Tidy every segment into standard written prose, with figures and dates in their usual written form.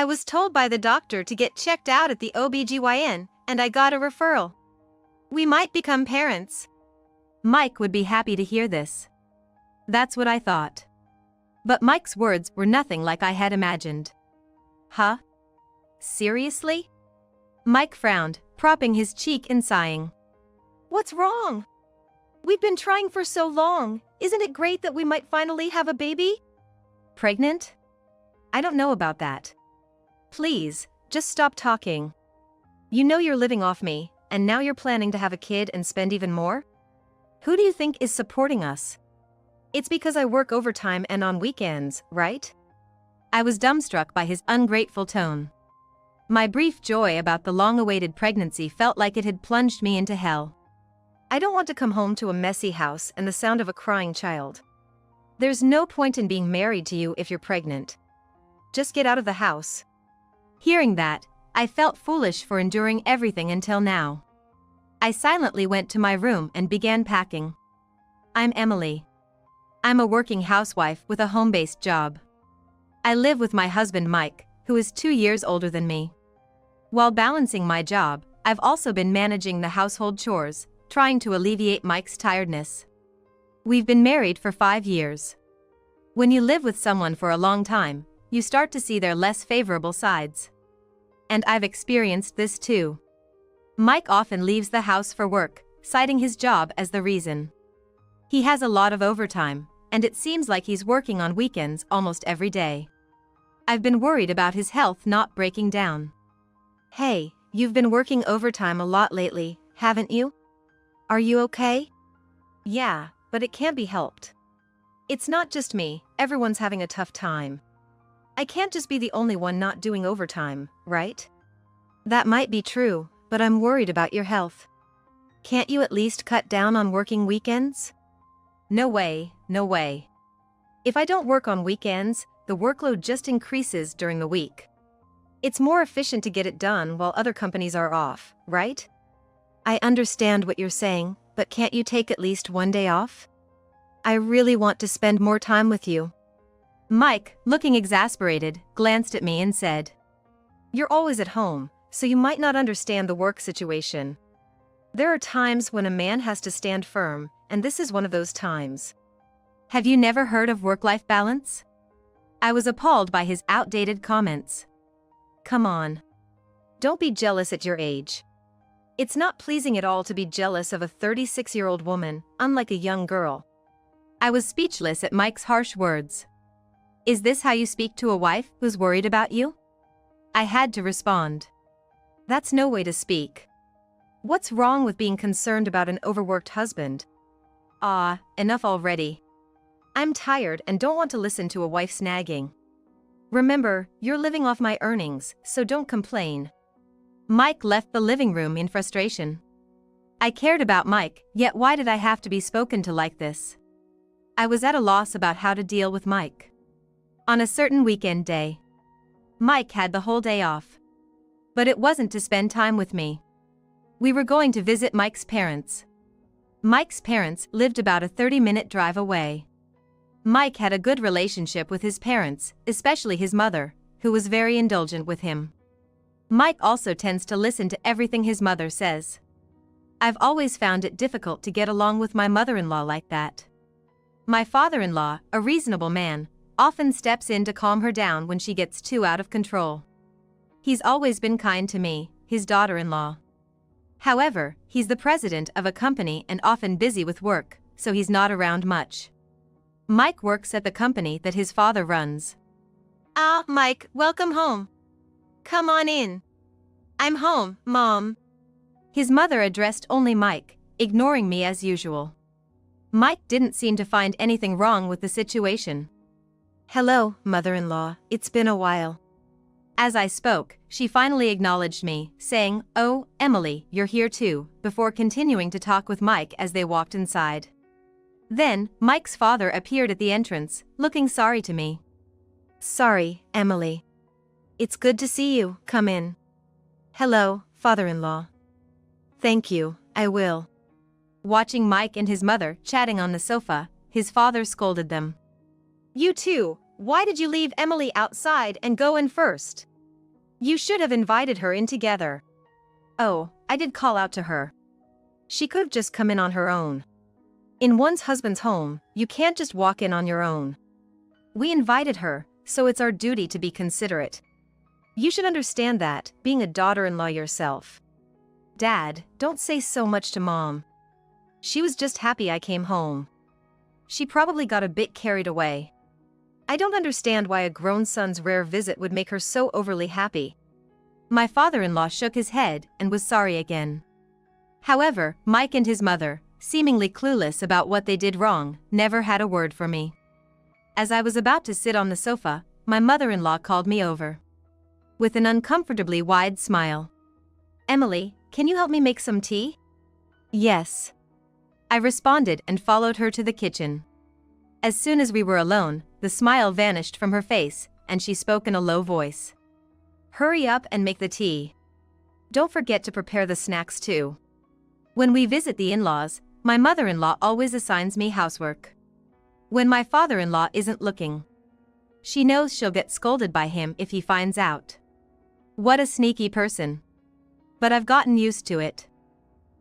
I was told by the doctor to get checked out at the OBGYN, and I got a referral. We might become parents. Mike would be happy to hear this. That's what I thought. But Mike's words were nothing like I had imagined. Huh? Seriously? Mike frowned, propping his cheek and sighing. What's wrong? We've been trying for so long. Isn't it great that we might finally have a baby? Pregnant? I don't know about that. Please, just stop talking. You know you're living off me, and now you're planning to have a kid and spend even more? Who do you think is supporting us? It's because I work overtime and on weekends, right? I was dumbstruck by his ungrateful tone. My brief joy about the long-awaited pregnancy felt like it had plunged me into hell. I don't want to come home to a messy house and the sound of a crying child. There's no point in being married to you if you're pregnant. Just get out of the house. Hearing that, I felt foolish for enduring everything until now. I silently went to my room and began packing. I'm Emily. I'm a working housewife with a home-based job. I live with my husband Mike, who is 2 years older than me. While balancing my job, I've also been managing the household chores, trying to alleviate Mike's tiredness. We've been married for 5 years. When you live with someone for a long time, you start to see their less favorable sides. And I've experienced this too. Mike often leaves the house for work, citing his job as the reason. He has a lot of overtime, and it seems like he's working on weekends almost every day. I've been worried about his health not breaking down. Hey, you've been working overtime a lot lately, haven't you? Are you okay? Yeah, but it can't be helped. It's not just me, everyone's having a tough time. I can't just be the only one not doing overtime, right? That might be true, but I'm worried about your health. Can't you at least cut down on working weekends? No way, no way. If I don't work on weekends, the workload just increases during the week. It's more efficient to get it done while other companies are off, right? I understand what you're saying, but can't you take at least one day off? I really want to spend more time with you. Mike, looking exasperated, glanced at me and said, You're always at home, so you might not understand the work situation. There are times when a man has to stand firm, and this is one of those times. Have you never heard of work-life balance? I was appalled by his outdated comments. Come on. Don't be jealous at your age. It's not pleasing at all to be jealous of a 36-year-old woman, unlike a young girl. I was speechless at Mike's harsh words. Is this how you speak to a wife who's worried about you? I had to respond. That's no way to speak. What's wrong with being concerned about an overworked husband? Enough already. I'm tired and don't want to listen to a wife nagging. Remember, you're living off my earnings, so don't complain. Mike left the living room in frustration. I cared about Mike, yet why did I have to be spoken to like this? I was at a loss about how to deal with Mike. On a certain weekend day, Mike had the whole day off. But it wasn't to spend time with me. We were going to visit Mike's parents. Mike's parents lived about a 30-minute drive away. Mike had a good relationship with his parents, especially his mother, who was very indulgent with him. Mike also tends to listen to everything his mother says. I've always found it difficult to get along with my mother-in-law like that. My father-in-law, a reasonable man, often steps in to calm her down when she gets too out of control. He's always been kind to me, his daughter-in-law. However, he's the president of a company and often busy with work, so he's not around much. Mike works at the company that his father runs. Mike, welcome home. Come on in. I'm home, Mom. His mother addressed only Mike, ignoring me as usual. Mike didn't seem to find anything wrong with the situation. Hello, mother-in-law, it's been a while. As I spoke, she finally acknowledged me, saying, Oh, Emily, you're here too, before continuing to talk with Mike as they walked inside. Then, Mike's father appeared at the entrance, looking sorry to me. Sorry, Emily. It's good to see you, come in. Hello, father-in-law. Thank you, I will. Watching Mike and his mother chatting on the sofa, his father scolded them. You two, why did you leave Emily outside and go in first? You should have invited her in together. Oh, I did call out to her. She could have just come in on her own. In one's husband's home, you can't just walk in on your own. We invited her, so it's our duty to be considerate. You should understand that, being a daughter-in-law yourself. Dad, don't say so much to Mom. She was just happy I came home. She probably got a bit carried away. I don't understand why a grown son's rare visit would make her so overly happy. My father-in-law shook his head and was sorry again. However, Mike and his mother, seemingly clueless about what they did wrong, never had a word for me. As I was about to sit on the sofa, my mother-in-law called me over. With an uncomfortably wide smile. Emily, can you help me make some tea? Yes. I responded and followed her to the kitchen. As soon as we were alone, the smile vanished from her face, and she spoke in a low voice. Hurry up and make the tea. Don't forget to prepare the snacks too. When we visit the in-laws, my mother-in-law always assigns me housework. When my father-in-law isn't looking. She knows she'll get scolded by him if he finds out. What a sneaky person. But I've gotten used to it.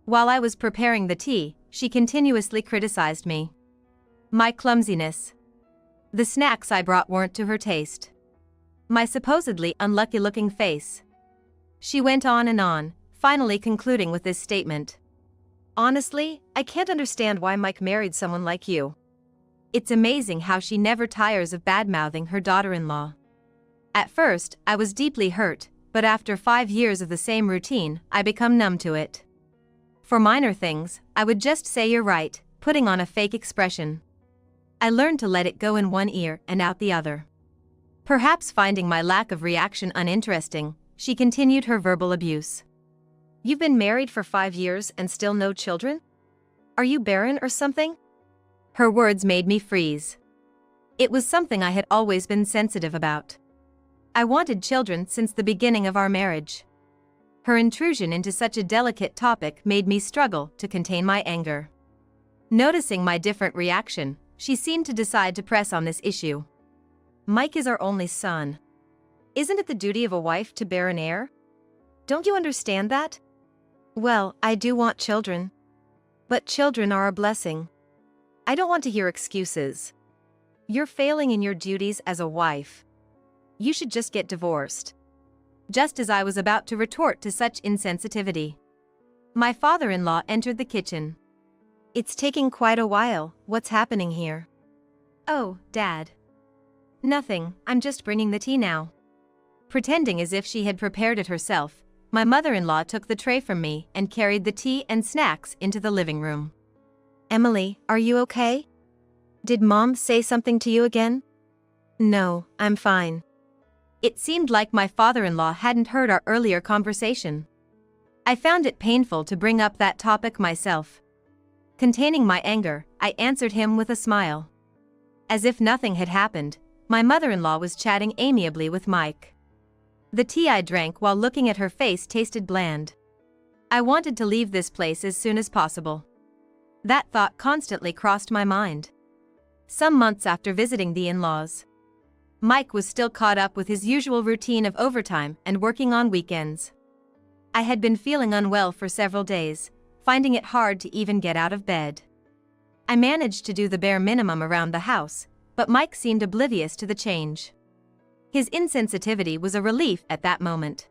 While I was preparing the tea, she continuously criticized me. My clumsiness. The snacks I brought weren't to her taste. My supposedly unlucky-looking face. She went on, finally concluding with this statement. Honestly, I can't understand why Mike married someone like you. It's amazing how she never tires of bad-mouthing her daughter-in-law. At first, I was deeply hurt, but after 5 years of the same routine, I become numb to it. For minor things, I would just say you're right, putting on a fake expression. I learned to let it go in one ear and out the other. Perhaps finding my lack of reaction uninteresting, she continued her verbal abuse. You've been married for 5 years and still no children? Are you barren or something? Her words made me freeze. It was something I had always been sensitive about. I wanted children since the beginning of our marriage. Her intrusion into such a delicate topic made me struggle to contain my anger. Noticing my different reaction, she seemed to decide to press on this issue. Mike is our only son. Isn't it the duty of a wife to bear an heir? Don't you understand that? Well, I do want children. But children are a blessing. I don't want to hear excuses. You're failing in your duties as a wife. You should just get divorced. Just as I was about to retort to such insensitivity, my father-in-law entered the kitchen. It's taking quite a while. What's happening here? Oh, Dad. Nothing, I'm just bringing the tea now. Pretending as if she had prepared it herself, my mother-in-law took the tray from me and carried the tea and snacks into the living room. Emily, are you okay? Did Mom say something to you again? No, I'm fine. It seemed like my father-in-law hadn't heard our earlier conversation. I found it painful to bring up that topic myself. Containing my anger, I answered him with a smile. As if nothing had happened, my mother-in-law was chatting amiably with Mike. The tea I drank while looking at her face tasted bland. I wanted to leave this place as soon as possible. That thought constantly crossed my mind. Some months after visiting the in-laws, Mike was still caught up with his usual routine of overtime and working on weekends. I had been feeling unwell for several days, finding it hard to even get out of bed. I managed to do the bare minimum around the house, but Mike seemed oblivious to the change. His insensitivity was a relief at that moment.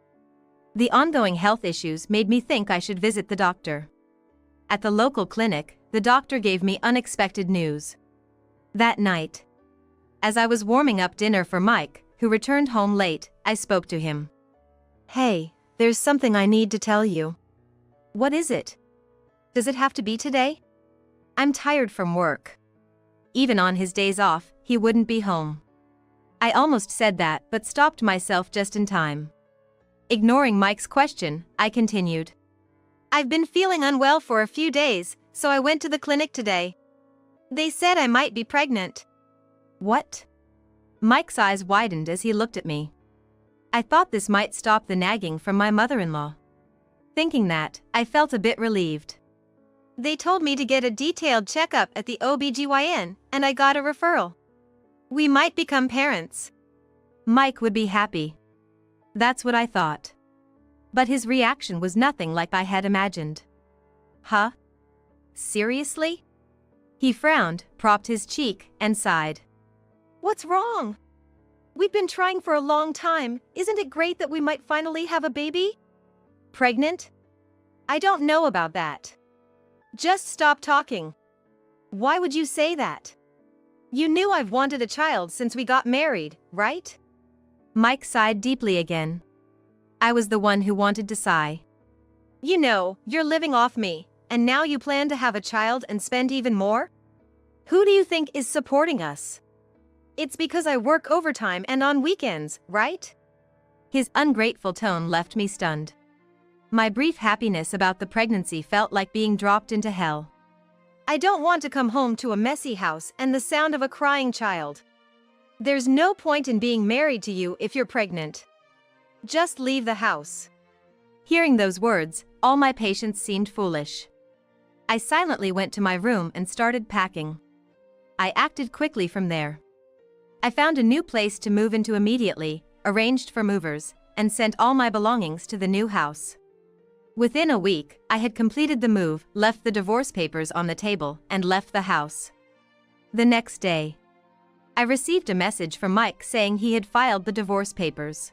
The ongoing health issues made me think I should visit the doctor. At the local clinic, the doctor gave me unexpected news. That night, as I was warming up dinner for Mike, who returned home late, I spoke to him. Hey, there's something I need to tell you. What is it? Does it have to be today? I'm tired from work. Even on his days off, he wouldn't be home. I almost said that, but stopped myself just in time. Ignoring Mike's question, I continued. I've been feeling unwell for a few days, so I went to the clinic today. They said I might be pregnant. What? Mike's eyes widened as he looked at me. I thought this might stop the nagging from my mother-in-law. Thinking that, I felt a bit relieved. They told me to get a detailed checkup at the OBGYN, and I got a referral. We might become parents. Mike would be happy. That's what I thought. But his reaction was nothing like I had imagined. Huh? Seriously? He frowned, propped his cheek, and sighed. What's wrong? We've been trying for a long time. Isn't it great that we might finally have a baby? Pregnant? I don't know about that. Just stop talking. Why would you say that? You knew I've wanted a child since we got married, right? Mike sighed deeply again. I was the one who wanted to sigh. You know, you're living off me, and now you plan to have a child and spend even more? Who do you think is supporting us? It's because I work overtime and on weekends, right? His ungrateful tone left me stunned. My brief happiness about the pregnancy felt like being dropped into hell. I don't want to come home to a messy house and the sound of a crying child. There's no point in being married to you if you're pregnant. Just leave the house. Hearing those words, all my patience seemed foolish. I silently went to my room and started packing. I acted quickly from there. I found a new place to move into immediately, arranged for movers, and sent all my belongings to the new house. Within a week, I had completed the move, left the divorce papers on the table, and left the house. The next day, I received a message from Mike saying he had filed the divorce papers.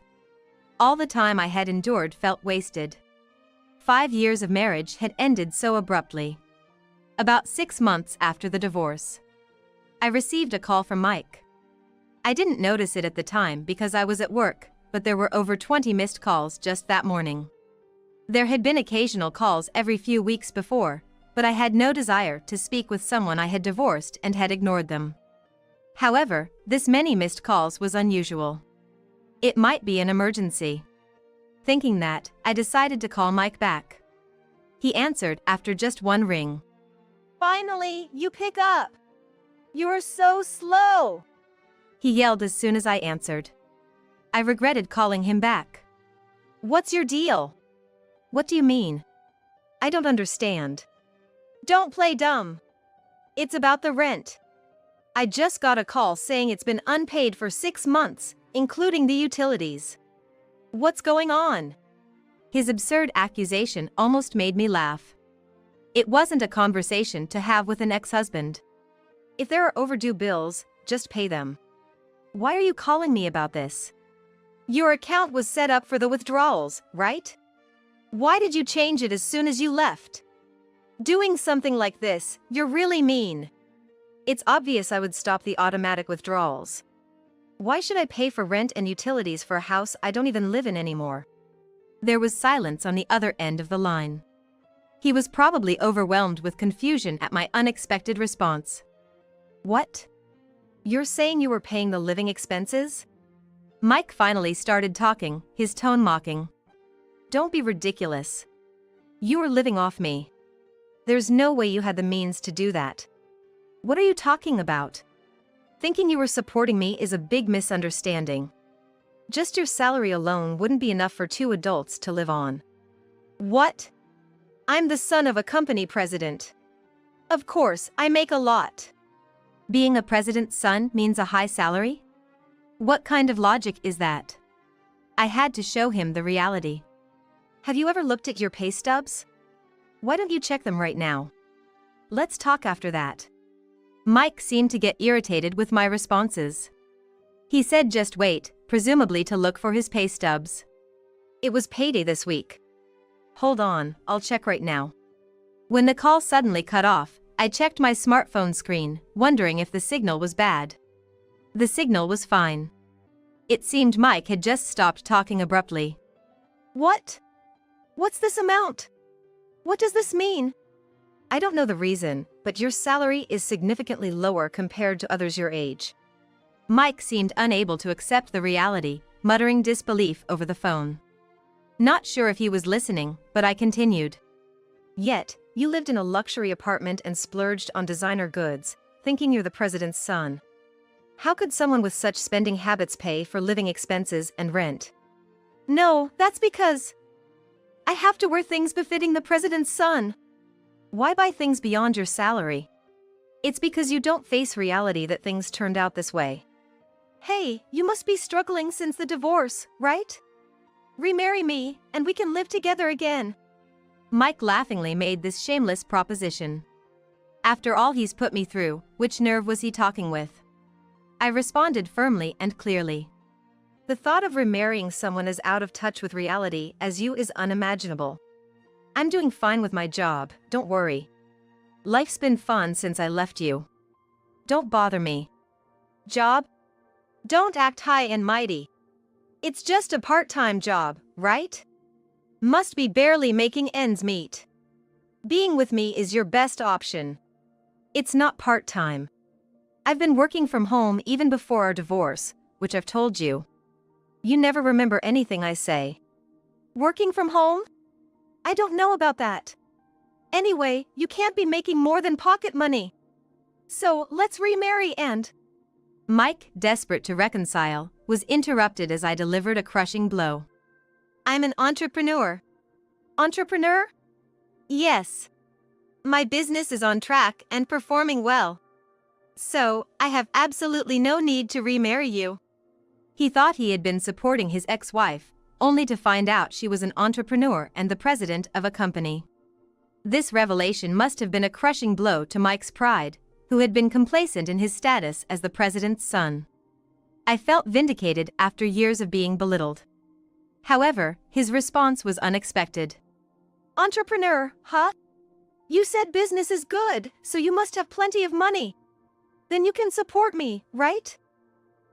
All the time I had endured felt wasted. 5 years of marriage had ended so abruptly. About 6 months after the divorce, I received a call from Mike. I didn't notice it at the time because I was at work, but there were over 20 missed calls just that morning. There had been occasional calls every few weeks before, but I had no desire to speak with someone I had divorced and had ignored them. However, this many missed calls was unusual. It might be an emergency. Thinking that, I decided to call Mike back. He answered after just one ring. Finally, you pick up. You're so slow, he yelled as soon as I answered. I regretted calling him back. What's your deal? What do you mean? I don't understand. Don't play dumb. It's about the rent. I just got a call saying it's been unpaid for 6 months, including the utilities. What's going on? His absurd accusation almost made me laugh. It wasn't a conversation to have with an ex-husband. If there are overdue bills, just pay them. Why are you calling me about this? Your account was set up for the withdrawals, right? Why did you change it as soon as you left? Doing something like this, you're really mean. It's obvious I would stop the automatic withdrawals. Why should I pay for rent and utilities for a house I don't even live in anymore? There was silence on the other end of the line. He was probably overwhelmed with confusion at my unexpected response. What? You're saying you were paying the living expenses? Mike finally started talking, his tone mocking. Don't be ridiculous. You were living off me. There's no way you had the means to do that. What are you talking about? Thinking you were supporting me is a big misunderstanding. Just your salary alone wouldn't be enough for 2 adults to live on. What? I'm the son of a company president. Of course, I make a lot. Being a president's son means a high salary? What kind of logic is that? I had to show him the reality. Have you ever looked at your pay stubs? Why don't you check them right now? Let's talk after that. Mike seemed to get irritated with my responses. He said just wait, presumably to look for his pay stubs. It was payday this week. Hold on, I'll check right now. When the call suddenly cut off, I checked my smartphone screen, wondering if the signal was bad. The signal was fine. It seemed Mike had just stopped talking abruptly. What? What's this amount? What does this mean? I don't know the reason, but your salary is significantly lower compared to others your age. Mike seemed unable to accept the reality, muttering disbelief over the phone. Not sure if he was listening, but I continued. Yet, you lived in a luxury apartment and splurged on designer goods, thinking you're the president's son. How could someone with such spending habits pay for living expenses and rent? No, that's because I have to wear things befitting the president's son. Why buy things beyond your salary? It's because you don't face reality that things turned out this way. Hey, you must be struggling since the divorce, right? Remarry me, and we can live together again. Mike laughingly made this shameless proposition. After all he's put me through, which nerve was he talking with? I responded firmly and clearly. The thought of remarrying someone as out of touch with reality as you is unimaginable. I'm doing fine with my job, don't worry. Life's been fun since I left you. Don't bother me. Job? Don't act high and mighty. It's just a part-time job, right? Must be barely making ends meet. Being with me is your best option. It's not part-time. I've been working from home even before our divorce, which I've told you. You never remember anything I say. Working from home? I don't know about that. Anyway, you can't be making more than pocket money. So, let's remarry and… Mike, desperate to reconcile, was interrupted as I delivered a crushing blow. I'm an entrepreneur. Entrepreneur? Yes. My business is on track and performing well. So, I have absolutely no need to remarry you. He thought he had been supporting his ex-wife, only to find out she was an entrepreneur and the president of a company. This revelation must have been a crushing blow to Mike's pride, who had been complacent in his status as the president's son. I felt vindicated after years of being belittled. However, his response was unexpected. Entrepreneur, huh? You said business is good, so you must have plenty of money. Then you can support me, right?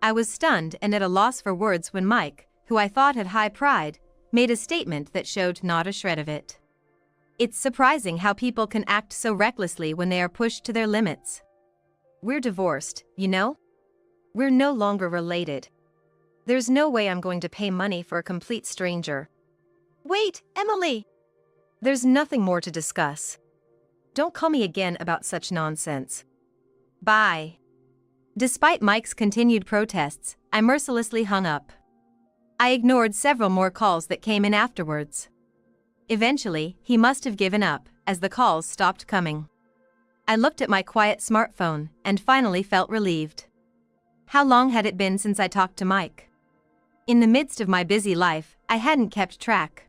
I was stunned and at a loss for words when Mike, who I thought had high pride, made a statement that showed not a shred of it. It's surprising how people can act so recklessly when they are pushed to their limits. We're divorced, you know? We're no longer related. There's no way I'm going to pay money for a complete stranger. Wait, Emily! There's nothing more to discuss. Don't call me again about such nonsense. Bye. Despite Mike's continued protests, I mercilessly hung up. I ignored several more calls that came in afterwards. Eventually, he must have given up, as the calls stopped coming. I looked at my quiet smartphone and finally felt relieved. How long had it been since I talked to Mike? In the midst of my busy life, I hadn't kept track.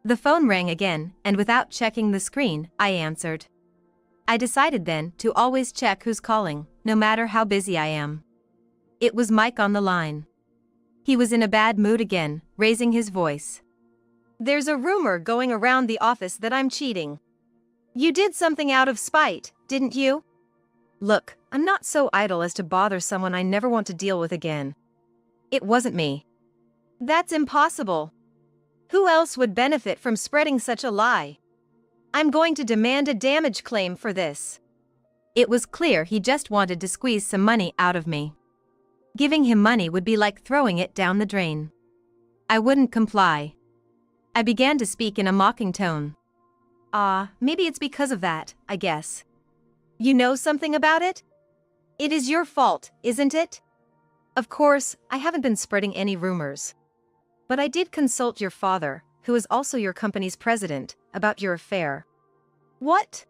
The phone rang again, and without checking the screen, I answered. I decided then to always check who's calling, no matter how busy I am. It was Mike on the line. He was in a bad mood again, raising his voice. There's a rumor going around the office that I'm cheating. You did something out of spite, didn't you? Look, I'm not so idle as to bother someone I never want to deal with again. It wasn't me. That's impossible. Who else would benefit from spreading such a lie? I'm going to demand a damage claim for this. It was clear he just wanted to squeeze some money out of me. Giving him money would be like throwing it down the drain. I wouldn't comply. I began to speak in a mocking tone. Maybe it's because of that, I guess. You know something about it? It is your fault, isn't it? Of course, I haven't been spreading any rumors. But I did consult your father, who is also your company's president, about your affair. What?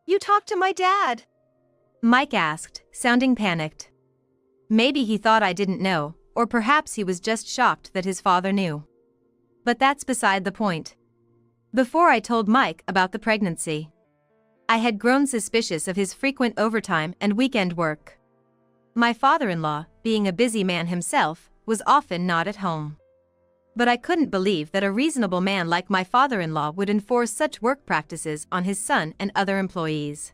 You talked to my dad? Mike asked, sounding panicked. Maybe he thought I didn't know, or perhaps he was just shocked that his father knew. But that's beside the point. Before I told Mike about the pregnancy, I had grown suspicious of his frequent overtime and weekend work. My father-in-law, being a busy man himself, was often not at home. But I couldn't believe that a reasonable man like my father-in-law would enforce such work practices on his son and other employees.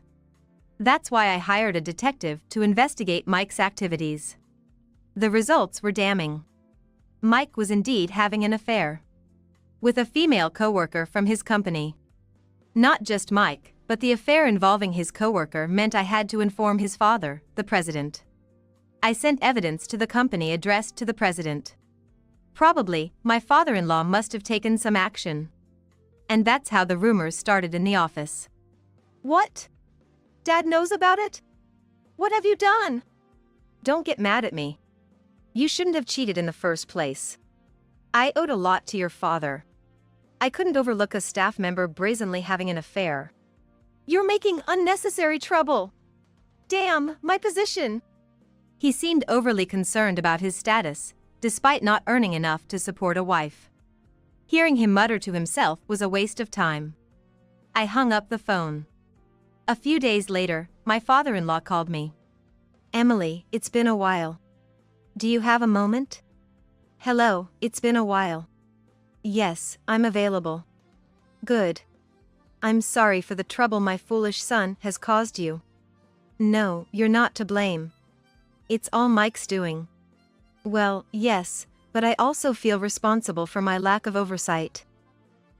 That's why I hired a detective to investigate Mike's activities. The results were damning. Mike was indeed having an affair with a female coworker from his company. Not just Mike, but the affair involving his coworker meant I had to inform his father, the president. I sent evidence to the company addressed to the president. Probably, my father-in-law must have taken some action. And that's how the rumors started in the office. What? Dad knows about it? What have you done? Don't get mad at me. You shouldn't have cheated in the first place. I owed a lot to your father. I couldn't overlook a staff member brazenly having an affair. You're making unnecessary trouble. Damn, my position. He seemed overly concerned about his status, despite not earning enough to support a wife. Hearing him mutter to himself was a waste of time. I hung up the phone. A few days later, my father-in-law called me. Emily, it's been a while. Do you have a moment? Hello, it's been a while. Yes, I'm available. Good. I'm sorry for the trouble my foolish son has caused you. No, you're not to blame. It's all Mike's doing. Well, yes, but I also feel responsible for my lack of oversight.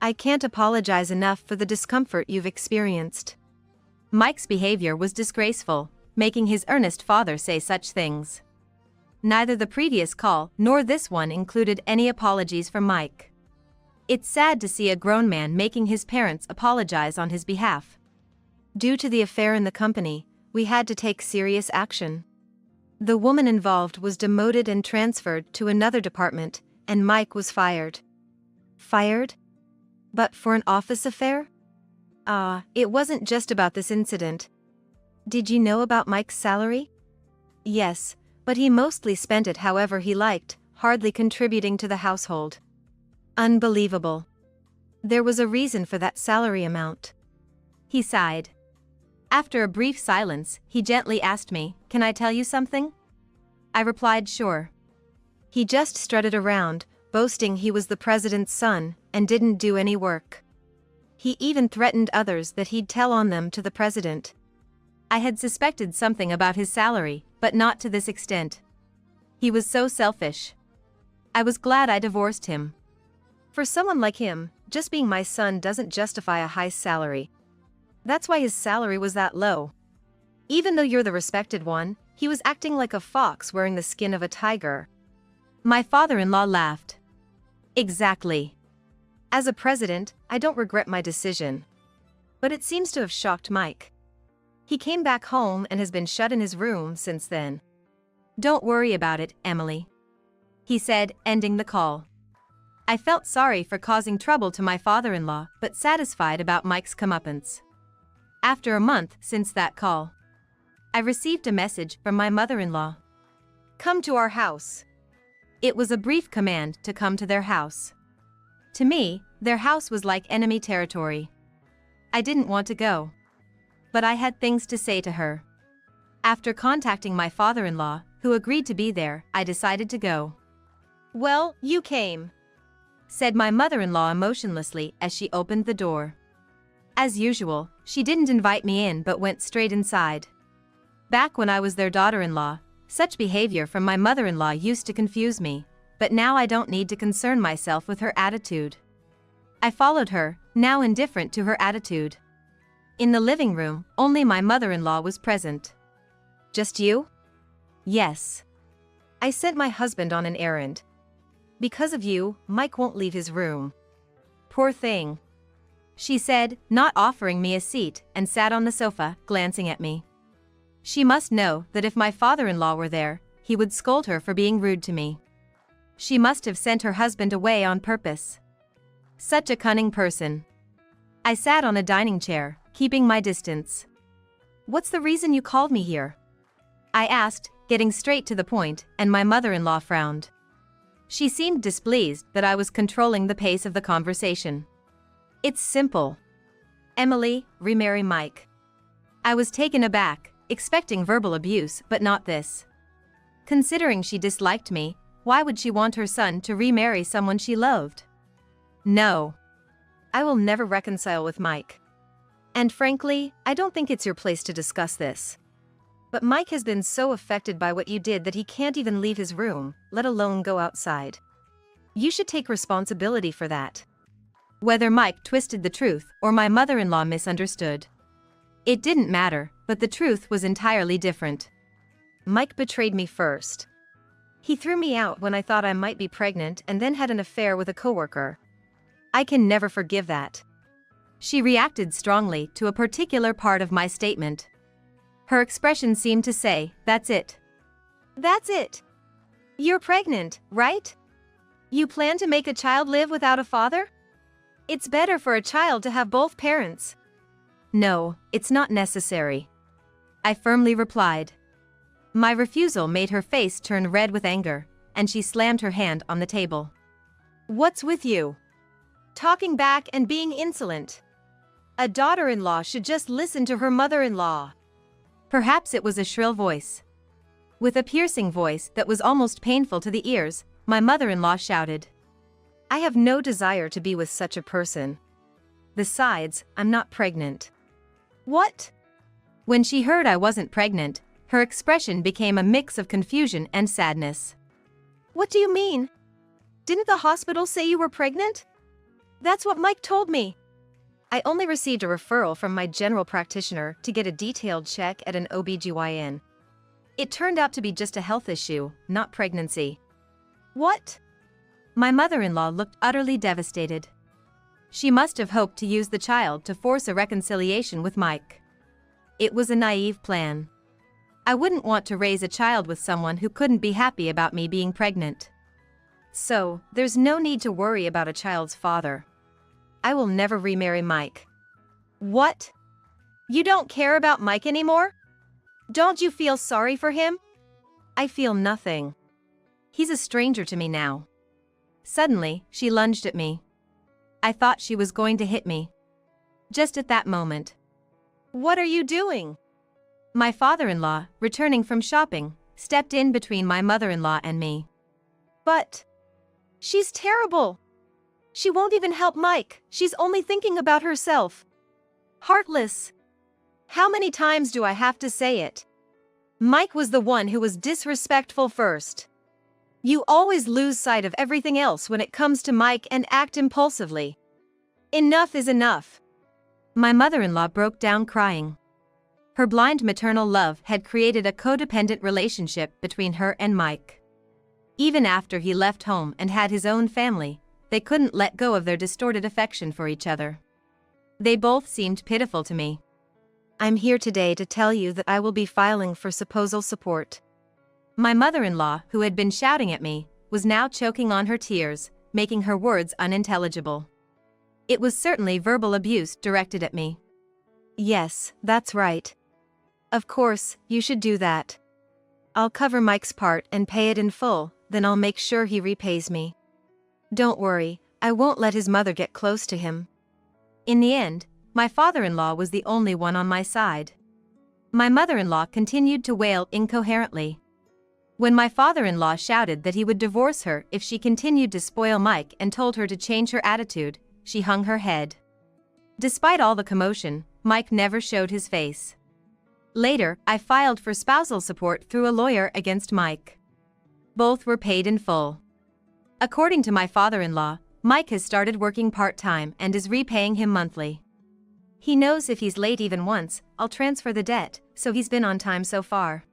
I can't apologize enough for the discomfort you've experienced. Mike's behavior was disgraceful, making his earnest father say such things. Neither the previous call nor this one included any apologies from Mike. It's sad to see a grown man making his parents apologize on his behalf. Due to the affair in the company, we had to take serious action. The woman involved was demoted and transferred to another department, and Mike was fired. Fired? But for an office affair? It wasn't just about this incident. Did you know about Mike's salary? Yes, but he mostly spent it however he liked, hardly contributing to the household. Unbelievable. There was a reason for that salary amount. He sighed. After a brief silence, he gently asked me, "Can I tell you something?" I replied, "Sure." He just strutted around, boasting he was the president's son, and didn't do any work. He even threatened others that he'd tell on them to the president. I had suspected something about his salary, but not to this extent. He was so selfish. I was glad I divorced him. For someone like him, just being my son doesn't justify a high salary. That's why his salary was that low. Even though you're the respected one, he was acting like a fox wearing the skin of a tiger. My father-in-law laughed. Exactly. As a president, I don't regret my decision. But it seems to have shocked Mike. He came back home and has been shut in his room since then. Don't worry about it, Emily, he said, ending the call. I felt sorry for causing trouble to my father-in-law, but satisfied about Mike's comeuppance. After a month since that call, I received a message from my mother-in-law. Come to our house. It was a brief command to come to their house. To me, their house was like enemy territory. I didn't want to go. But I had things to say to her. After contacting my father-in-law, who agreed to be there, I decided to go. Well, you came, said my mother-in-law emotionlessly as she opened the door. As usual, she didn't invite me in but went straight inside. Back when I was their daughter-in-law, such behavior from my mother-in-law used to confuse me, but now I don't need to concern myself with her attitude. I followed her, now indifferent to her attitude. In the living room, only my mother-in-law was present. Just you? Yes. I sent my husband on an errand. Because of you, Mike won't leave his room. Poor thing, she said, not offering me a seat, and sat on the sofa, glancing at me. She must know that if my father-in-law were there, he would scold her for being rude to me. She must have sent her husband away on purpose. Such a cunning person. I sat on a dining chair, keeping my distance. What's the reason you called me here? I asked, getting straight to the point, and my mother-in-law frowned. She seemed displeased that I was controlling the pace of the conversation. It's simple. Emily, remarry Mike. I was taken aback, expecting verbal abuse, but not this. Considering she disliked me, why would she want her son to remarry someone she loved? No. I will never reconcile with Mike. And frankly, I don't think it's your place to discuss this. But Mike has been so affected by what you did that he can't even leave his room, let alone go outside. You should take responsibility for that. Whether Mike twisted the truth or my mother-in-law misunderstood, it didn't matter, but the truth was entirely different. Mike betrayed me first. He threw me out when I thought I might be pregnant and then had an affair with a coworker. I can never forgive that. She reacted strongly to a particular part of my statement. Her expression seemed to say, "That's it." That's it. You're pregnant, right? You plan to make a child live without a father? It's better for a child to have both parents. No, it's not necessary, I firmly replied. My refusal made her face turn red with anger, and she slammed her hand on the table. What's with you? talking back and being insolent. A daughter-in-law should just listen to her mother-in-law. Perhaps it was a shrill voice. With a piercing voice that was almost painful to the ears, my mother-in-law shouted. I have no desire to be with such a person. Besides, I'm not pregnant. What? When she heard I wasn't pregnant, her expression became a mix of confusion and sadness. What do you mean? Didn't the hospital say you were pregnant? That's what Mike told me. I only received a referral from my general practitioner to get a detailed check at an OBGYN. It turned out to be just a health issue, not pregnancy. What? My mother-in-law looked utterly devastated. She must have hoped to use the child to force a reconciliation with Mike. It was a naive plan. I wouldn't want to raise a child with someone who couldn't be happy about me being pregnant. So, there's no need to worry about a child's father. I will never remarry Mike. What? You don't care about Mike anymore? Don't you feel sorry for him? I feel nothing. He's a stranger to me now. Suddenly, she lunged at me. I thought she was going to hit me. Just at that moment. What are you doing? My father-in-law, returning from shopping, stepped in between my mother-in-law and me. But she's terrible. She won't even help Mike. She's only thinking about herself. Heartless. How many times do I have to say it? Mike was the one who was disrespectful first. You always lose sight of everything else when it comes to Mike and act impulsively. Enough is enough. My mother-in-law broke down crying. Her blind maternal love had created a codependent relationship between her and Mike. Even after he left home and had his own family, they couldn't let go of their distorted affection for each other. They both seemed pitiful to me. I'm here today to tell you that I will be filing for spousal support. My mother-in-law, who had been shouting at me, was now choking on her tears, making her words unintelligible. It was certainly verbal abuse directed at me. Yes, that's right. Of course, you should do that. I'll cover Mike's part and pay it in full, then I'll make sure he repays me. Don't worry, I won't let his mother get close to him. In the end, my father-in-law was the only one on my side. My mother-in-law continued to wail incoherently. When my father-in-law shouted that he would divorce her if she continued to spoil Mike and told her to change her attitude, she hung her head. Despite all the commotion, Mike never showed his face. Later, I filed for spousal support through a lawyer against Mike. Both were paid in full. According to my father-in-law, Mike has started working part-time and is repaying him monthly. He knows if he's late even once, I'll transfer the debt, so he's been on time so far.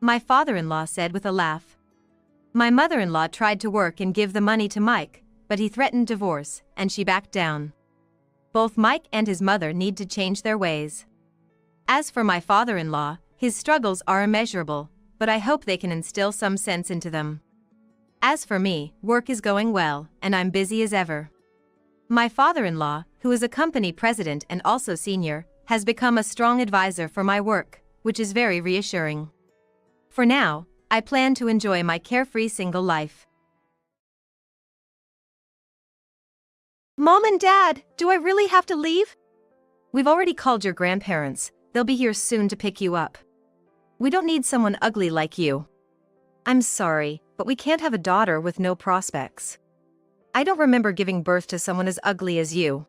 My father-in-law said with a laugh. My mother-in-law tried to work and give the money to Mike, but he threatened divorce, and she backed down. Both Mike and his mother need to change their ways. As for my father-in-law, his struggles are immeasurable, but I hope they can instill some sense into them. As for me, work is going well, and I'm busy as ever. My father-in-law, who is a company president and also senior, has become a strong advisor for my work, which is very reassuring. For now, I plan to enjoy my carefree single life. Mom and Dad, do I really have to leave? We've already called your grandparents. They'll be here soon to pick you up. We don't need someone ugly like you. I'm sorry, but we can't have a daughter with no prospects. I don't remember giving birth to someone as ugly as you.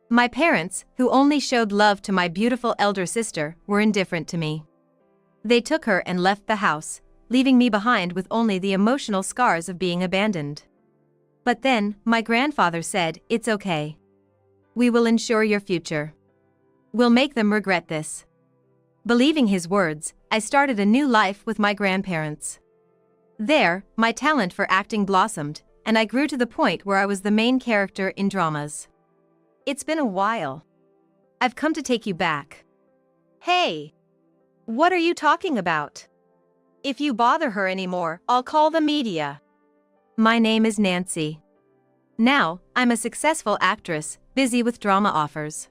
My parents, who only showed love to my beautiful elder sister, were indifferent to me. They took her and left the house, leaving me behind with only the emotional scars of being abandoned. But then, my grandfather said, "It's okay. We will ensure your future. We'll make them regret this." Believing his words, I started a new life with my grandparents. There, my talent for acting blossomed, and I grew to the point where I was the main character in dramas. It's been a while. I've come to take you back. Hey! What are you talking about? If you bother her anymore, I'll call the media. My name is Nancy. Now, I'm a successful actress, busy with drama offers.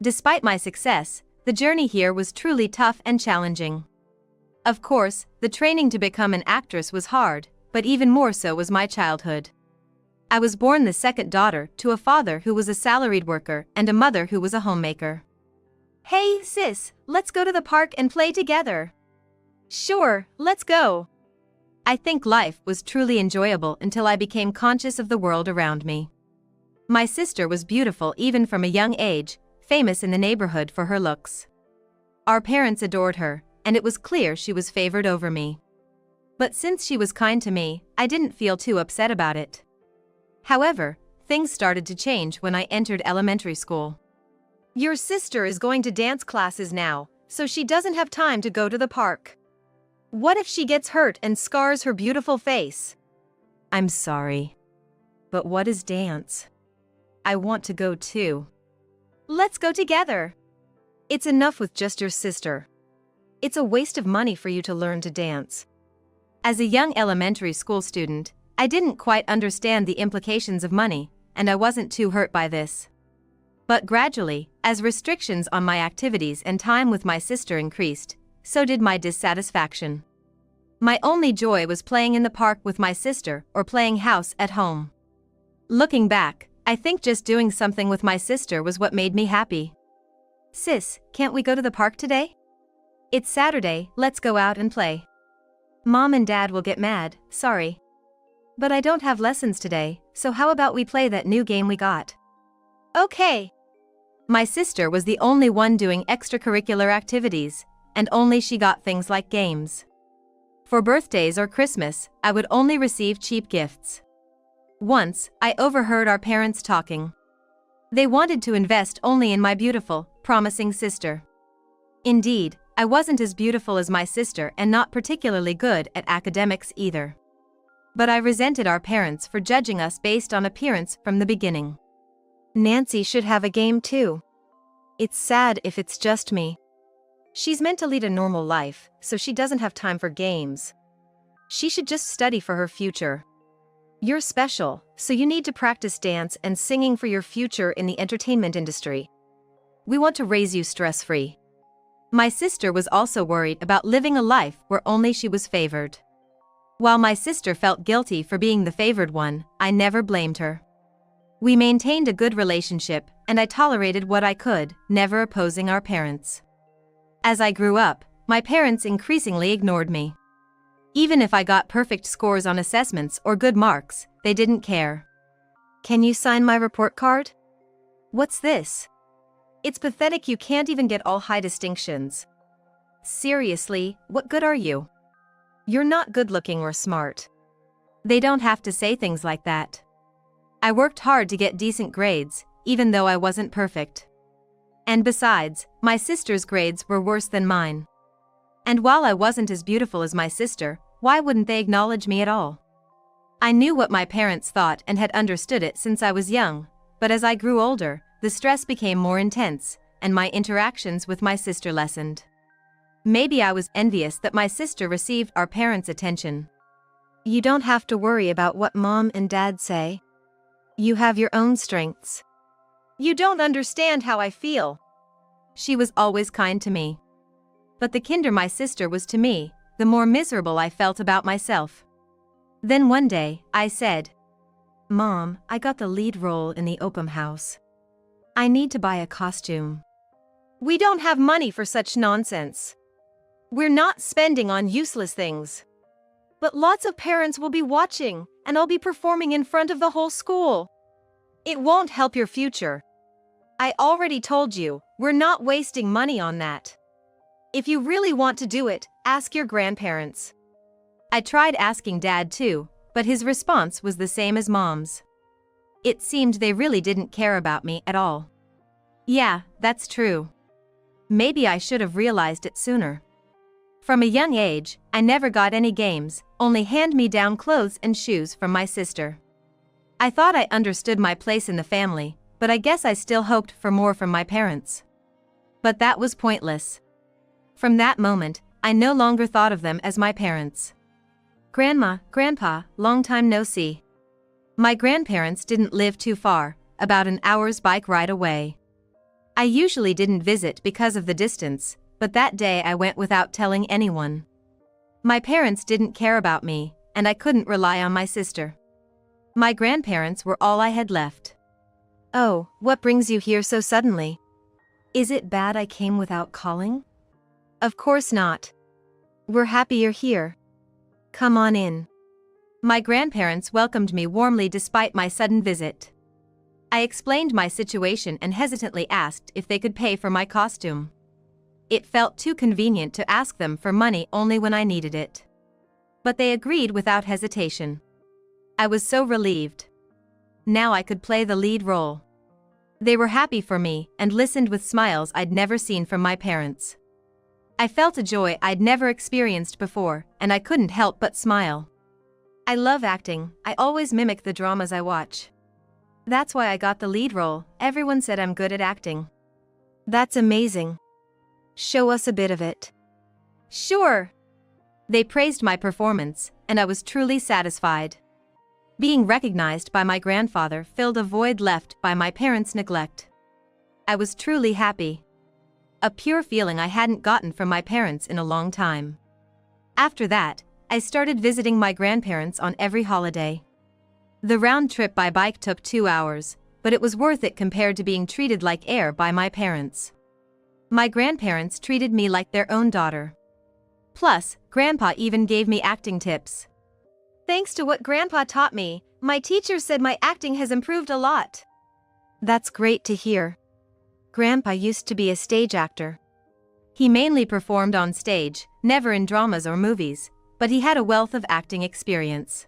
Despite my success, the journey here was truly tough and challenging. Of course, the training to become an actress was hard, but even more so was my childhood. I was born the second daughter to a father who was a salaried worker and a mother who was a homemaker. Hey, sis, let's go to the park and play together. Sure, let's go. I think life was truly enjoyable until I became conscious of the world around me. My sister was beautiful even from a young age, famous in the neighborhood for her looks. Our parents adored her, and it was clear she was favored over me. But since she was kind to me, I didn't feel too upset about it. However, things started to change when I entered elementary school. Your sister is going to dance classes now, so she doesn't have time to go to the park. What if she gets hurt and scars her beautiful face? I'm sorry. But what is dance? I want to go too. Let's go together. It's enough with just your sister. It's a waste of money for you to learn to dance. As a young elementary school student, I didn't quite understand the implications of money, and I wasn't too hurt by this. But gradually, as restrictions on my activities and time with my sister increased, so did my dissatisfaction. My only joy was playing in the park with my sister or playing house at home. Looking back, I think just doing something with my sister was what made me happy. Sis, can't we go to the park today? It's Saturday, let's go out and play. Mom and Dad will get mad, sorry. But I don't have lessons today, so how about we play that new game we got? Okay. My sister was the only one doing extracurricular activities, and only she got things like games. For birthdays or Christmas, I would only receive cheap gifts. Once, I overheard our parents talking. They wanted to invest only in my beautiful, promising sister. Indeed, I wasn't as beautiful as my sister and not particularly good at academics either. But I resented our parents for judging us based on appearance from the beginning. Nancy should have a game too. It's sad if it's just me. She's meant to lead a normal life, so she doesn't have time for games. She should just study for her future. You're special, so you need to practice dance and singing for your future in the entertainment industry. We want to raise you stress-free. My sister was also worried about living a life where only she was favored. While my sister felt guilty for being the favored one, I never blamed her. We maintained a good relationship, and I tolerated what I could, never opposing our parents. As I grew up, my parents increasingly ignored me. Even if I got perfect scores on assessments or good marks, they didn't care. Can you sign my report card? What's this? It's pathetic you can't even get all high distinctions. Seriously, what good are you? You're not good-looking or smart. They don't have to say things like that. I worked hard to get decent grades, even though I wasn't perfect. And besides, my sister's grades were worse than mine. And while I wasn't as beautiful as my sister, why wouldn't they acknowledge me at all? I knew what my parents thought and had understood it since I was young, but as I grew older, the stress became more intense, and my interactions with my sister lessened. Maybe I was envious that my sister received our parents' attention. You don't have to worry about what Mom and Dad say. You have your own strengths. You don't understand how I feel. She was always kind to me. But the kinder my sister was to me, the more miserable I felt about myself. Then one day, I said, "Mom, I got the lead role in the open house. I need to buy a costume." We don't have money for such nonsense. We're not spending on useless things. But lots of parents will be watching, and I'll be performing in front of the whole school. It won't help your future. I already told you, we're not wasting money on that. If you really want to do it, ask your grandparents. I tried asking Dad too, but his response was the same as Mom's. It seemed they really didn't care about me at all. Yeah, that's true. Maybe I should have realized it sooner. From a young age, I never got any games, only hand-me-down clothes and shoes from my sister. I thought I understood my place in the family, but I guess I still hoped for more from my parents. But that was pointless. From that moment, I no longer thought of them as my parents. Grandma, Grandpa, long time no see. My grandparents didn't live too far, about an hour's bike ride away. I usually didn't visit because of the distance, but that day I went without telling anyone. My parents didn't care about me, and I couldn't rely on my sister. My grandparents were all I had left. Oh, what brings you here so suddenly? Is it bad I came without calling? Of course not. We're happy you're here. Come on in. My grandparents welcomed me warmly despite my sudden visit. I explained my situation and hesitantly asked if they could pay for my costume. It felt too convenient to ask them for money only when I needed it. But they agreed without hesitation. I was so relieved. Now I could play the lead role. They were happy for me and listened with smiles I'd never seen from my parents. I felt a joy I'd never experienced before, and I couldn't help but smile. I love acting. I always mimic the dramas I watch. That's why I got the lead role. Everyone said I'm good at acting. That's amazing. Show us a bit of it. Sure. They praised my performance, and I was truly satisfied. Being recognized by my grandfather filled a void left by my parents' neglect. I was truly happy. A pure feeling I hadn't gotten from my parents in a long time. After that, I started visiting my grandparents on every holiday. The round trip by bike took 2 hours, but it was worth it compared to being treated like air by my parents. My grandparents treated me like their own daughter. Plus, Grandpa even gave me acting tips. Thanks to what Grandpa taught me, my teacher said my acting has improved a lot. That's great to hear. Grandpa used to be a stage actor. He mainly performed on stage, never in dramas or movies, but he had a wealth of acting experience.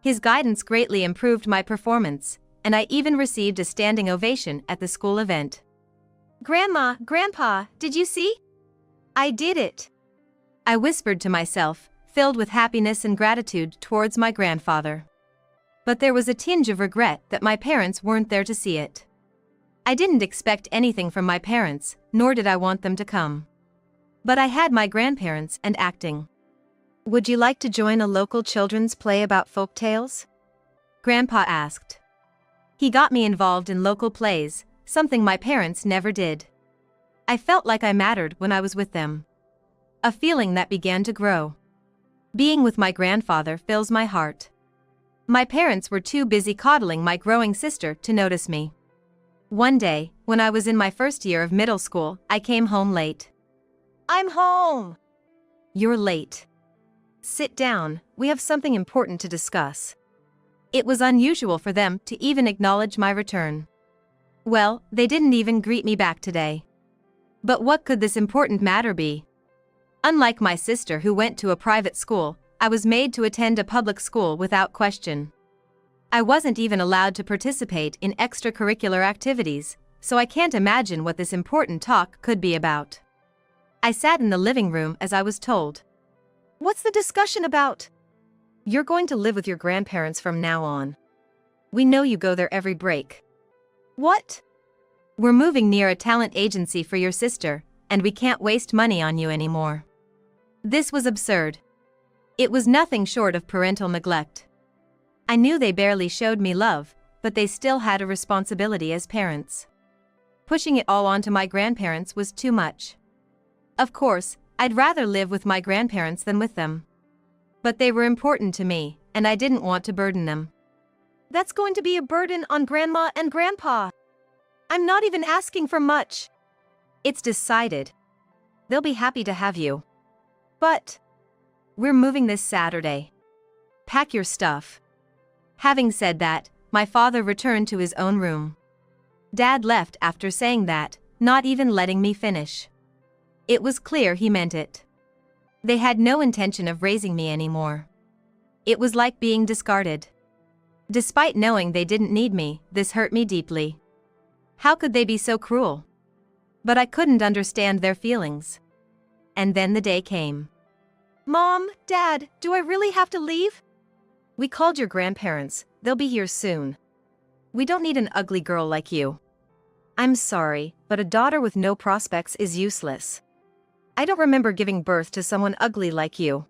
His guidance greatly improved my performance, and I even received a standing ovation at the school event. Grandma, Grandpa, did you see? I did it. I whispered to myself, filled with happiness and gratitude towards my grandfather. But there was a tinge of regret that my parents weren't there to see it. I didn't expect anything from my parents, nor did I want them to come. But I had my grandparents and acting. Would you like to join a local children's play about folk tales? Grandpa asked. He got me involved in local plays, something my parents never did. I felt like I mattered when I was with them. A feeling that began to grow. Being with my grandfather fills my heart. My parents were too busy coddling my growing sister to notice me. One day, when I was in my first year of middle school, I came home late. I'm home. You're late. Sit down, we have something important to discuss. It was unusual for them to even acknowledge my return. Well, they didn't even greet me back today. But what could this important matter be? Unlike my sister who went to a private school, I was made to attend a public school without question. I wasn't even allowed to participate in extracurricular activities, so I can't imagine what this important talk could be about. I sat in the living room as I was told. What's the discussion about? You're going to live with your grandparents from now on. We know you go there every break. What? We're moving near a talent agency for your sister, and we can't waste money on you anymore. This was absurd. It was nothing short of parental neglect. I knew they barely showed me love, but they still had a responsibility as parents. Pushing it all onto my grandparents was too much. Of course, I'd rather live with my grandparents than with them. But they were important to me, and I didn't want to burden them. That's going to be a burden on Grandma and Grandpa. I'm not even asking for much. It's decided. They'll be happy to have you. But we're moving this Saturday. Pack your stuff. Having said that, my father returned to his own room. Dad left after saying that, not even letting me finish. It was clear he meant it. They had no intention of raising me anymore. It was like being discarded. Despite knowing they didn't need me, this hurt me deeply. How could they be so cruel? But I couldn't understand their feelings. And then the day came. Mom, Dad, do I really have to leave? We called your grandparents, they'll be here soon. We don't need an ugly girl like you. I'm sorry, but a daughter with no prospects is useless. I don't remember giving birth to someone ugly like you.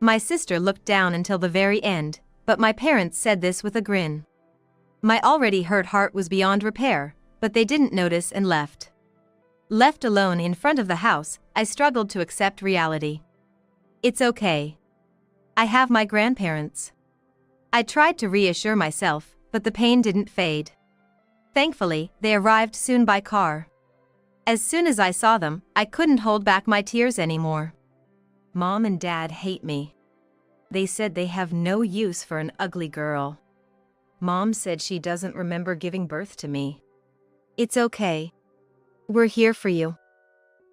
My sister looked down until the very end, but my parents said this with a grin. My already hurt heart was beyond repair, but they didn't notice and left. Left alone in front of the house, I struggled to accept reality. It's okay. I have my grandparents. I tried to reassure myself, but the pain didn't fade. Thankfully, they arrived soon by car. As soon as I saw them, I couldn't hold back my tears anymore. Mom and Dad hate me. They said they have no use for an ugly girl. Mom said she doesn't remember giving birth to me. It's okay. We're here for you.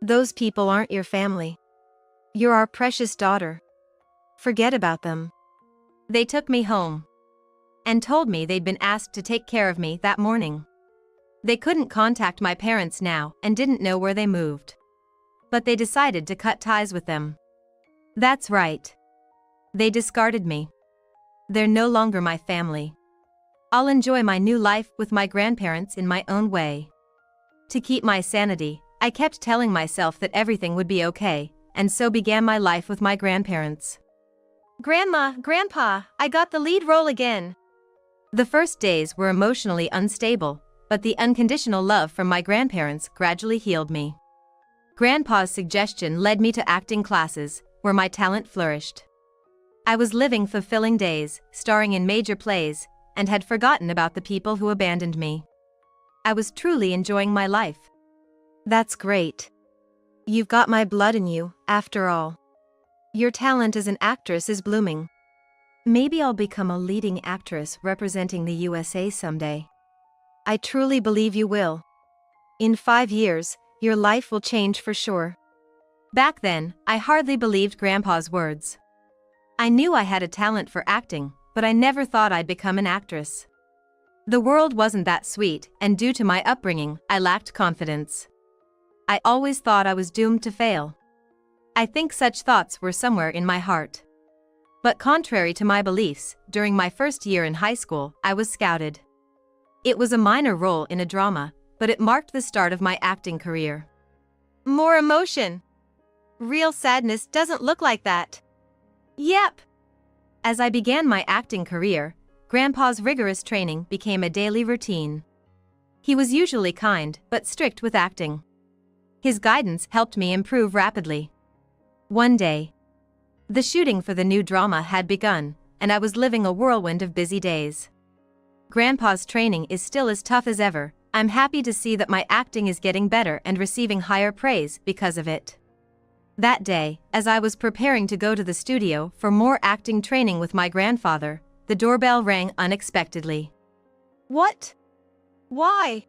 Those people aren't your family. You're our precious daughter. Forget about them. They took me home and told me they'd been asked to take care of me that morning. They couldn't contact my parents now and didn't know where they moved. But they decided to cut ties with them. That's right. They discarded me. They're no longer my family. I'll enjoy my new life with my grandparents in my own way. To keep my sanity, I kept telling myself that everything would be okay, and so began my life with my grandparents. Grandma, Grandpa, I got the lead role again. The first days were emotionally unstable, but the unconditional love from my grandparents gradually healed me. Grandpa's suggestion led me to acting classes, where my talent flourished. I was living fulfilling days, starring in major plays, and had forgotten about the people who abandoned me. I was truly enjoying my life. That's great. You've got my blood in you, after all. Your talent as an actress is blooming. Maybe I'll become a leading actress representing the USA someday. I truly believe you will. In 5 years, your life will change for sure. Back then, I hardly believed Grandpa's words. I knew I had a talent for acting, but I never thought I'd become an actress. The world wasn't that sweet, and due to my upbringing, I lacked confidence. I always thought I was doomed to fail. I think such thoughts were somewhere in my heart. But contrary to my beliefs, during my first year in high school, I was scouted. It was a minor role in a drama, but it marked the start of my acting career. More emotion. Real sadness doesn't look like that. Yep. As I began my acting career, Grandpa's rigorous training became a daily routine. He was usually kind, but strict with acting. His guidance helped me improve rapidly. One day, the shooting for the new drama had begun, and I was living a whirlwind of busy days. Grandpa's training is still as tough as ever. I'm happy to see that my acting is getting better and receiving higher praise because of it. That day, as I was preparing to go to the studio for more acting training with my grandfather, the doorbell rang unexpectedly. What? Why?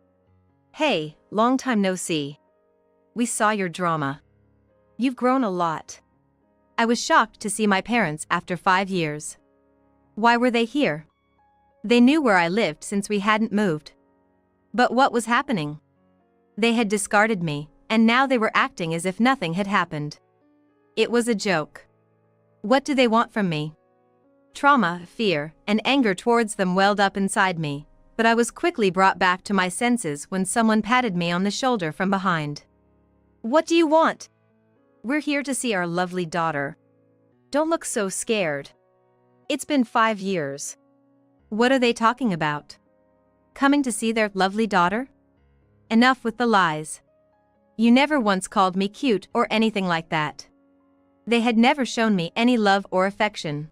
Hey, long time no see. We saw your drama. You've grown a lot. I was shocked to see my parents after 5 years. Why were they here? They knew where I lived since we hadn't moved. But what was happening? They had discarded me, and now they were acting as if nothing had happened. It was a joke. What do they want from me? Trauma, fear, and anger towards them welled up inside me, but I was quickly brought back to my senses when someone patted me on the shoulder from behind. What do you want? We're here to see our lovely daughter. Don't look so scared. It's been 5 years. What are they talking about? Coming to see their lovely daughter? Enough with the lies. You never once called me cute or anything like that. They had never shown me any love or affection.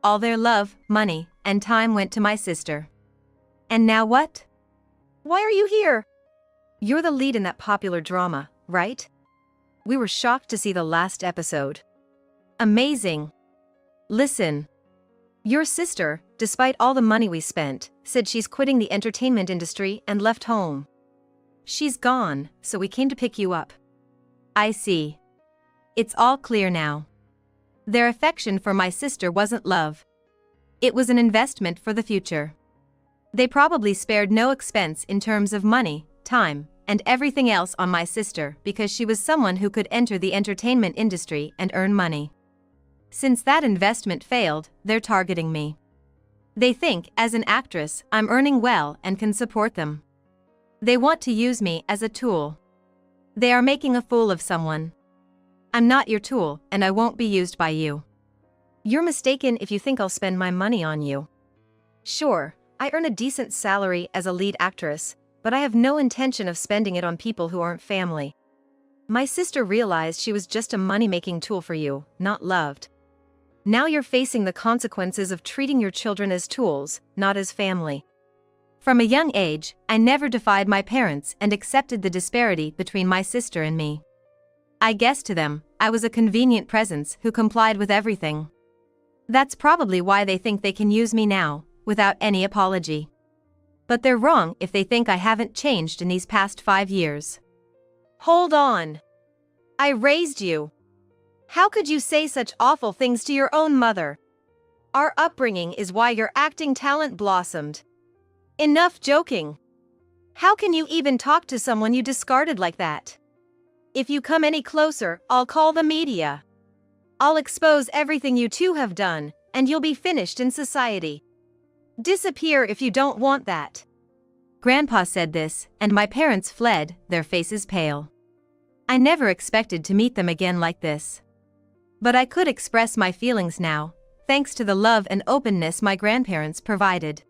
All their love, money, and time went to my sister. And now what? Why are you here? You're the lead in that popular drama, right? We were shocked to see the last episode. Amazing. Listen. Your sister, despite all the money we spent, said she's quitting the entertainment industry and left home. She's gone, so we came to pick you up. I see. It's all clear now. Their affection for my sister wasn't love. It was an investment for the future. They probably spared no expense in terms of money, time, and everything else on my sister because she was someone who could enter the entertainment industry and earn money. Since that investment failed, they're targeting me. They think, as an actress, I'm earning well and can support them. They want to use me as a tool. They are making a fool of someone. I'm not your tool, and I won't be used by you. You're mistaken if you think I'll spend my money on you. Sure, I earn a decent salary as a lead actress, but I have no intention of spending it on people who aren't family. My sister realized she was just a money-making tool for you, not loved. Now you're facing the consequences of treating your children as tools, not as family. From a young age, I never defied my parents and accepted the disparity between my sister and me. I guess to them, I was a convenient presence who complied with everything. That's probably why they think they can use me now, without any apology. But they're wrong if they think I haven't changed in these past 5 years. Hold on. I raised you. How could you say such awful things to your own mother? Our upbringing is why your acting talent blossomed. Enough joking. How can you even talk to someone you discarded like that? If you come any closer, I'll call the media. I'll expose everything you two have done, and you'll be finished in society. Disappear if you don't want that. Grandpa said this, and my parents fled, their faces pale. I never expected to meet them again like this. But I could express my feelings now, thanks to the love and openness my grandparents provided.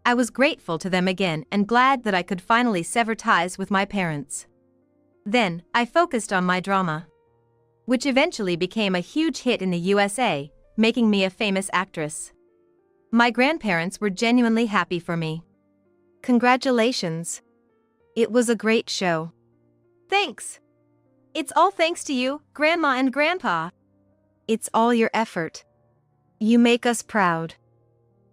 I was grateful to them again and glad that I could finally sever ties with my parents. Then, I focused on my drama, which eventually became a huge hit in the USA, making me a famous actress. My grandparents were genuinely happy for me. Congratulations. It was a great show. Thanks. It's all thanks to you, Grandma and Grandpa. It's all your effort. You make us proud.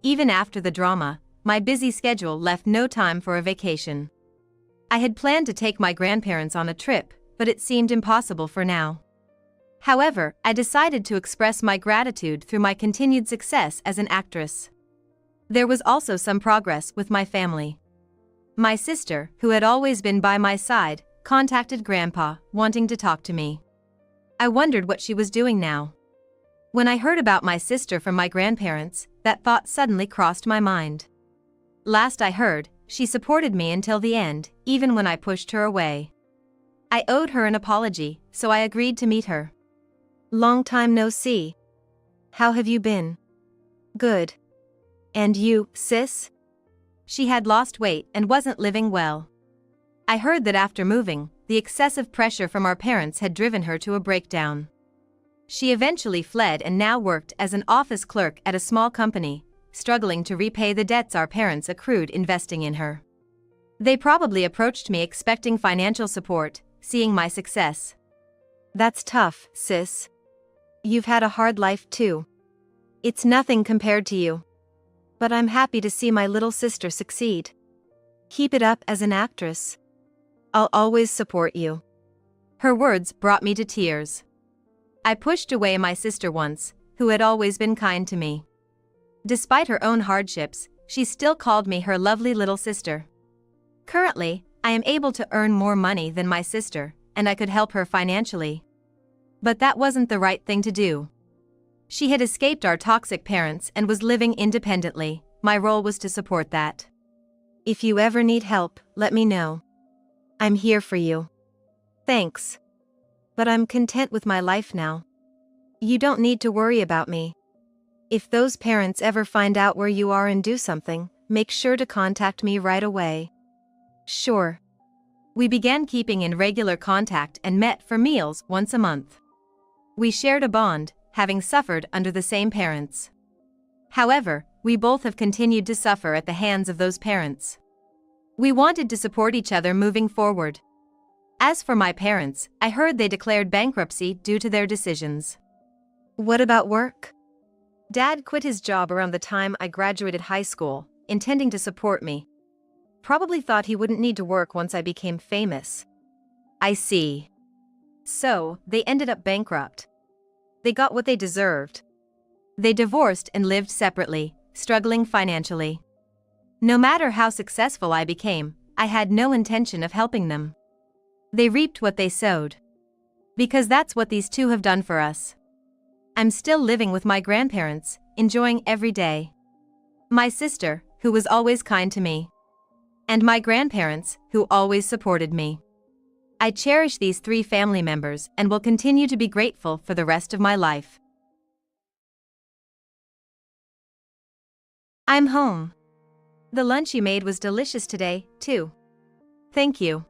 Even after the drama, my busy schedule left no time for a vacation. I had planned to take my grandparents on a trip, but it seemed impossible for now. However, I decided to express my gratitude through my continued success as an actress. There was also some progress with my family. My sister, who had always been by my side, contacted Grandpa, wanting to talk to me. I wondered what she was doing now. When I heard about my sister from my grandparents, that thought suddenly crossed my mind. Last I heard, she supported me until the end, even when I pushed her away. I owed her an apology, so I agreed to meet her. Long time no see. How have you been? Good. And you, sis? She had lost weight and wasn't living well. I heard that after moving, the excessive pressure from our parents had driven her to a breakdown. She eventually fled and now worked as an office clerk at a small company, struggling to repay the debts our parents accrued investing in her. They probably approached me expecting financial support, seeing my success. That's tough, sis. You've had a hard life too. It's nothing compared to you. But I'm happy to see my little sister succeed. Keep it up as an actress. I'll always support you. Her words brought me to tears. I pushed away my sister once, who had always been kind to me. Despite her own hardships, she still called me her lovely little sister. Currently, I am able to earn more money than my sister, and I could help her financially. But that wasn't the right thing to do. She had escaped our toxic parents and was living independently. My role was to support that. If you ever need help, let me know. I'm here for you. Thanks. But I'm content with my life now. You don't need to worry about me. If those parents ever find out where you are and do something, make sure to contact me right away. Sure. We began keeping in regular contact and met for meals once a month. We shared a bond, having suffered under the same parents. However, we both have continued to suffer at the hands of those parents. We wanted to support each other moving forward. As for my parents, I heard they declared bankruptcy due to their decisions. What about work? Dad quit his job around the time I graduated high school, intending to support me. Probably thought he wouldn't need to work once I became famous. I see. So, they ended up bankrupt. They got what they deserved. They divorced and lived separately, struggling financially. No matter how successful I became, I had no intention of helping them. They reaped what they sowed. Because that's what these two have done for us. I'm still living with my grandparents, enjoying every day. My sister, who was always kind to me. And my grandparents, who always supported me. I cherish these 3 family members and will continue to be grateful for the rest of my life. I'm home. The lunch you made was delicious today, too. Thank you.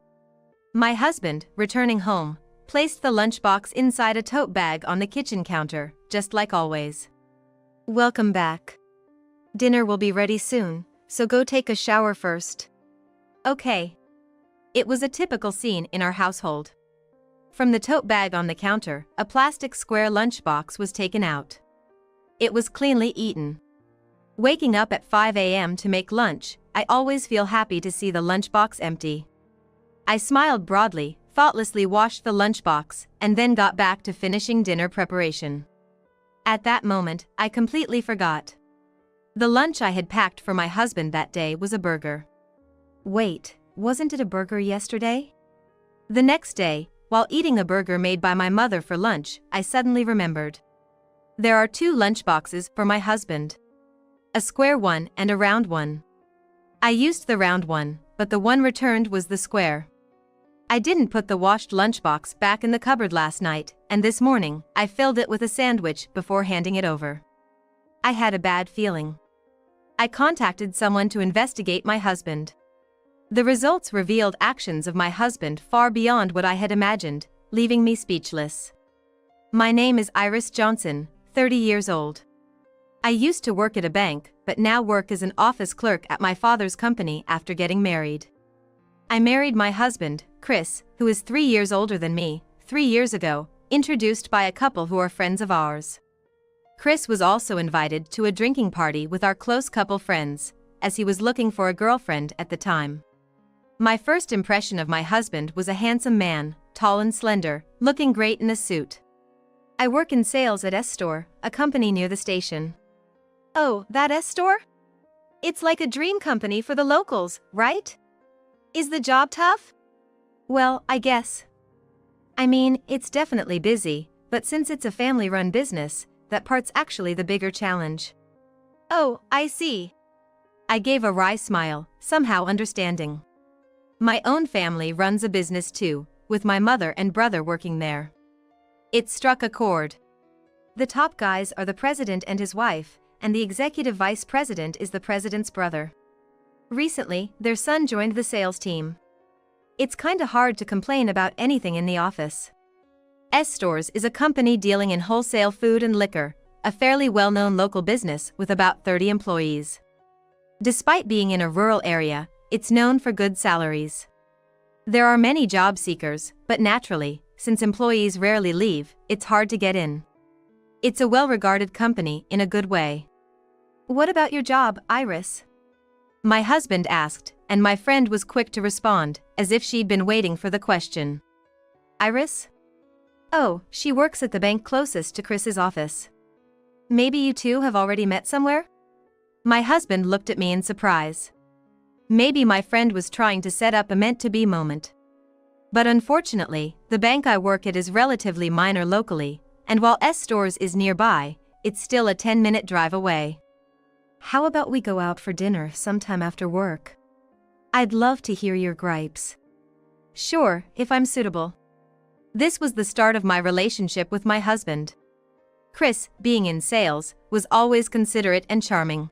My husband, returning home, placed the lunchbox inside a tote bag on the kitchen counter, just like always. Welcome back. Dinner will be ready soon, so go take a shower first. Okay. It was a typical scene in our household. From the tote bag on the counter, a plastic square lunchbox was taken out. It was cleanly eaten. Waking up at 5 a.m. to make lunch, I always feel happy to see the lunchbox empty. I smiled broadly, thoughtlessly washed the lunchbox, and then got back to finishing dinner preparation. At that moment, I completely forgot. The lunch I had packed for my husband that day was a burger. Wait, wasn't it a burger yesterday? The next day, while eating a burger made by my mother for lunch, I suddenly remembered. There are two lunchboxes for my husband. A square one and a round one. I used the round one, but the one returned was the square. I didn't put the washed lunchbox back in the cupboard last night, and this morning, I filled it with a sandwich before handing it over. I had a bad feeling. I contacted someone to investigate my husband. The results revealed actions of my husband far beyond what I had imagined, leaving me speechless. My name is Iris Johnson, 30 years old. I used to work at a bank, but now work as an office clerk at my father's company after getting married. I married my husband, Chris, who is 3 years older than me, 3 years ago, introduced by a couple who are friends of ours. Chris was also invited to a drinking party with our close couple friends, as he was looking for a girlfriend at the time. My first impression of my husband was a handsome man, tall and slender, looking great in a suit. I work in sales at S-Store, a company near the station. Oh, that S-Store? It's like a dream company for the locals, right? Is the job tough? Well, I guess. I mean, it's definitely busy, but since it's a family-run business, that part's actually the bigger challenge. Oh, I see. I gave a wry smile, somehow understanding. My own family runs a business too, with my mother and brother working there. It struck a chord. The top guys are the president and his wife, and the executive vice president is the president's brother. Recently, their son joined the sales team. It's kinda hard to complain about anything in the office. S-Stores is a company dealing in wholesale food and liquor, a fairly well-known local business with about 30 employees. Despite being in a rural area, it's known for good salaries. There are many job seekers, but naturally, since employees rarely leave, it's hard to get in. It's a well-regarded company in a good way. What about your job, Iris? My husband asked, and my friend was quick to respond, as if she'd been waiting for the question. Iris? Oh, she works at the bank closest to Chris's office. Maybe you two have already met somewhere? My husband looked at me in surprise. Maybe my friend was trying to set up a meant-to-be moment. But unfortunately, the bank I work at is relatively minor locally, and while S-Stores is nearby, it's still a 10-minute drive away. How about we go out for dinner sometime after work? I'd love to hear your gripes. Sure, if I'm suitable. This was the start of my relationship with my husband. Chris, being in sales, was always considerate and charming.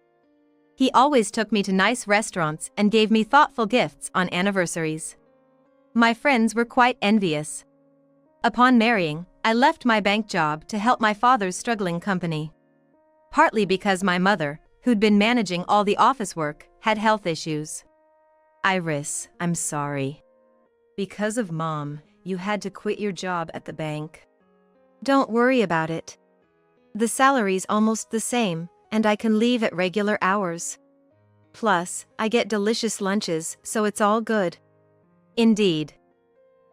He always took me to nice restaurants and gave me thoughtful gifts on anniversaries. My friends were quite envious. Upon marrying, I left my bank job to help my father's struggling company. Partly because my mother, who'd been managing all the office work, had health issues. Iris, I'm sorry. Because of Mom, you had to quit your job at the bank. Don't worry about it. The salary's almost the same, and I can leave at regular hours. Plus, I get delicious lunches, so it's all good. Indeed.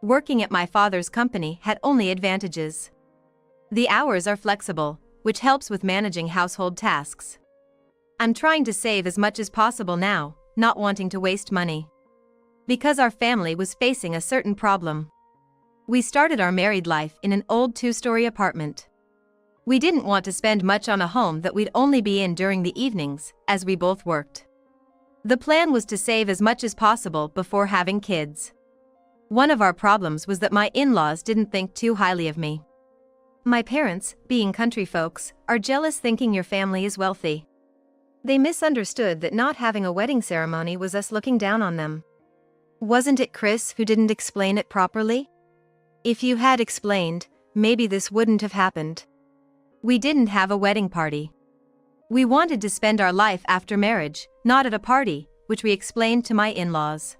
Working at my father's company had only advantages. The hours are flexible, which helps with managing household tasks. I'm trying to save as much as possible now, not wanting to waste money. Because our family was facing a certain problem. We started our married life in an old 2-story apartment. We didn't want to spend much on a home that we'd only be in during the evenings, as we both worked. The plan was to save as much as possible before having kids. One of our problems was that my in-laws didn't think too highly of me. My parents, being country folks, are jealous thinking your family is wealthy. They misunderstood that not having a wedding ceremony was us looking down on them. Wasn't it Chris who didn't explain it properly? If you had explained, maybe this wouldn't have happened. We didn't have a wedding party. We wanted to spend our life after marriage, not at a party, which we explained to my in-laws.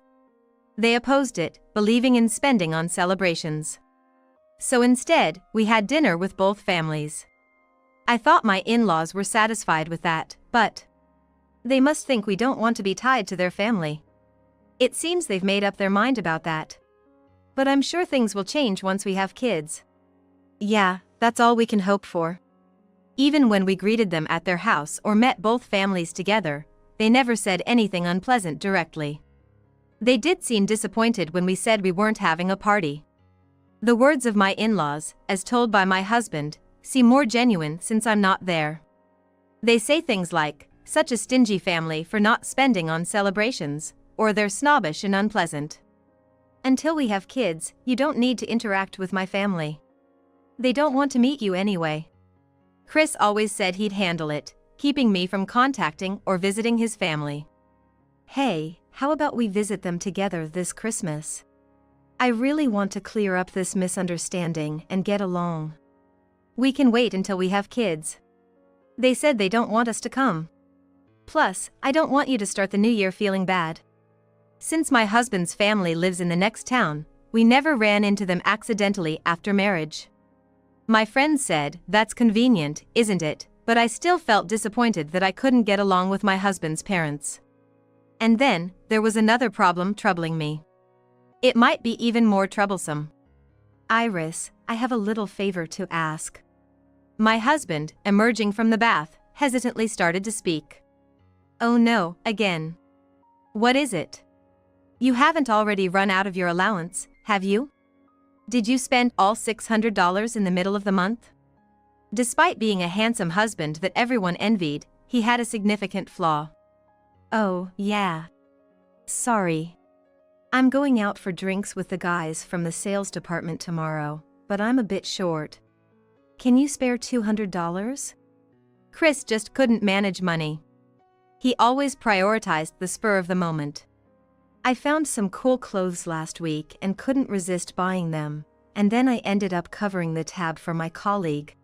They opposed it, believing in spending on celebrations. So instead, we had dinner with both families. I thought my in-laws were satisfied with that, but they must think we don't want to be tied to their family. It seems they've made up their mind about that. But I'm sure things will change once we have kids. Yeah, that's all we can hope for. Even when we greeted them at their house or met both families together, they never said anything unpleasant directly. They did seem disappointed when we said we weren't having a party. The words of my in-laws, as told by my husband, seem more genuine since I'm not there. They say things like, "Such a stingy family for not spending on celebrations," or "They're snobbish and unpleasant." Until we have kids, you don't need to interact with my family. They don't want to meet you anyway. Chris always said he'd handle it, keeping me from contacting or visiting his family. Hey, how about we visit them together this Christmas? I really want to clear up this misunderstanding and get along. We can wait until we have kids. They said they don't want us to come. Plus, I don't want you to start the new year feeling bad. Since my husband's family lives in the next town, we never ran into them accidentally after marriage. My friends said, "That's convenient, isn't it?" But I still felt disappointed that I couldn't get along with my husband's parents. And then, there was another problem troubling me. It might be even more troublesome. Iris, I have a little favor to ask. My husband, emerging from the bath, hesitantly started to speak. Oh no, again. What is it? You haven't already run out of your allowance, have you? Did you spend all $600 in the middle of the month? Despite being a handsome husband that everyone envied, he had a significant flaw. Oh, yeah. Sorry. I'm going out for drinks with the guys from the sales department tomorrow, but I'm a bit short. Can you spare $200? Chris just couldn't manage money. He always prioritized the spur of the moment. I found some cool clothes last week and couldn't resist buying them, and then I ended up covering the tab for my colleague.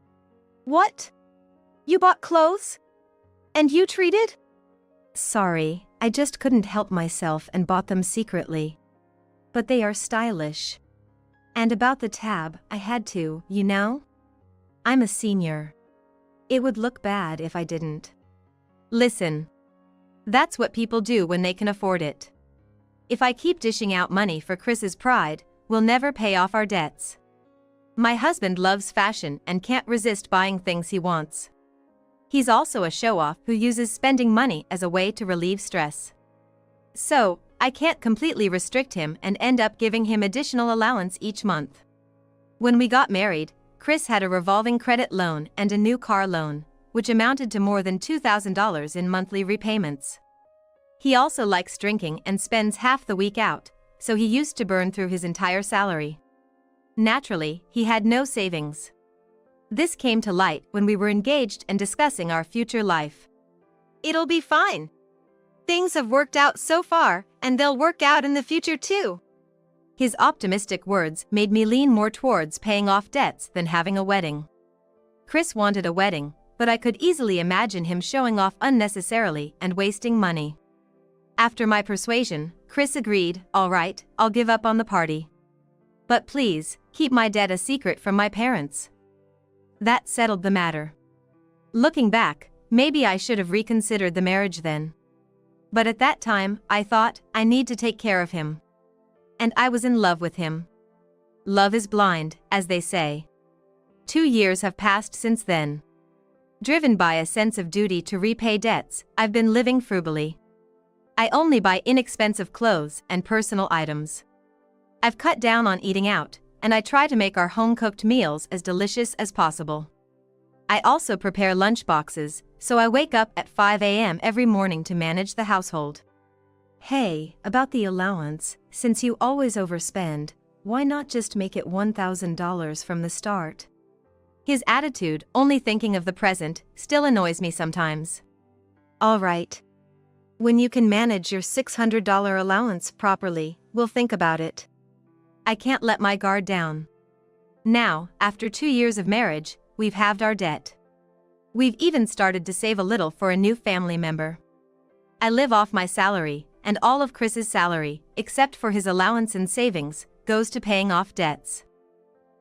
What? You bought clothes? And you treated? Sorry, I just couldn't help myself and bought them secretly. But they are stylish. And about the tab, I had to, you know? I'm a senior. It would look bad if I didn't. Listen. That's what people do when they can afford it. If I keep dishing out money for Chris's pride, we'll never pay off our debts. My husband loves fashion and can't resist buying things he wants. He's also a show-off who uses spending money as a way to relieve stress. So, I can't completely restrict him and end up giving him additional allowance each month. When we got married, Chris had a revolving credit loan and a new car loan, which amounted to more than $2,000 in monthly repayments. He also likes drinking and spends half the week out, so he used to burn through his entire salary. Naturally, he had no savings. This came to light when we were engaged and discussing our future life. It'll be fine. Things have worked out so far, and they'll work out in the future too. His optimistic words made me lean more towards paying off debts than having a wedding. Chris wanted a wedding, but I could easily imagine him showing off unnecessarily and wasting money. After my persuasion, Chris agreed, "All right, I'll give up on the party. But please, keep my debt a secret from my parents." That settled the matter. Looking back, maybe I should have reconsidered the marriage then. But at that time, I thought, I need to take care of him. And I was in love with him. Love is blind, as they say. 2 years have passed since then. Driven by a sense of duty to repay debts, I've been living frugally. I only buy inexpensive clothes and personal items. I've cut down on eating out, and I try to make our home-cooked meals as delicious as possible. I also prepare lunch boxes, so I wake up at 5 a.m. every morning to manage the household. Hey, about the allowance, since you always overspend, why not just make it $1,000 from the start? His attitude, only thinking of the present, still annoys me sometimes. All right. When you can manage your $600 allowance properly, we'll think about it. I can't let my guard down. Now, after 2 years of marriage, we've halved our debt. We've even started to save a little for a new family member. I live off my salary, and all of Chris's salary, except for his allowance and savings, goes to paying off debts.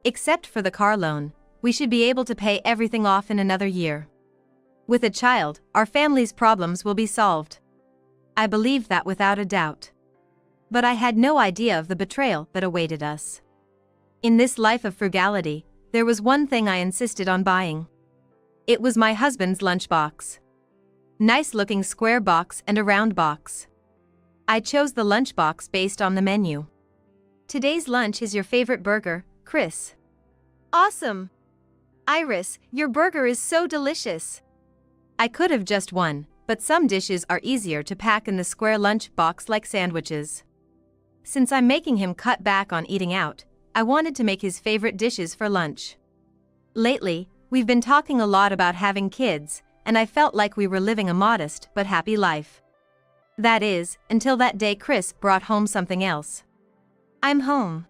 Except for the car loan, we should be able to pay everything off in another year. With a child, our family's problems will be solved. I believed that without a doubt. But I had no idea of the betrayal that awaited us. In this life of frugality, there was one thing I insisted on buying. It was my husband's lunchbox. Nice-looking square box and a round box. I chose the lunchbox based on the menu. Today's lunch is your favorite burger, Chris. Awesome! Iris, your burger is so delicious. I could have just won, but some dishes are easier to pack in the square lunch box like sandwiches. Since I'm making him cut back on eating out, I wanted to make his favorite dishes for lunch. Lately, we've been talking a lot about having kids, and I felt like we were living a modest but happy life. That is, until that day Chris brought home something else. I'm home.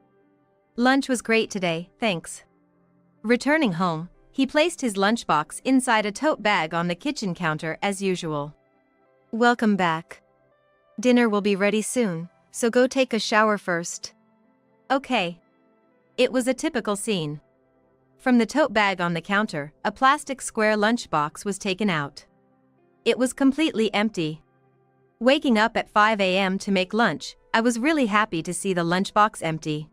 Lunch was great today, thanks. Returning home, he placed his lunchbox inside a tote bag on the kitchen counter as usual. Welcome back. Dinner will be ready soon, so go take a shower first. Okay. It was a typical scene. From the tote bag on the counter, a plastic square lunchbox was taken out. It was completely empty. Waking up at 5 a.m. to make lunch, I was really happy to see the lunchbox empty.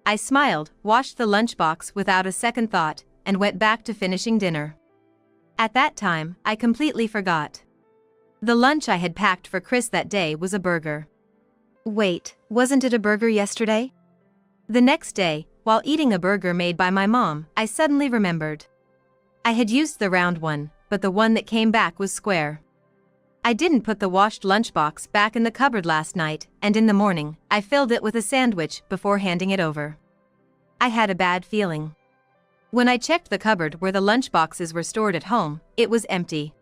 I smiled, washed the lunchbox without a second thought, and went back to finishing dinner. At that time, I completely forgot. The lunch I had packed for Chris that day was a burger. Wait, wasn't it a burger yesterday? The next day, while eating a burger made by my mom, I suddenly remembered. I had used the round one, but the one that came back was square. I didn't put the washed lunchbox back in the cupboard last night, and in the morning, I filled it with a sandwich before handing it over. I had a bad feeling. When I checked the cupboard where the lunchboxes were stored at home, it was empty.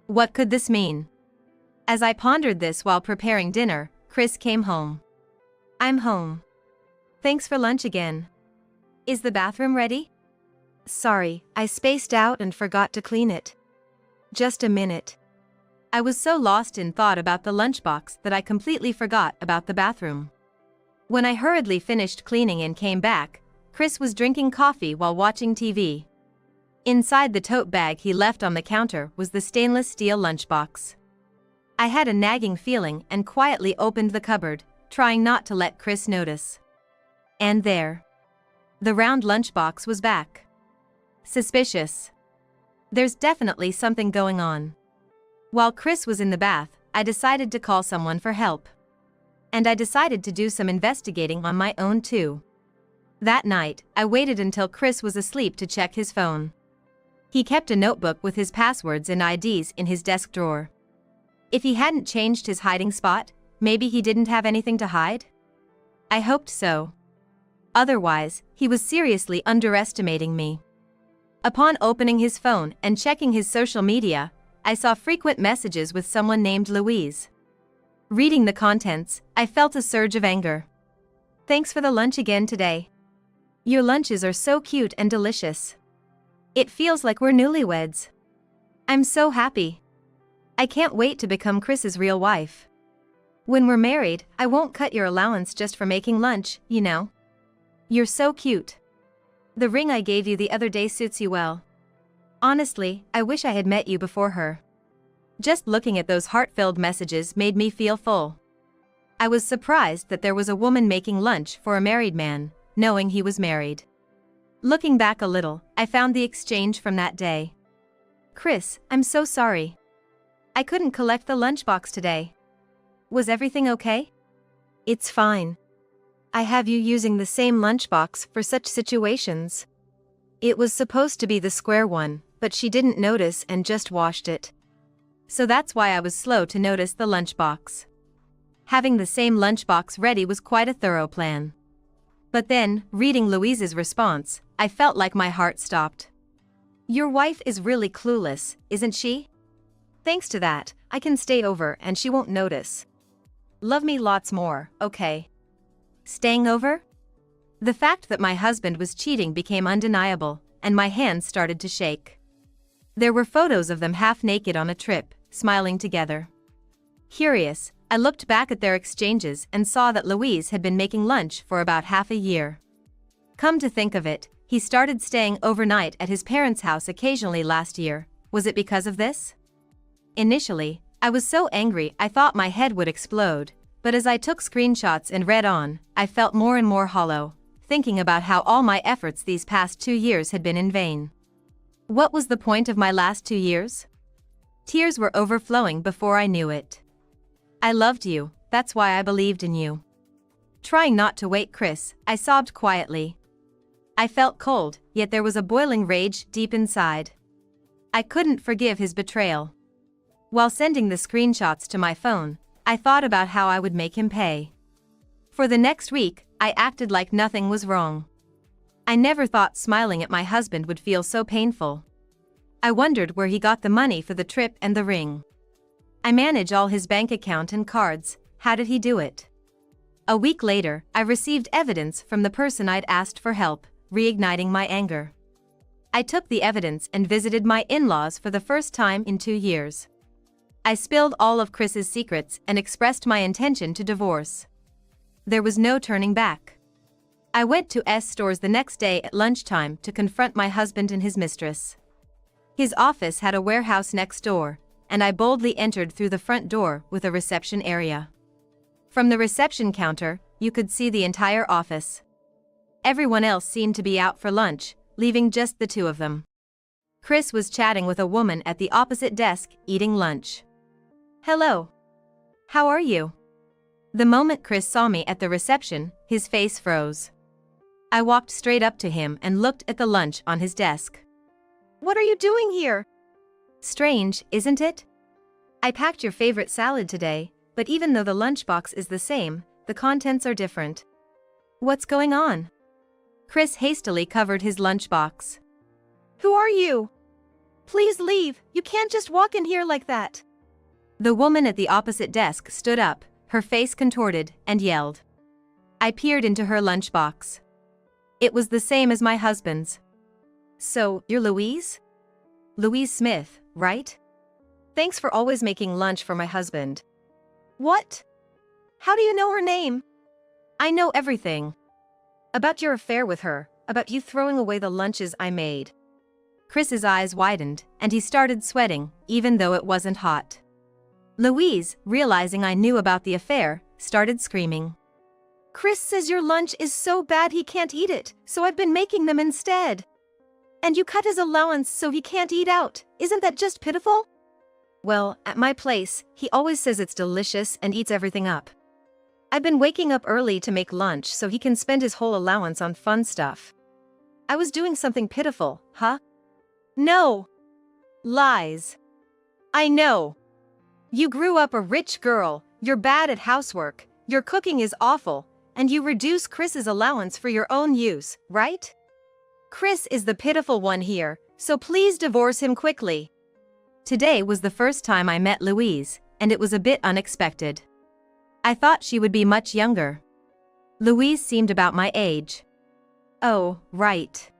What could this mean? As I pondered this while preparing dinner, Chris came home. I'm home. Thanks for lunch again. Is the bathroom ready? Sorry, I spaced out and forgot to clean it. Just a minute. I was so lost in thought about the lunchbox that I completely forgot about the bathroom. When I hurriedly finished cleaning and came back, Chris was drinking coffee while watching TV. Inside the tote bag he left on the counter was the stainless steel lunchbox. I had a nagging feeling and quietly opened the cupboard, trying not to let Chris notice. And there. The round lunchbox was back. Suspicious. There's definitely something going on. While Chris was in the bath, I decided to call someone for help. And I decided to do some investigating on my own too. That night, I waited until Chris was asleep to check his phone. He kept a notebook with his passwords and IDs in his desk drawer. If he hadn't changed his hiding spot, maybe he didn't have anything to hide? I hoped so. Otherwise, he was seriously underestimating me. Upon opening his phone and checking his social media, I saw frequent messages with someone named Louise. Reading the contents, I felt a surge of anger. Thanks for the lunch again today. Your lunches are so cute and delicious. It feels like we're newlyweds. I'm so happy. I can't wait to become Chris's real wife. When we're married, I won't cut your allowance just for making lunch, you know. You're so cute. The ring I gave you the other day suits you well. Honestly, I wish I had met you before her. Just looking at those heart-filled messages made me feel full. I was surprised that there was a woman making lunch for a married man, knowing he was married. Looking back a little, I found the exchange from that day. Chris, I'm so sorry. I couldn't collect the lunchbox today. Was everything okay? It's fine. I have you using the same lunchbox for such situations. It was supposed to be the square one, but she didn't notice and just washed it. So that's why I was slow to notice the lunchbox. Having the same lunchbox ready was quite a thorough plan. But then, reading Louise's response, I felt like my heart stopped. Your wife is really clueless, isn't she? Thanks to that, I can stay over and she won't notice. Love me lots more, okay? Staying over? The fact that my husband was cheating became undeniable, and my hands started to shake. There were photos of them half naked on a trip, smiling together. Curious, I looked back at their exchanges and saw that Louise had been making lunch for about half a year. Come to think of it, he started staying overnight at his parents' house occasionally last year. Was it because of this? Initially, I was so angry I thought my head would explode, but as I took screenshots and read on, I felt more and more hollow, thinking about how all my efforts these past 2 years had been in vain. What was the point of my last 2 years? Tears were overflowing before I knew it. I loved you, that's why I believed in you. Trying not to wake Chris, I sobbed quietly. I felt cold, yet there was a boiling rage deep inside. I couldn't forgive his betrayal. While sending the screenshots to my phone, I thought about how I would make him pay. For the next week, I acted like nothing was wrong. I never thought smiling at my husband would feel so painful. I wondered where he got the money for the trip and the ring. I manage all his bank account and cards, how did he do it? A week later, I received evidence from the person I'd asked for help, reigniting my anger. I took the evidence and visited my in-laws for the first time in 2 years. I spilled all of Chris's secrets and expressed my intention to divorce. There was no turning back. I went to stores the next day at lunchtime to confront my husband and his mistress. His office had a warehouse next door, and I boldly entered through the front door with a reception area. From the reception counter, you could see the entire office. Everyone else seemed to be out for lunch, leaving just the two of them. Chris was chatting with a woman at the opposite desk, eating lunch. "Hello. How are you?" The moment Chris saw me at the reception, his face froze. I walked straight up to him and looked at the lunch on his desk. "What are you doing here?" "Strange, isn't it? I packed your favorite salad today, but even though the lunchbox is the same, the contents are different. What's going on?" Chris hastily covered his lunchbox. "Who are you? Please leave, you can't just walk in here like that." The woman at the opposite desk stood up, her face contorted, and yelled. I peered into her lunchbox. It was the same as my husband's. "So, you're Louise? Louise Smith, right? Thanks for always making lunch for my husband." "What? How do you know her name?" "I know everything. About your affair with her, about you throwing away the lunches I made." Chris's eyes widened, and he started sweating, even though it wasn't hot. Louise, realizing I knew about the affair, started screaming. "Chris says your lunch is so bad he can't eat it, so I've been making them instead. And you cut his allowance so he can't eat out, isn't that just pitiful?" "Well, at my place, he always says it's delicious and eats everything up. I've been waking up early to make lunch so he can spend his whole allowance on fun stuff. I was doing something pitiful, huh?" "No. Lies. I know. You grew up a rich girl, you're bad at housework, your cooking is awful, and you reduce Chris's allowance for your own use, right? Chris is the pitiful one here, so please divorce him quickly." Today was the first time I met Louise, and it was a bit unexpected. I thought she would be much younger. Louise seemed about my age. "Oh, right.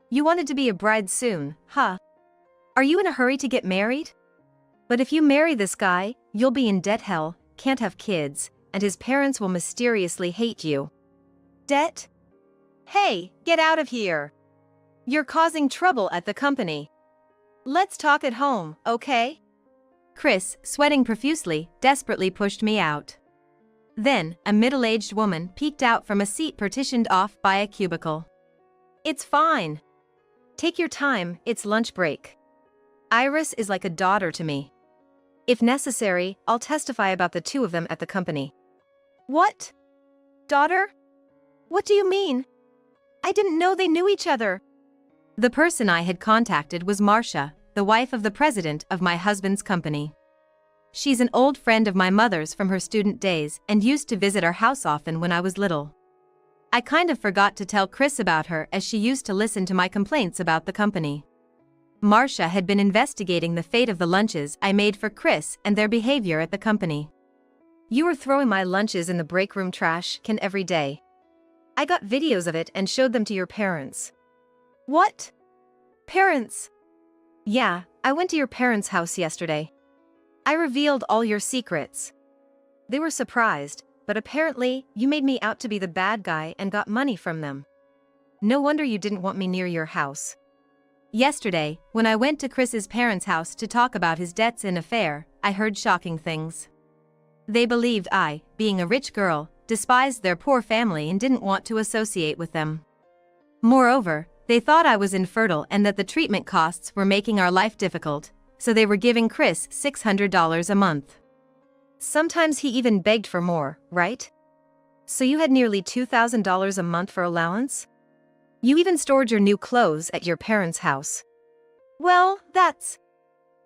You wanted to be a bride soon, huh? Are you in a hurry to get married? But if you marry this guy, you'll be in debt hell, can't have kids, and his parents will mysteriously hate you." "Debt? Hey, get out of here. You're causing trouble at the company. Let's talk at home, okay?" Chris, sweating profusely, desperately pushed me out. Then, a middle-aged woman peeked out from a seat partitioned off by a cubicle. "It's fine. Take your time, it's lunch break. Iris is like a daughter to me. If necessary, I'll testify about the two of them at the company." "What? Daughter? What do you mean? I didn't know they knew each other." The person I had contacted was Marcia, the wife of the president of my husband's company. She's an old friend of my mother's from her student days and used to visit our house often when I was little. I kind of forgot to tell Chris about her as she used to listen to my complaints about the company. Marcia had been investigating the fate of the lunches I made for Chris and their behavior at the company. "You were throwing my lunches in the break room trash can every day. I got videos of it and showed them to your parents." "What? Parents? Yeah, I went to your parents' house yesterday. I revealed all your secrets. They were surprised, but apparently, you made me out to be the bad guy and got money from them. No wonder you didn't want me near your house. Yesterday, when I went to Chris's parents' house to talk about his debts and affair, I heard shocking things. They believed I, being a rich girl, despised their poor family and didn't want to associate with them. Moreover, they thought I was infertile and that the treatment costs were making our life difficult, so they were giving Chris $600 a month. Sometimes he even begged for more, right? So you had nearly $2,000 a month for allowance? You even stored your new clothes at your parents' house. Well, that's...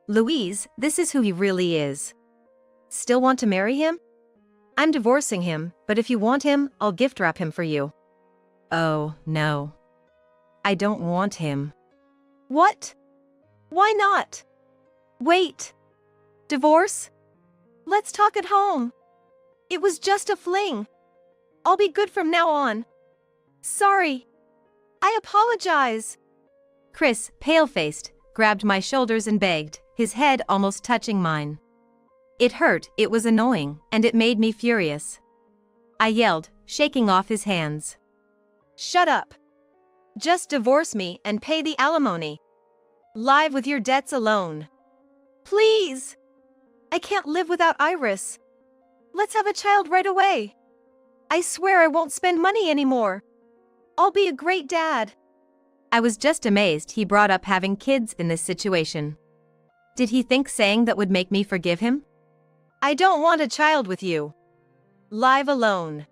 Louise, this is who he really is. Still want to marry him? I'm divorcing him, but if you want him, I'll gift wrap him for you. Oh, no. I don't want him. What? Why not? Wait. Divorce? Let's talk at home. It was just a fling. I'll be good from now on. Sorry. I apologize. Chris, pale-faced, grabbed my shoulders and begged, his head almost touching mine. It hurt, it was annoying, and it made me furious. I yelled, shaking off his hands. Shut up. Just divorce me and pay the alimony. Live with your debts alone. Please. I can't live without Iris. Let's have a child right away. I swear I won't spend money anymore. I'll be a great dad. I was just amazed he brought up having kids in this situation. Did he think saying that would make me forgive him? I don't want a child with you. Live alone.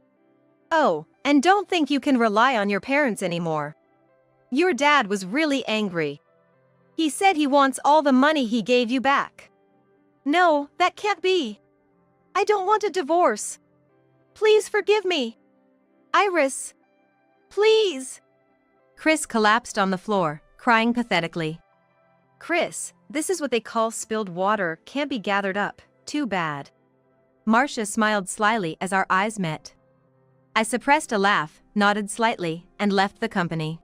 Oh, and don't think you can rely on your parents anymore. Your dad was really angry. He said he wants all the money he gave you back. No, that can't be. I don't want a divorce. Please forgive me. Iris. Please. Chris collapsed on the floor, crying pathetically. Chris, this is what they call spilled water, can't be gathered up. Too bad. Marcia smiled slyly as our eyes met. I suppressed a laugh, nodded slightly, and left the company.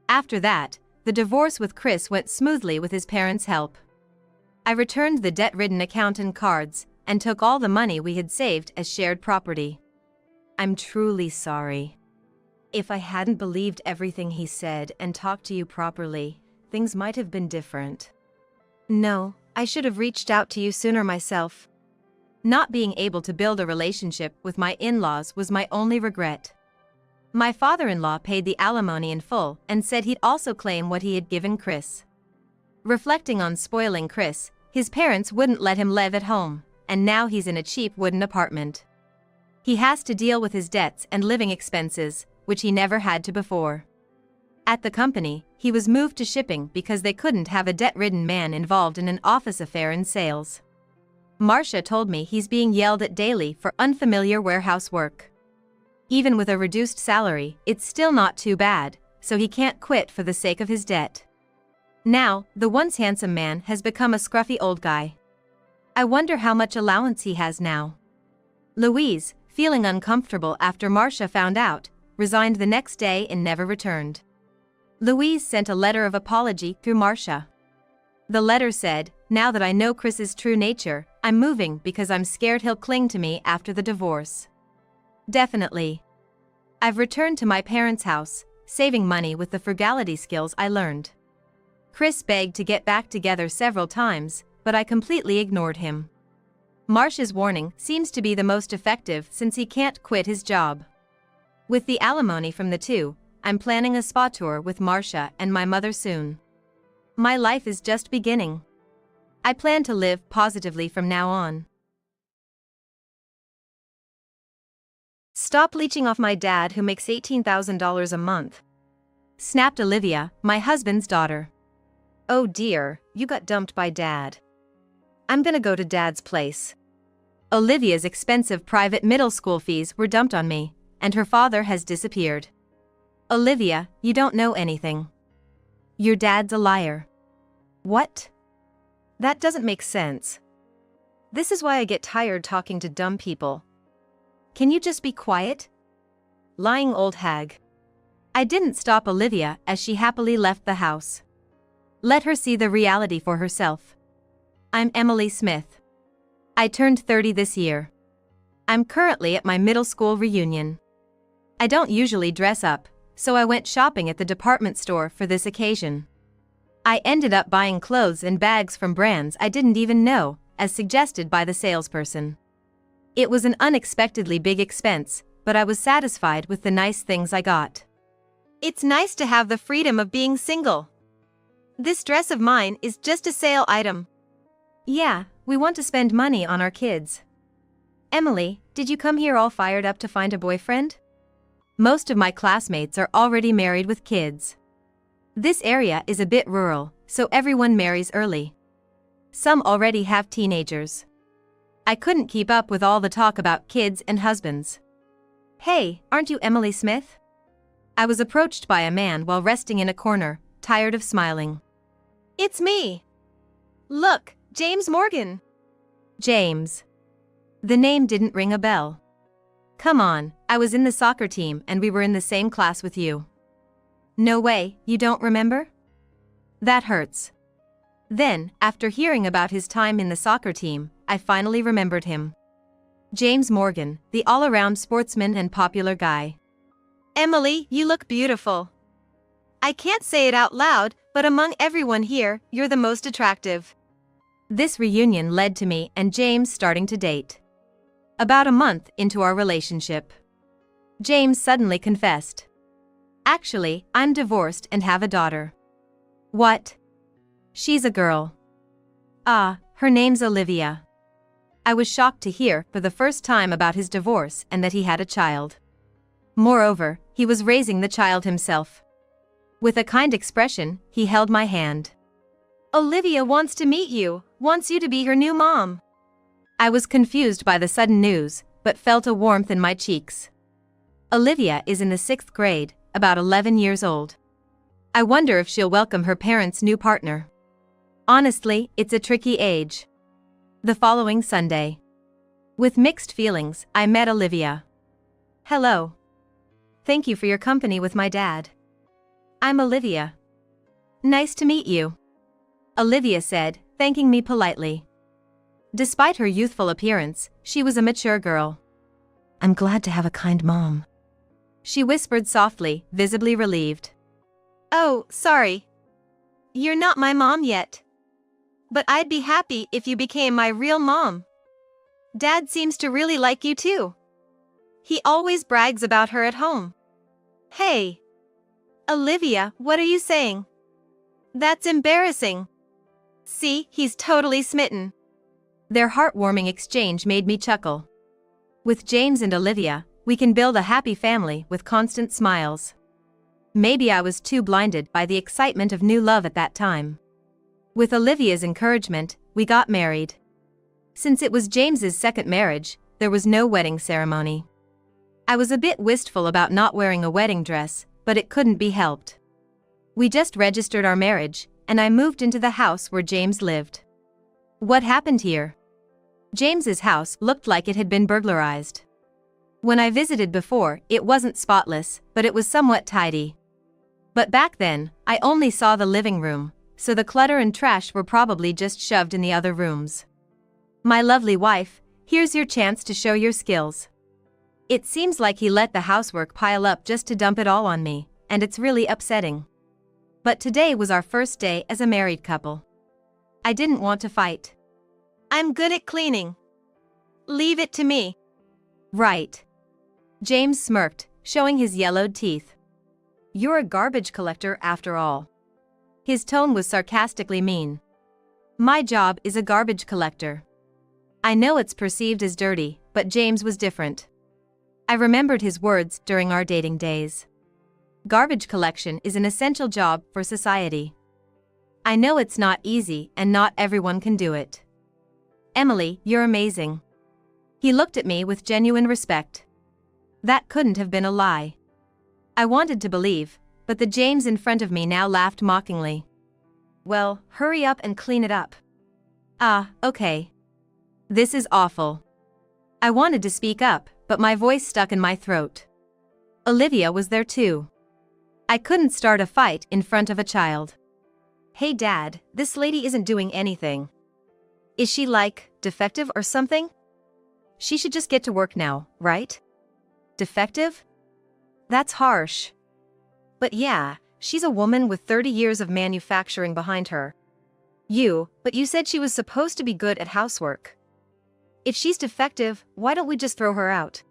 After that, the divorce with Chris went smoothly with his parents' help. I returned the debt-ridden account and cards, and took all the money we had saved as shared property. I'm truly sorry. If I hadn't believed everything he said and talked to you properly, things might have been different. No, I should have reached out to you sooner myself. Not being able to build a relationship with my in-laws was my only regret. My father-in-law paid the alimony in full and said he'd also claim what he had given Chris. Reflecting on spoiling Chris, his parents wouldn't let him live at home, and now he's in a cheap wooden apartment. He has to deal with his debts and living expenses, which he never had to before. At the company, he was moved to shipping because they couldn't have a debt-ridden man involved in an office affair in sales. Marcia told me he's being yelled at daily for unfamiliar warehouse work. Even with a reduced salary, it's still not too bad, so he can't quit for the sake of his debt. Now, the once handsome man has become a scruffy old guy. I wonder how much allowance he has now. Louise, feeling uncomfortable after Marcia found out, resigned the next day and never returned. Louise sent a letter of apology through Marcia. The letter said, "Now that I know Chris's true nature, I'm moving because I'm scared he'll cling to me after the divorce." Definitely. I've returned to my parents' house, saving money with the frugality skills I learned. Chris begged to get back together several times, but I completely ignored him. Marcia's warning seems to be the most effective since he can't quit his job. With the alimony from the two, I'm planning a spa tour with Marcia and my mother soon. My life is just beginning. I plan to live positively from now on. Stop leeching off my dad who makes $18,000 a month. Snapped Olivia, my husband's daughter. Oh dear, you got dumped by dad. I'm gonna go to dad's place. Olivia's expensive private middle school fees were dumped on me, and her father has disappeared. Olivia, you don't know anything. Your dad's a liar. What? That doesn't make sense. This is why I get tired talking to dumb people. Can you just be quiet? Lying old hag. I didn't stop Olivia as she happily left the house. Let her see the reality for herself. I'm Emily Smith. I turned 30 this year. I'm currently at my middle school reunion. I don't usually dress up, so I went shopping at the department store for this occasion. I ended up buying clothes and bags from brands I didn't even know, as suggested by the salesperson. It was an unexpectedly big expense, but I was satisfied with the nice things I got. It's nice to have the freedom of being single. This dress of mine is just a sale item. Yeah, we want to spend money on our kids. Emily, did you come here all fired up to find a boyfriend? Most of my classmates are already married with kids. This area is a bit rural, so everyone marries early. Some already have teenagers. I couldn't keep up with all the talk about kids and husbands. Hey, aren't you Emily Smith? I was approached by a man while resting in a corner, tired of smiling. It's me. Look, James Morgan. James. The name didn't ring a bell. Come on, I was in the soccer team and we were in the same class with you. No way, you don't remember? That hurts. Then, after hearing about his time in the soccer team, I finally remembered him. James Morgan, the all-around sportsman and popular guy. Emily, you look beautiful. I can't say it out loud, but among everyone here, you're the most attractive. This reunion led to me and James starting to date. About a month into our relationship, James suddenly confessed. Actually, I'm divorced and have a daughter. What? She's a girl. Ah, her name's Olivia. I was shocked to hear for the first time about his divorce and that he had a child. Moreover, he was raising the child himself. With a kind expression, he held my hand. Olivia wants to meet you, wants you to be her new mom. I was confused by the sudden news, but felt a warmth in my cheeks. Olivia is in the 6th grade, about 11 years old. I wonder if she'll welcome her parents' new partner. Honestly, it's a tricky age. The following Sunday. With mixed feelings, I met Olivia. Hello. Thank you for your company with my dad. I'm Olivia. Nice to meet you. Olivia said, thanking me politely. Despite her youthful appearance, she was a mature girl. I'm glad to have a kind mom. She whispered softly, visibly relieved. Oh, sorry. You're not my mom yet. But I'd be happy if you became my real mom. Dad seems to really like you too. He always brags about her at home. Hey. Olivia, what are you saying? That's embarrassing. See, he's totally smitten. Their heartwarming exchange made me chuckle. With James and Olivia, we can build a happy family with constant smiles. Maybe I was too blinded by the excitement of new love at that time. With Olivia's encouragement, we got married. Since it was James's second marriage, there was no wedding ceremony. I was a bit wistful about not wearing a wedding dress, but it couldn't be helped. We just registered our marriage, and I moved into the house where James lived. What happened here? James's house looked like it had been burglarized. When I visited before, it wasn't spotless, but it was somewhat tidy. But back then, I only saw the living room, so the clutter and trash were probably just shoved in the other rooms. My lovely wife, here's your chance to show your skills. It seems like he let the housework pile up just to dump it all on me, and it's really upsetting. But today was our first day as a married couple. I didn't want to fight. I'm good at cleaning. Leave it to me. Right. James smirked, showing his yellowed teeth. You're a garbage collector after all. His tone was sarcastically mean. My job is a garbage collector. I know it's perceived as dirty, but James was different. I remembered his words during our dating days. Garbage collection is an essential job for society. I know it's not easy and not everyone can do it. Emily, you're amazing. He looked at me with genuine respect. That couldn't have been a lie. I wanted to believe, but the James in front of me now laughed mockingly. Well, hurry up and clean it up. Ah, okay. This is awful. I wanted to speak up, but my voice stuck in my throat. Olivia was there too. I couldn't start a fight in front of a child. Hey Dad, this lady isn't doing anything. Is she like, defective or something? She should just get to work now, right? Defective? That's harsh. But yeah, she's a woman with 30 years of manufacturing behind her. But you said she was supposed to be good at housework. If she's defective, why don't we just throw her out?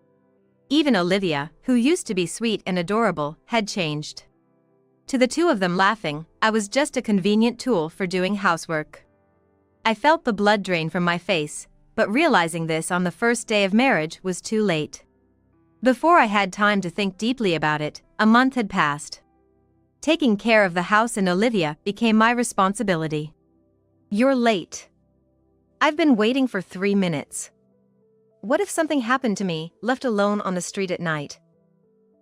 Even Olivia, who used to be sweet and adorable, had changed. To the two of them laughing, I was just a convenient tool for doing housework. I felt the blood drain from my face, but realizing this on the first day of marriage was too late. Before I had time to think deeply about it, a month had passed. Taking care of the house and Olivia became my responsibility. You're late. I've been waiting for 3 minutes. What if something happened to me, left alone on the street at night?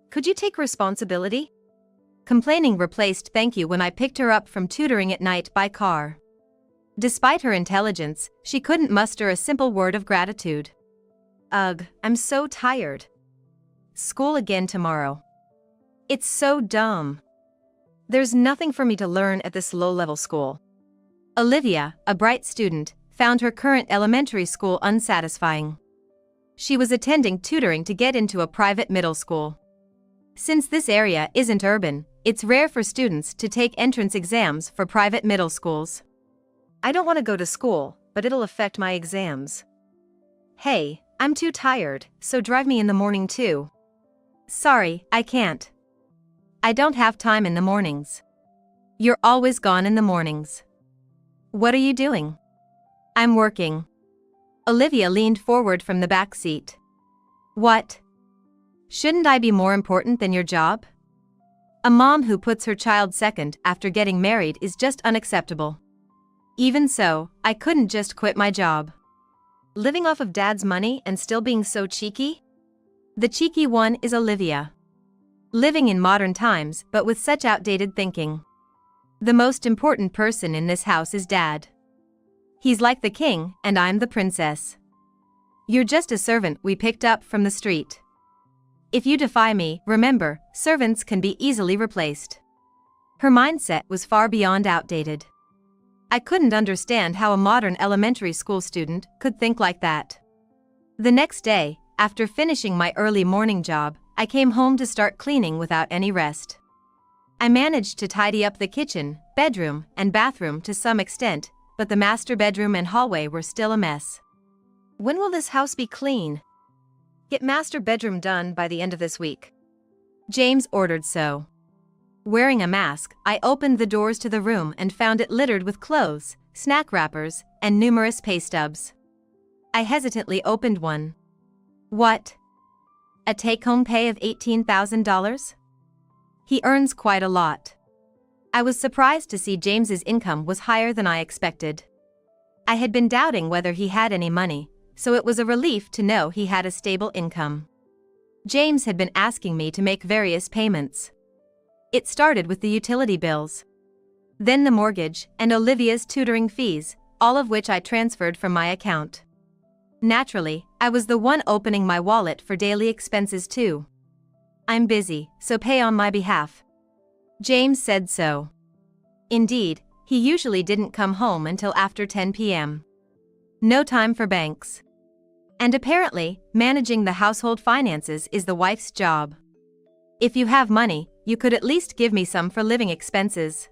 Could you take responsibility? Complaining replaced thank you when I picked her up from tutoring at night by car. Despite her intelligence, she couldn't muster a simple word of gratitude. Ugh, I'm so tired. School again tomorrow. It's so dumb. There's nothing for me to learn at this low-level school. Olivia, a bright student, found her current elementary school unsatisfying. She was attending tutoring to get into a private middle school. Since this area isn't urban, it's rare for students to take entrance exams for private middle schools. I don't want to go to school, but it'll affect my exams. Hey, I'm too tired, so drive me in the morning too. Sorry, I can't. I don't have time in the mornings. You're always gone in the mornings. What are you doing? I'm working. Olivia leaned forward from the back seat. What? Shouldn't I be more important than your job? A mom who puts her child second after getting married is just unacceptable. Even so, I couldn't just quit my job. Living off of Dad's money and still being so cheeky? The cheeky one is Olivia. Living in modern times but with such outdated thinking. The most important person in this house is Dad. He's like the king and I'm the princess. You're just a servant we picked up from the street. If you defy me, remember, servants can be easily replaced. Her mindset was far beyond outdated. I couldn't understand how a modern elementary school student could think like that. The next day, after finishing my early morning job, I came home to start cleaning without any rest. I managed to tidy up the kitchen, bedroom, and bathroom to some extent, but the master bedroom and hallway were still a mess. When will this house be clean? Get master bedroom done by the end of this week. James ordered so. Wearing a mask, I opened the doors to the room and found it littered with clothes, snack wrappers, and numerous pay stubs. I hesitantly opened one. What? A take-home pay of $18,000? He earns quite a lot. I was surprised to see James's income was higher than I expected. I had been doubting whether he had any money, so it was a relief to know he had a stable income. James had been asking me to make various payments. It started with the utility bills. Then the mortgage and Olivia's tutoring fees, all of which I transferred from my account. Naturally, I was the one opening my wallet for daily expenses too. I'm busy, so pay on my behalf. James said so. Indeed, he usually didn't come home until after 10 p.m. No time for banks. And apparently, managing the household finances is the wife's job. If you have money, you could at least give me some for living expenses.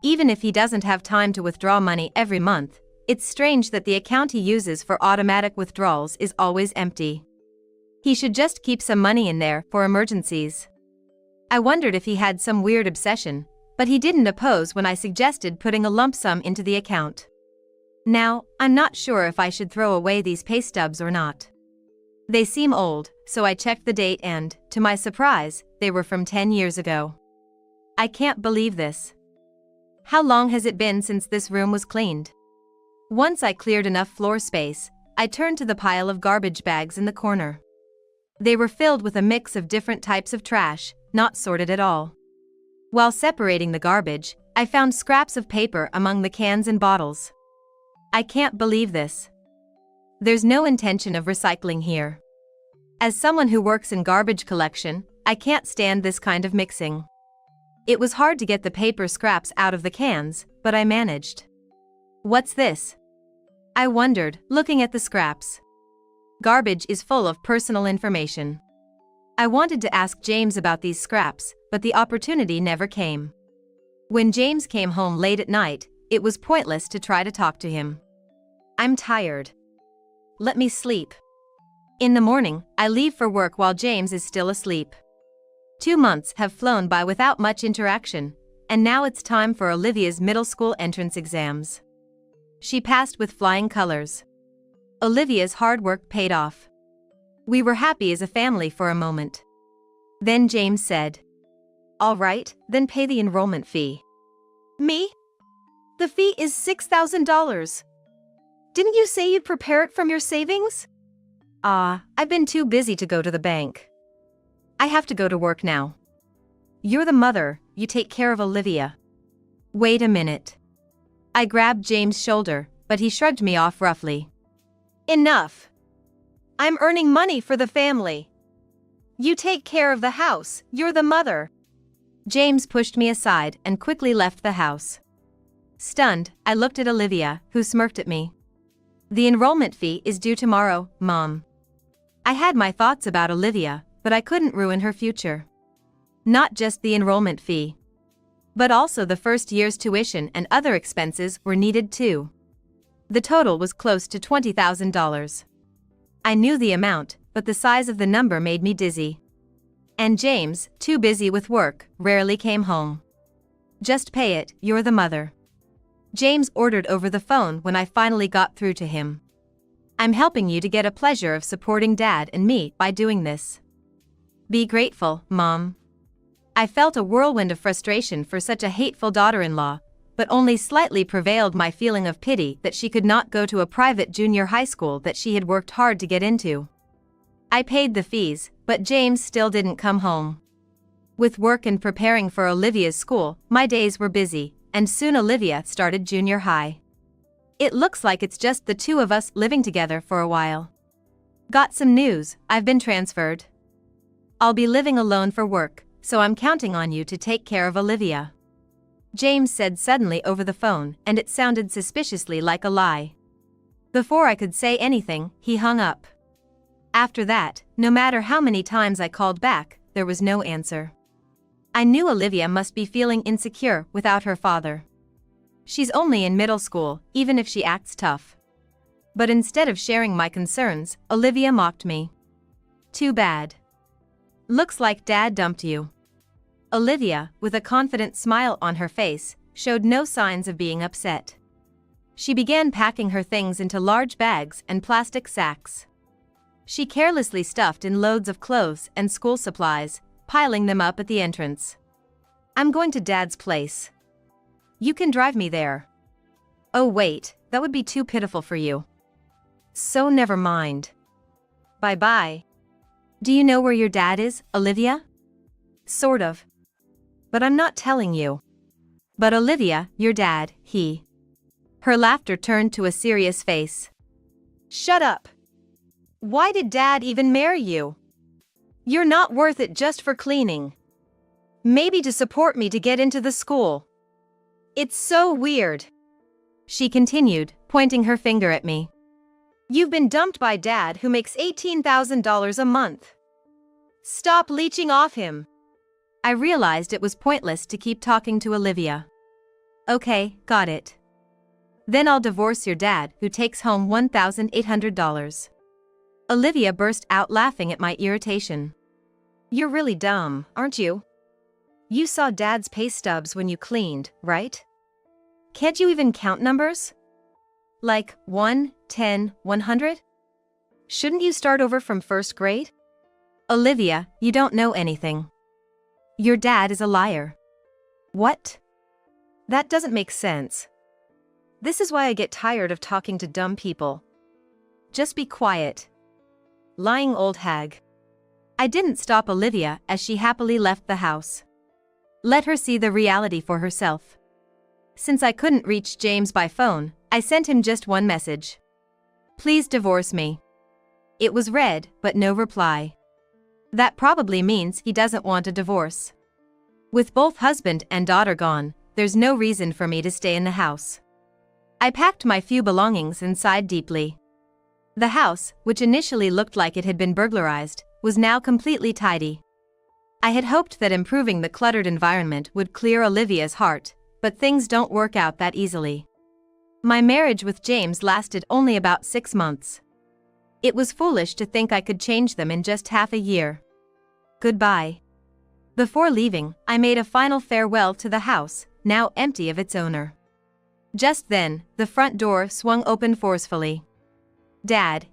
Even if he doesn't have time to withdraw money every month, it's strange that the account he uses for automatic withdrawals is always empty. He should just keep some money in there for emergencies. I wondered if he had some weird obsession, but he didn't oppose when I suggested putting a lump sum into the account. Now, I'm not sure if I should throw away these pay stubs or not. They seem old, so I checked the date and, to my surprise, they were from 10 years ago. I can't believe this. How long has it been since this room was cleaned? Once I cleared enough floor space, I turned to the pile of garbage bags in the corner. They were filled with a mix of different types of trash, not sorted at all. While separating the garbage, I found scraps of paper among the cans and bottles. I can't believe this. There's no intention of recycling here. As someone who works in garbage collection, I can't stand this kind of mixing. It was hard to get the paper scraps out of the cans, but I managed. What's this? I wondered, looking at the scraps. Garbage is full of personal information. I wanted to ask James about these scraps, but the opportunity never came. When James came home late at night, it was pointless to try to talk to him. I'm tired. Let me sleep. In the morning, I leave for work while James is still asleep. 2 months have flown by without much interaction, and now it's time for Olivia's middle school entrance exams. She passed with flying colors. Olivia's hard work paid off. We were happy as a family for a moment. Then James said, "All right, then pay the enrollment fee." Me? The fee is $6,000. Didn't you say you'd prepare it from your savings? I've been too busy to go to the bank. I have to go to work now. You're the mother, you take care of Olivia. Wait a minute. I grabbed James' shoulder, but he shrugged me off roughly. Enough. I'm earning money for the family. You take care of the house, you're the mother. James pushed me aside and quickly left the house. Stunned, I looked at Olivia, who smirked at me. The enrollment fee is due tomorrow, Mom. I had my thoughts about Olivia, but I couldn't ruin her future. Not just the enrollment fee, but also the first year's tuition and other expenses were needed too. The total was close to $20,000. I knew the amount, but the size of the number made me dizzy. And James, too busy with work, rarely came home. Just pay it, you're the mother. James ordered over the phone when I finally got through to him. I'm helping you to get a pleasure of supporting Dad and me by doing this. Be grateful, Mom. I felt a whirlwind of frustration for such a hateful daughter-in-law, but only slightly prevailed my feeling of pity that she could not go to a private junior high school that she had worked hard to get into. I paid the fees, but James still didn't come home. With work and preparing for Olivia's school, my days were busy, and soon Olivia started junior high. It looks like it's just the two of us living together for a while. Got some news, I've been transferred. I'll be living alone for work, so I'm counting on you to take care of Olivia. James said suddenly over the phone, and it sounded suspiciously like a lie. Before I could say anything, he hung up. After that, no matter how many times I called back, there was no answer. I knew Olivia must be feeling insecure without her father. She's only in middle school, even if she acts tough. But instead of sharing my concerns, Olivia mocked me. Too bad. Looks like Dad dumped you. Olivia, with a confident smile on her face, showed no signs of being upset. She began packing her things into large bags and plastic sacks. She carelessly stuffed in loads of clothes and school supplies, piling them up at the entrance. I'm going to Dad's place. You can drive me there. Oh wait, that would be too pitiful for you. So never mind. Bye-bye. Do you know where your dad is, Olivia? Sort of. But I'm not telling you. But Olivia, your dad, he. Her laughter turned to a serious face. Shut up. Why did Dad even marry you? You're not worth it just for cleaning. Maybe to support me to get into the school. It's so weird. She continued, pointing her finger at me. You've been dumped by Dad who makes $18,000 a month. Stop leeching off him. I realized it was pointless to keep talking to Olivia. Okay, got it. Then I'll divorce your dad who takes home $1,800. Olivia burst out laughing at my irritation. You're really dumb, aren't you? You saw Dad's pay stubs when you cleaned, right? Can't you even count numbers? Like 1, 10, 100? Shouldn't you start over from first grade? Olivia, you don't know anything. Your dad is a liar. What? That doesn't make sense. This is why I get tired of talking to dumb people. Just be quiet. Lying old hag. I didn't stop Olivia as she happily left the house. Let her see the reality for herself. Since I couldn't reach James by phone, I sent him just one message. Please divorce me. It was read, but no reply. That probably means he doesn't want a divorce. With both husband and daughter gone, there's no reason for me to stay in the house. I packed my few belongings and sighed deeply. The house, which initially looked like it had been burglarized, was now completely tidy. I had hoped that improving the cluttered environment would clear Olivia's heart, but things don't work out that easily. My marriage with James lasted only about 6 months. It was foolish to think I could change them in just half a year. Goodbye. Before leaving, I made a final farewell to the house, now empty of its owner. Just then, the front door swung open forcefully. Dad,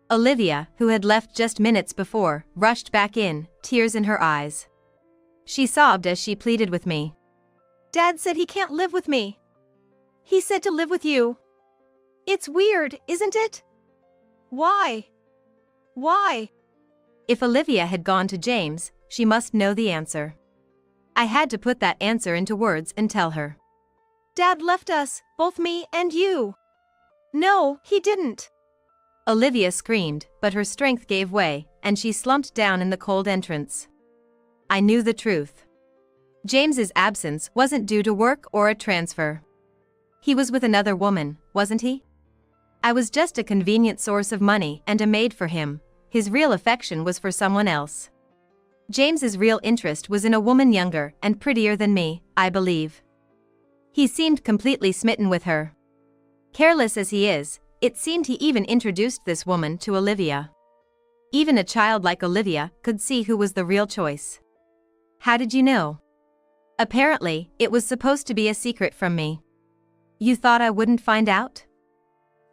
Olivia, who had left just minutes before, rushed back in, tears in her eyes. She sobbed as she pleaded with me. Dad said he can't live with me. He said to live with you. It's weird, isn't it? Why? Why? If Olivia had gone to James, she must know the answer. I had to put that answer into words and tell her. Dad left us, both me and you. No, he didn't. Olivia screamed, but her strength gave way, and she slumped down in the cold entrance. I knew the truth. James's absence wasn't due to work or a transfer. He was with another woman, wasn't he? I was just a convenient source of money and a maid for him. His real affection was for someone else. James's real interest was in a woman younger and prettier than me, I believe. He seemed completely smitten with her. Careless as he is, it seemed he even introduced this woman to Olivia. Even a child like Olivia could see who was the real choice. How did you know? Apparently, it was supposed to be a secret from me. You thought I wouldn't find out?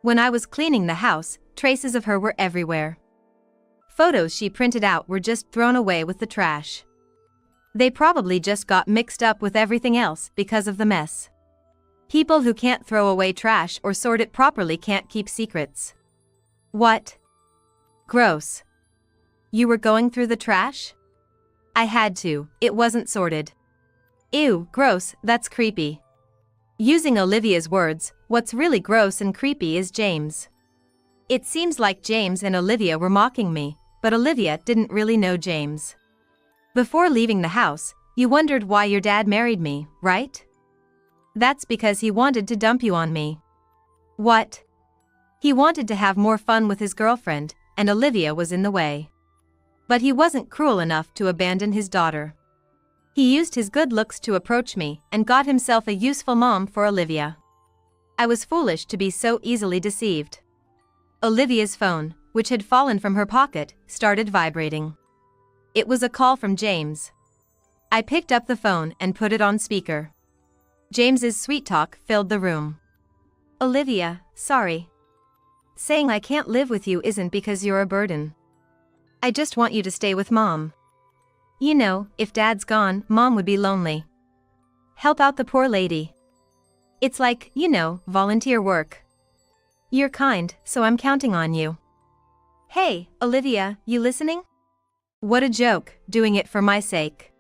When I was cleaning the house, traces of her were everywhere. Photos she printed out were just thrown away with the trash. They probably just got mixed up with everything else because of the mess. People who can't throw away trash or sort it properly can't keep secrets. What? Gross. You were going through the trash? I had to, it wasn't sorted. Ew, gross, that's creepy. Using Olivia's words, what's really gross and creepy is James. It seems like James and Olivia were mocking me, but Olivia didn't really know James. Before leaving the house, you wondered why your dad married me, right? That's because he wanted to dump you on me. What? He wanted to have more fun with his girlfriend, and Olivia was in the way. But he wasn't cruel enough to abandon his daughter. He used his good looks to approach me and got himself a useful mom for Olivia. I was foolish to be so easily deceived. Olivia's phone, which had fallen from her pocket, started vibrating. It was a call from James. I picked up the phone and put it on speaker. James's sweet talk filled the room. Olivia, sorry. Saying I can't live with you isn't because you're a burden. I just want you to stay with Mom. You know, if Dad's gone, Mom would be lonely. Help out the poor lady. It's like, volunteer work. You're kind, so I'm counting on you. Hey, Olivia, you listening? What a joke, doing it for my sake.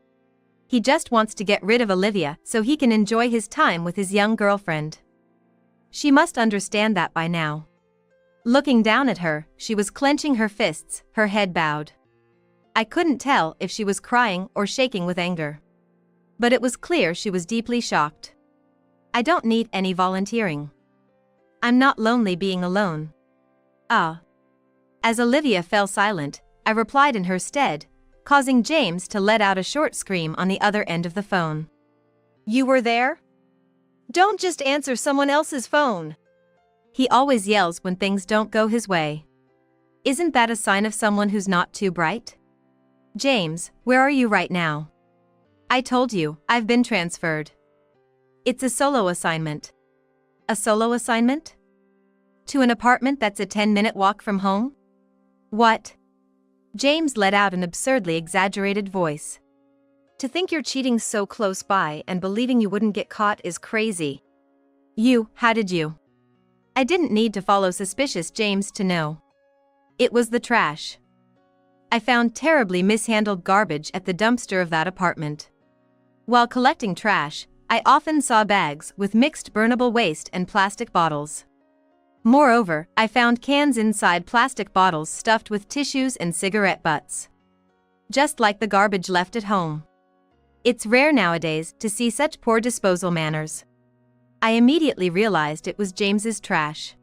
He just wants to get rid of Olivia so he can enjoy his time with his young girlfriend. She must understand that by now. Looking down at her, she was clenching her fists, her head bowed. I couldn't tell if she was crying or shaking with anger. But it was clear she was deeply shocked. I don't need any volunteering. I'm not lonely being alone. Ah. As Olivia fell silent, I replied in her stead, causing James to let out a short scream on the other end of the phone. You were there? Don't just answer someone else's phone. He always yells when things don't go his way. Isn't that a sign of someone who's not too bright? James, where are you right now? I told you, I've been transferred. It's a solo assignment. A solo assignment? To an apartment that's a 10-minute walk from home? What? James let out an absurdly exaggerated voice. To think you're cheating so close by and believing you wouldn't get caught is crazy. How did you? I didn't need to follow suspicious James to know. It was the trash. I found terribly mishandled garbage at the dumpster of that apartment. While collecting trash, I often saw bags with mixed burnable waste and plastic bottles. Moreover, I found cans inside plastic bottles stuffed with tissues and cigarette butts. Just like the garbage left at home. It's rare nowadays to see such poor disposal manners. I immediately realized it was James's trash.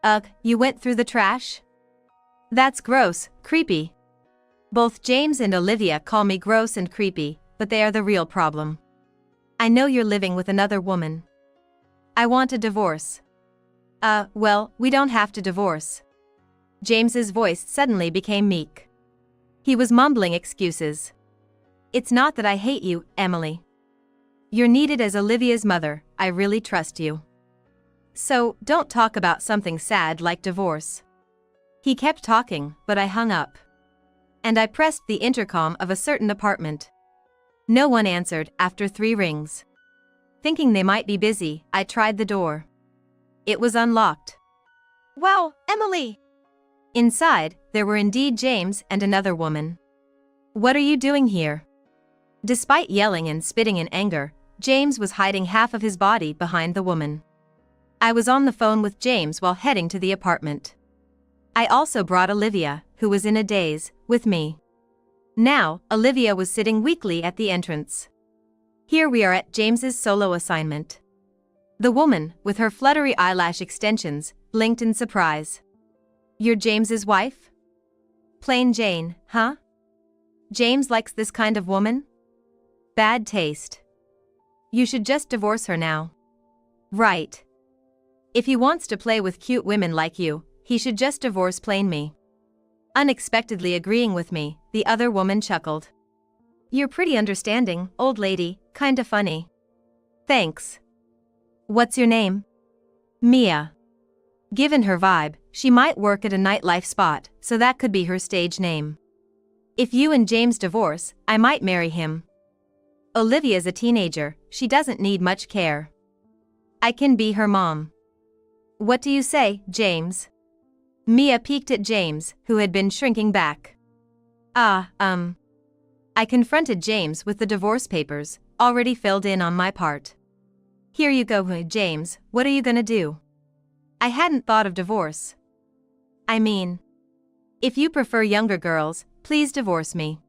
Ugh, you went through the trash? That's gross, creepy. Both James and Olivia call me gross and creepy, but they are the real problem. I know you're living with another woman. I want a divorce. Well, we don't have to divorce. James's voice suddenly became meek. He was mumbling excuses. It's not that I hate you, Emily. You're needed as Olivia's mother, I really trust you. So, don't talk about something sad like divorce. He kept talking, but I hung up. And I pressed the intercom of a certain apartment. No one answered after 3 rings. Thinking they might be busy, I tried the door. It was unlocked. Wow, Emily! Inside, there were indeed James and another woman. What are you doing here? Despite yelling and spitting in anger, James was hiding half of his body behind the woman. I was on the phone with James while heading to the apartment. I also brought Olivia, who was in a daze, with me. Now, Olivia was sitting weakly at the entrance. Here we are at James's solo assignment. The woman, with her fluttery eyelash extensions, blinked in surprise. You're James's wife? Plain Jane, huh? James likes this kind of woman? Bad taste. You should just divorce her now. Right. If he wants to play with cute women like you, he should just divorce plain me. Unexpectedly agreeing with me, the other woman chuckled. You're pretty understanding, old lady, kinda funny. Thanks. What's your name? Mia. Given her vibe, she might work at a nightlife spot, so that could be her stage name. If you and James divorce, I might marry him. Olivia's a teenager, she doesn't need much care. I can be her mom. What do you say, James? Mia peeked at James, who had been shrinking back. I confronted James with the divorce papers, already filled in on my part. Here you go, James, what are you gonna do? I hadn't thought of divorce. I mean, if you prefer younger girls, please divorce me.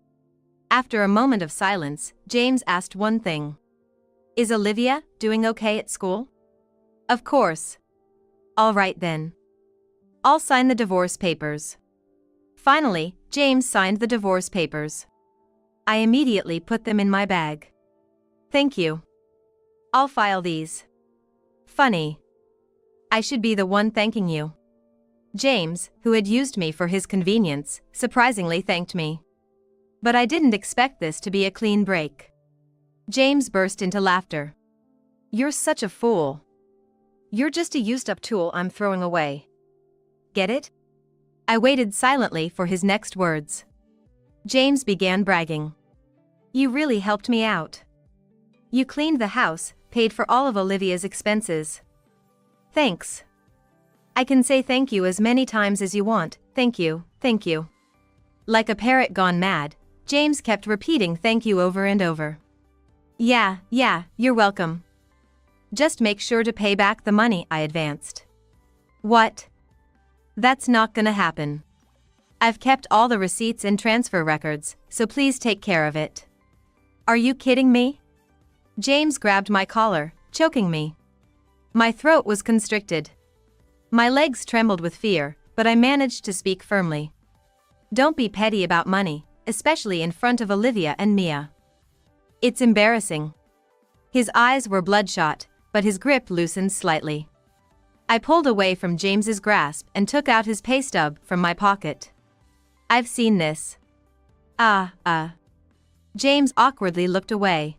After a moment of silence, James asked one thing. Is Olivia doing okay at school? Of course. All right then. I'll sign the divorce papers. Finally, James signed the divorce papers. I immediately put them in my bag. Thank you. I'll file these. Funny. I should be the one thanking you. James, who had used me for his convenience, surprisingly thanked me. But I didn't expect this to be a clean break. James burst into laughter. You're such a fool. You're just a used-up tool I'm throwing away. Get it? I waited silently for his next words. James began bragging. You really helped me out. You cleaned the house, paid for all of Olivia's expenses. Thanks. I can say thank you as many times as you want, thank you, thank you. Like a parrot gone mad, James kept repeating thank you over and over. Yeah, you're welcome. Just make sure to pay back the money I advanced. What? That's not gonna happen. I've kept all the receipts and transfer records, so please take care of it. Are you kidding me? James grabbed my collar, choking me. My throat was constricted. My legs trembled with fear, but I managed to speak firmly. Don't be petty about money, especially in front of Olivia and Mia. It's embarrassing. His eyes were bloodshot, but his grip loosened slightly. I pulled away from James's grasp and took out his pay stub from my pocket. I've seen this. James awkwardly looked away.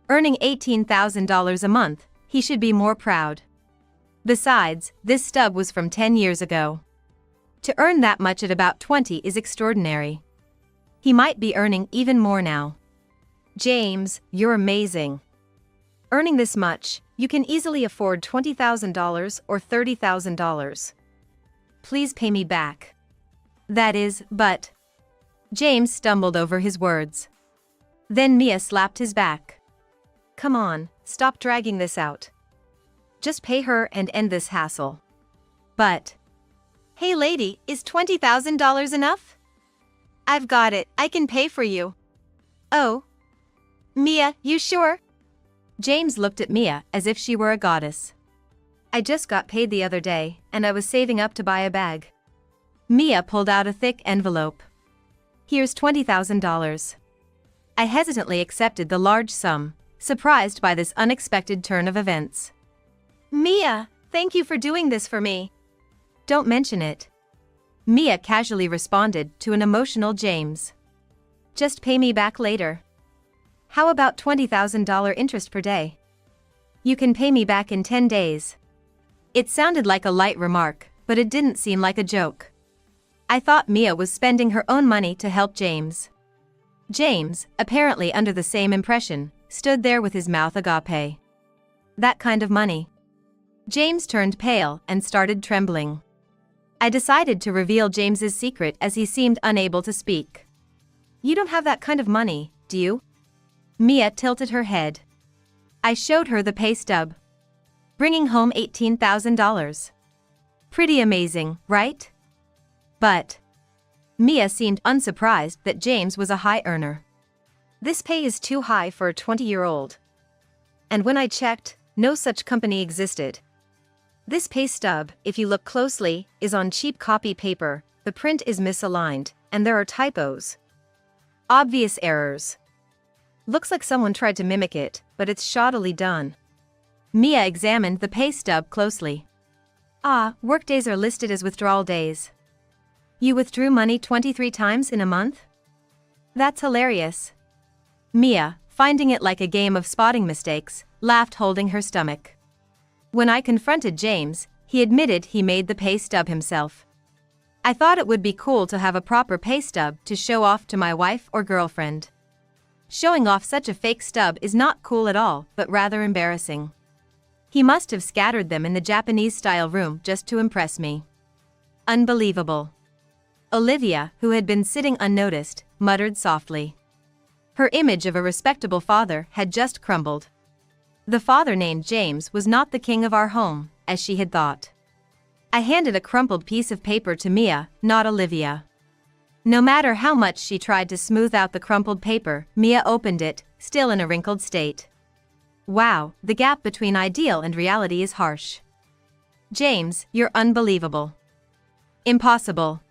Earning $18,000 a month, he should be more proud. Besides, this stub was from 10 years ago. To earn that much at about 20 is extraordinary. He might be earning even more now. James, you're amazing. Earning this much, you can easily afford $20,000 or $30,000. Please pay me back. That is, but... James stumbled over his words. Then Mia slapped his back. Come on, stop dragging this out. Just pay her and end this hassle. But... Hey lady, is $20,000 enough? I've got it, I can pay for you. Oh. Mia, you sure? James looked at Mia as if she were a goddess. I just got paid the other day, and I was saving up to buy a bag. Mia pulled out a thick envelope. Here's $20,000. I hesitantly accepted the large sum, surprised by this unexpected turn of events. Mia, thank you for doing this for me. Don't mention it. Mia casually responded to an emotional James. Just pay me back later. How about $20,000 interest per day? You can pay me back in 10 days. It sounded like a light remark, but it didn't seem like a joke. I thought Mia was spending her own money to help James. James, apparently under the same impression, stood there with his mouth agape. That kind of money. James turned pale and started trembling. I decided to reveal James's secret as he seemed unable to speak. You don't have that kind of money, do you? Mia tilted her head. I showed her the pay stub. Bringing home $18,000. Pretty amazing, right? But Mia seemed unsurprised that James was a high earner. This pay is too high for a 20-year-old. And when I checked, no such company existed. This pay stub, if you look closely, is on cheap copy paper, the print is misaligned, and there are typos. Obvious errors. Looks like someone tried to mimic it, but it's shoddily done. Mia examined the pay stub closely. Workdays are listed as withdrawal days. You withdrew money 23 times in a month? That's hilarious. Mia, finding it like a game of spotting mistakes, laughed holding her stomach. When I confronted James, he admitted he made the pay stub himself. I thought it would be cool to have a proper pay stub to show off to my wife or girlfriend. Showing off such a fake stub is not cool at all, but rather embarrassing. He must have scattered them in the Japanese-style room just to impress me. Unbelievable. Olivia, who had been sitting unnoticed, muttered softly. Her image of a respectable father had just crumbled. The father named James was not the king of our home, as she had thought. I handed a crumpled piece of paper to Mia, not Olivia. No matter how much she tried to smooth out the crumpled paper, Mia opened it, still in a wrinkled state. Wow, the gap between ideal and reality is harsh. James, you're unbelievable. Impossible.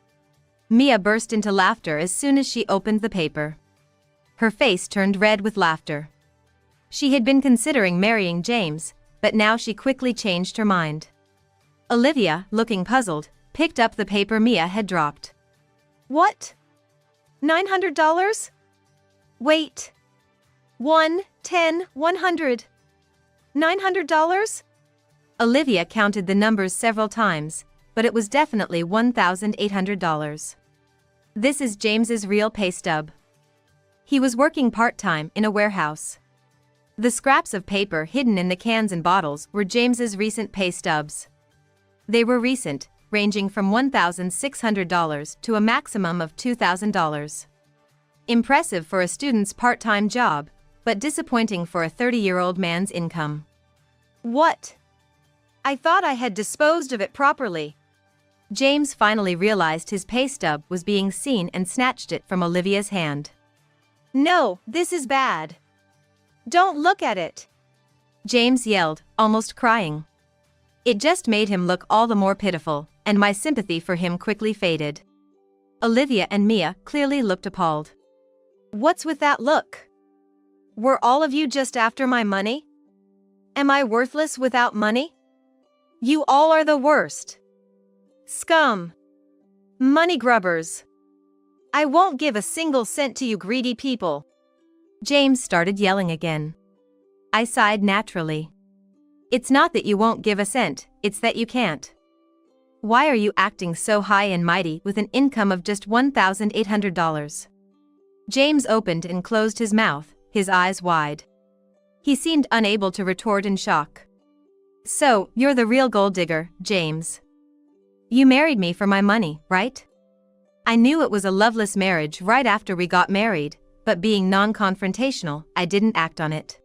Mia burst into laughter as soon as she opened the paper. Her face turned red with laughter. She had been considering marrying James, but now she quickly changed her mind. Olivia, looking puzzled, picked up the paper Mia had dropped. What? $900? Wait. 1, 10, 100. $900? Olivia counted the numbers several times, but it was definitely $1,800. This is James's real pay stub. He was working part-time in a warehouse. The scraps of paper hidden in the cans and bottles were James's recent pay stubs. They were recent, ranging from $1,600 to a maximum of $2,000. Impressive for a student's part-time job, but disappointing for a 30-year-old man's income. What? I thought I had disposed of it properly. James finally realized his pay stub was being seen and snatched it from Olivia's hand. No, this is bad. Don't look at it. James yelled, almost crying. It just made him look all the more pitiful, and my sympathy for him quickly faded. Olivia and Mia clearly looked appalled. What's with that look? Were all of you just after my money? Am I worthless without money? You all are the worst. Scum. Money grubbers. I won't give a single cent to you greedy people. James started yelling again. I sighed naturally. It's not that you won't give a cent, it's that you can't. Why are you acting so high and mighty with an income of just $1,800? James opened and closed his mouth, his eyes wide. He seemed unable to retort in shock. So, you're the real gold digger, James. You married me for my money, right? I knew it was a loveless marriage right after we got married, but being non-confrontational, I didn't act on it.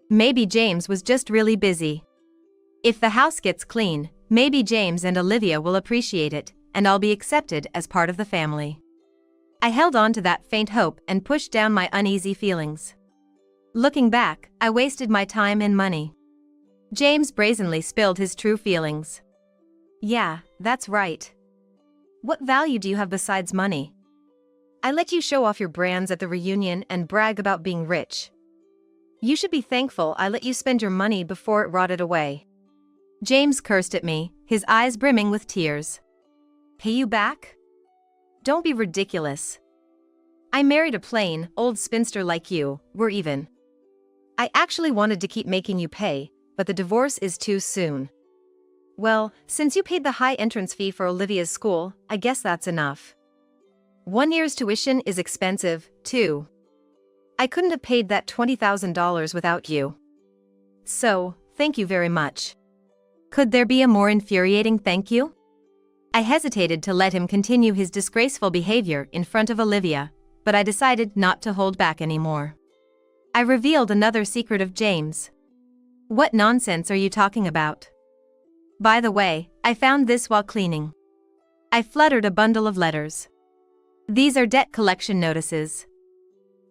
Maybe James was just really busy. If the house gets clean, maybe James and Olivia will appreciate it, and I'll be accepted as part of the family. I held on to that faint hope and pushed down my uneasy feelings. Looking back, I wasted my time and money. James brazenly spilled his true feelings. Yeah, that's right. What value do you have besides money? I let you show off your brands at the reunion and brag about being rich. You should be thankful I let you spend your money before it rotted away. James cursed at me, his eyes brimming with tears. Pay you back? Don't be ridiculous. I married a plain, old spinster like you, we're even. I actually wanted to keep making you pay, but the divorce is too soon. Well, since you paid the high entrance fee for Olivia's school, I guess that's enough. 1 year's tuition is expensive, too. I couldn't have paid that $20,000 without you. So, thank you very much. Could there be a more infuriating thank you? I hesitated to let him continue his disgraceful behavior in front of Olivia, but I decided not to hold back anymore. I revealed another secret of James. What nonsense are you talking about? By the way, I found this while cleaning. I fluttered a bundle of letters. These are debt collection notices.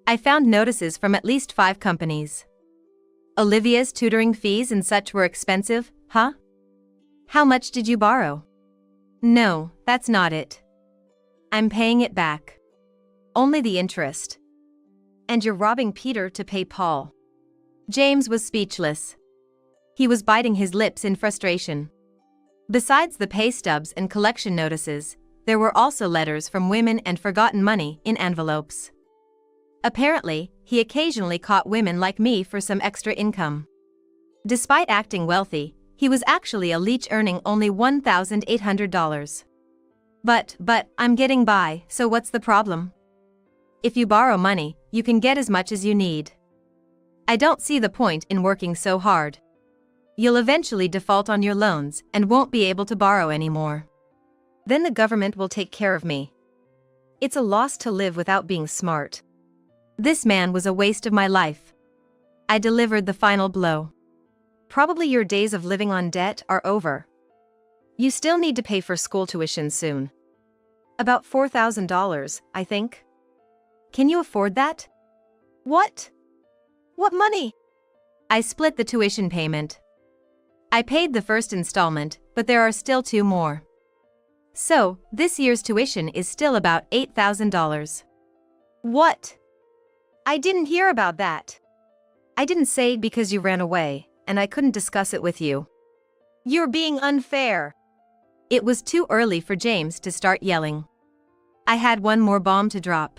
I found notices from at least 5 companies. Olivia's tutoring fees and such were expensive, huh? How much did you borrow? No, that's not it. I'm paying it back. Only the interest. And you're robbing Peter to pay Paul. James was speechless. He was biting his lips in frustration. Besides the pay stubs and collection notices, there were also letters from women and forgotten money in envelopes. Apparently, he occasionally caught women like me for some extra income. Despite acting wealthy, he was actually a leech earning only $1,800. But, I'm getting by, so what's the problem? If you borrow money, you can get as much as you need. I don't see the point in working so hard. You'll eventually default on your loans and won't be able to borrow anymore. Then the government will take care of me. It's a loss to live without being smart. This man was a waste of my life. I delivered the final blow. Probably your days of living on debt are over. You still need to pay for school tuition soon. About $4,000, I think. Can you afford that? What? What money? I split the tuition payment. I paid the first installment, but there are still 2 more. So, this year's tuition is still about $8,000. What? I didn't hear about that. I didn't say because you ran away, and I couldn't discuss it with you. You're being unfair. It was too early for James to start yelling. I had one more bomb to drop.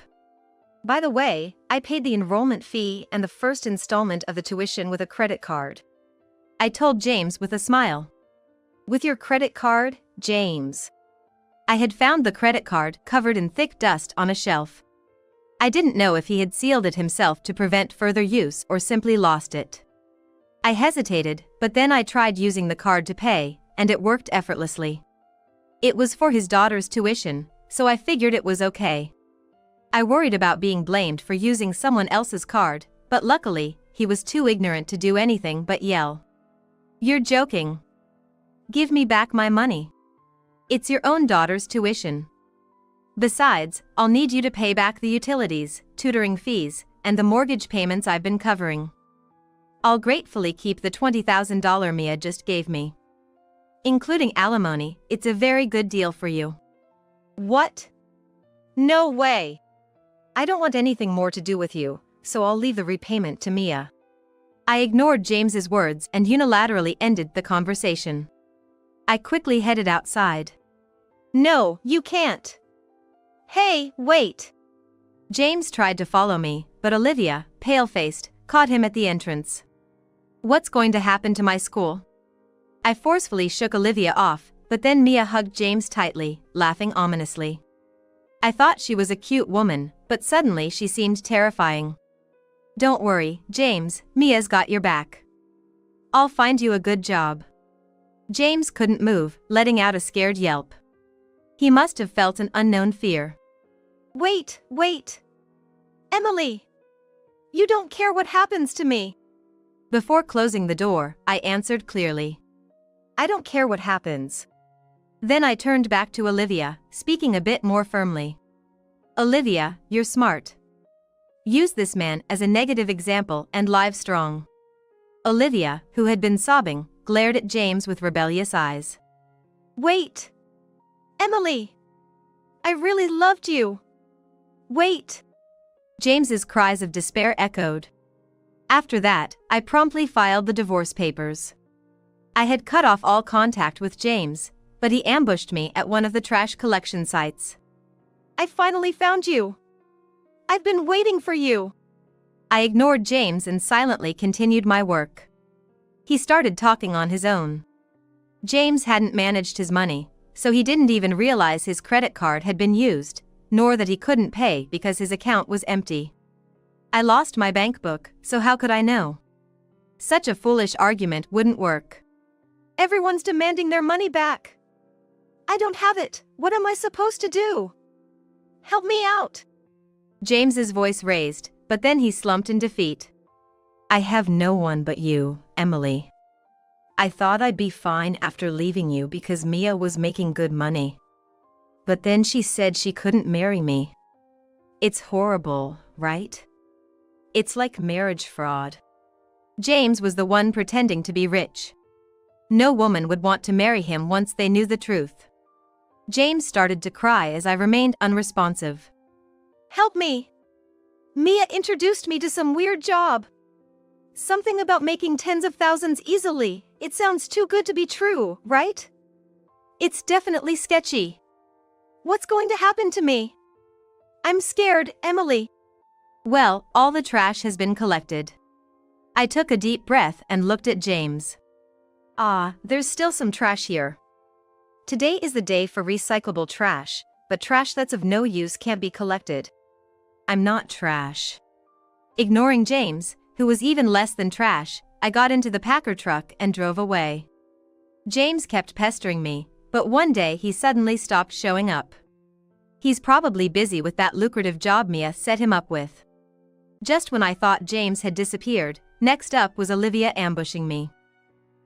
By the way, I paid the enrollment fee and the first installment of the tuition with a credit card. I told James with a smile. With your credit card, James? I had found the credit card covered in thick dust on a shelf. I didn't know if he had sealed it himself to prevent further use or simply lost it. I hesitated, but then I tried using the card to pay, and it worked effortlessly. It was for his daughter's tuition, so I figured it was okay. I worried about being blamed for using someone else's card, but luckily, he was too ignorant to do anything but yell. You're joking. Give me back my money. It's your own daughter's tuition. Besides, I'll need you to pay back the utilities, tutoring fees, and the mortgage payments I've been covering. I'll gratefully keep the $20,000 Mia just gave me. Including alimony, it's a very good deal for you. What? No way. I don't want anything more to do with you, so I'll leave the repayment to Mia. I ignored James's words and unilaterally ended the conversation. I quickly headed outside. No, you can't. Hey, wait. James tried to follow me, but Olivia, pale-faced, caught him at the entrance. What's going to happen to my school? I forcefully shook Olivia off, but then Mia hugged James tightly, laughing ominously. I thought she was a cute woman, but suddenly she seemed terrifying. Don't worry, James, Mia's got your back. I'll find you a good job. James couldn't move, letting out a scared yelp. He must have felt an unknown fear. Wait. Emily! You don't care what happens to me. Before closing the door, I answered clearly. I don't care what happens. Then I turned back to Olivia, speaking a bit more firmly. Olivia, you're smart. Use this man as a negative example and live strong. Olivia, who had been sobbing, glared at James with rebellious eyes. Wait! Emily! I really loved you! Wait! James's cries of despair echoed. After that, I promptly filed the divorce papers. I had cut off all contact with James, but he ambushed me at one of the trash collection sites. I finally found you! I've been waiting for you! I ignored James and silently continued my work. He started talking on his own. James hadn't managed his money, so he didn't even realize his credit card had been used, nor that he couldn't pay because his account was empty. I lost my bank book, so how could I know? Such a foolish argument wouldn't work. Everyone's demanding their money back. I don't have it. What am I supposed to do? Help me out. James's voice raised, but then he slumped in defeat. I have no one but you, Emily. I thought I'd be fine after leaving you because Mia was making good money. But then she said she couldn't marry me. It's horrible, right? It's like marriage fraud. James was the one pretending to be rich. No woman would want to marry him once they knew the truth. James started to cry as I remained unresponsive. Help me! Mia introduced me to some weird job. Something about making tens of thousands easily. It sounds too good to be true, right? It's definitely sketchy. What's going to happen to me? I'm scared, Emily. Well, all the trash has been collected. I took a deep breath and looked at James. Ah, there's still some trash here. Today is the day for recyclable trash, but trash that's of no use can't be collected. I'm not trash. Ignoring James, who was even less than trash, I got into the Packer truck and drove away. James kept pestering me, but one day he suddenly stopped showing up. He's probably busy with that lucrative job Mia set him up with. Just when I thought James had disappeared, next up was Olivia ambushing me.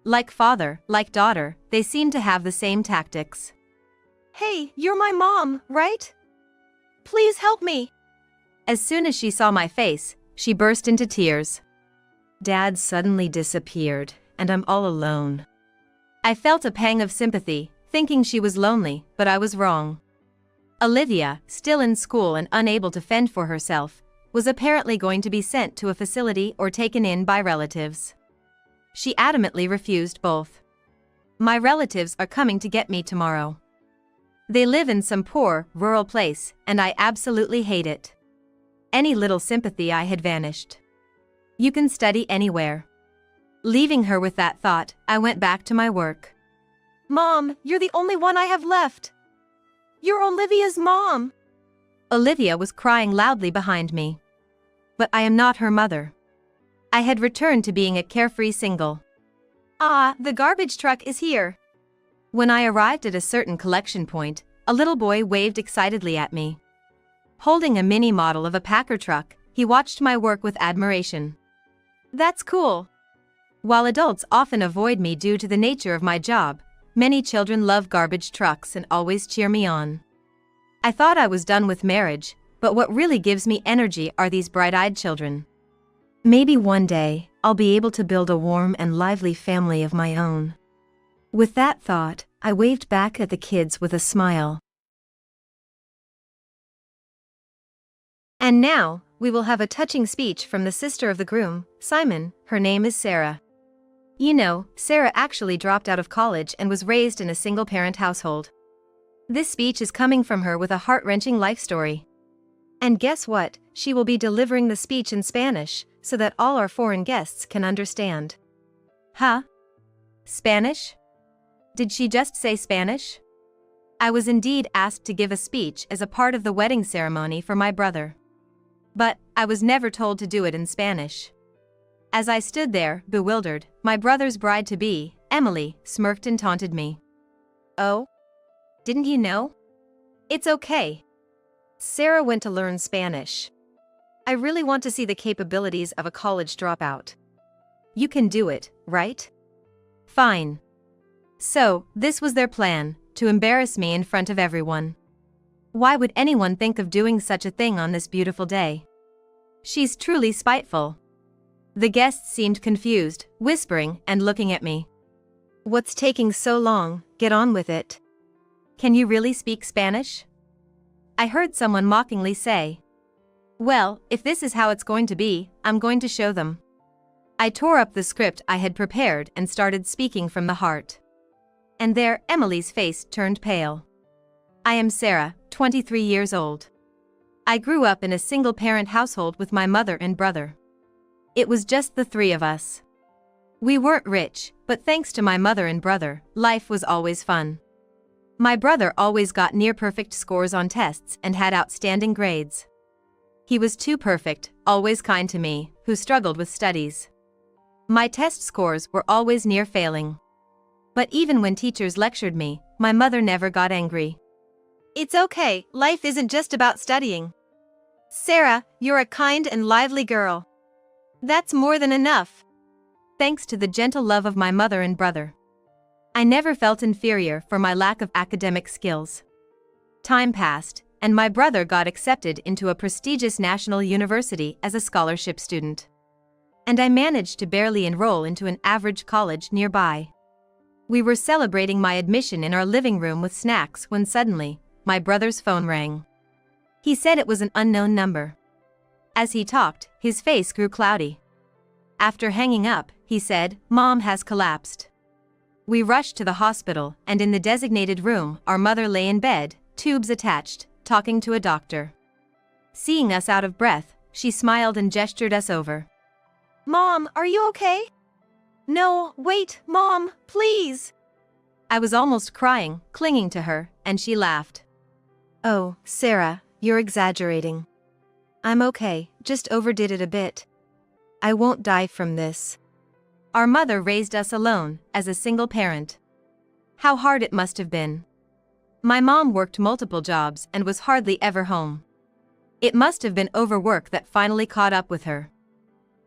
Like father, like daughter, they seemed to have the same tactics. Hey, you're my mom, right? Please help me. As soon as she saw my face, she burst into tears. Dad suddenly disappeared, and I'm all alone. I felt a pang of sympathy, thinking she was lonely, but I was wrong. Olivia, still in school and unable to fend for herself, was apparently going to be sent to a facility or taken in by relatives. She adamantly refused both. My relatives are coming to get me tomorrow. They live in some poor, rural place, and I absolutely hate it. Any little sympathy I had vanished. You can study anywhere. Leaving her with that thought, I went back to my work. Mom, you're the only one I have left. You're Olivia's mom. Olivia was crying loudly behind me. But I am not her mother. I had returned to being a carefree single. Ah, the garbage truck is here. When I arrived at a certain collection point, a little boy waved excitedly at me. Holding a mini model of a Packer truck, he watched my work with admiration. That's cool. While adults often avoid me due to the nature of my job, many children love garbage trucks and always cheer me on. I thought I was done with marriage, but what really gives me energy are these bright-eyed children. Maybe one day, I'll be able to build a warm and lively family of my own. With that thought, I waved back at the kids with a smile. And now, we will have a touching speech from the sister of the groom, Simon. Her name is Sarah. You know, Sarah actually dropped out of college and was raised in a single-parent household. This speech is coming from her with a heart-wrenching life story. And guess what? She will be delivering the speech in Spanish, so that all our foreign guests can understand. Huh? Spanish? Did she just say Spanish? I was indeed asked to give a speech as a part of the wedding ceremony for my brother. But I was never told to do it in Spanish. As I stood there, bewildered, my brother's bride-to-be, Emily, smirked and taunted me. Oh? Didn't you know? It's okay. Sarah went to learn Spanish. I really want to see the capabilities of a college dropout. You can do it, right? Fine. So, this was their plan, to embarrass me in front of everyone. Why would anyone think of doing such a thing on this beautiful day? She's truly spiteful. The guests seemed confused, whispering and looking at me. What's taking so long? Get on with it. Can you really speak Spanish? I heard someone mockingly say. Well, if this is how it's going to be, I'm going to show them. I tore up the script I had prepared and started speaking from the heart. And there, Emily's face turned pale. I am Sarah, 23 years old. I grew up in a single-parent household with my mother and brother. It was just the three of us. We weren't rich, but thanks to my mother and brother, life was always fun. My brother always got near-perfect scores on tests and had outstanding grades. He was too perfect, always kind to me, who struggled with studies. My test scores were always near failing. But even when teachers lectured me, my mother never got angry. It's okay, life isn't just about studying. Sarah, you're a kind and lively girl. That's more than enough. Thanks to the gentle love of my mother and brother. I never felt inferior for my lack of academic skills. Time passed, and my brother got accepted into a prestigious national university as a scholarship student. And I managed to barely enroll into an average college nearby. We were celebrating my admission in our living room with snacks when suddenly, my brother's phone rang. He said it was an unknown number. As he talked, his face grew cloudy. After hanging up, he said, "Mom has collapsed." We rushed to the hospital, and in the designated room, our mother lay in bed, tubes attached, talking to a doctor. Seeing us out of breath, she smiled and gestured us over. Mom, are you okay? No, wait, Mom, please. I was almost crying, clinging to her, and she laughed. Oh, Sarah, you're exaggerating. I'm okay, just overdid it a bit. I won't die from this. Our mother raised us alone, as a single parent. How hard it must have been. My mom worked multiple jobs and was hardly ever home. It must have been overwork that finally caught up with her.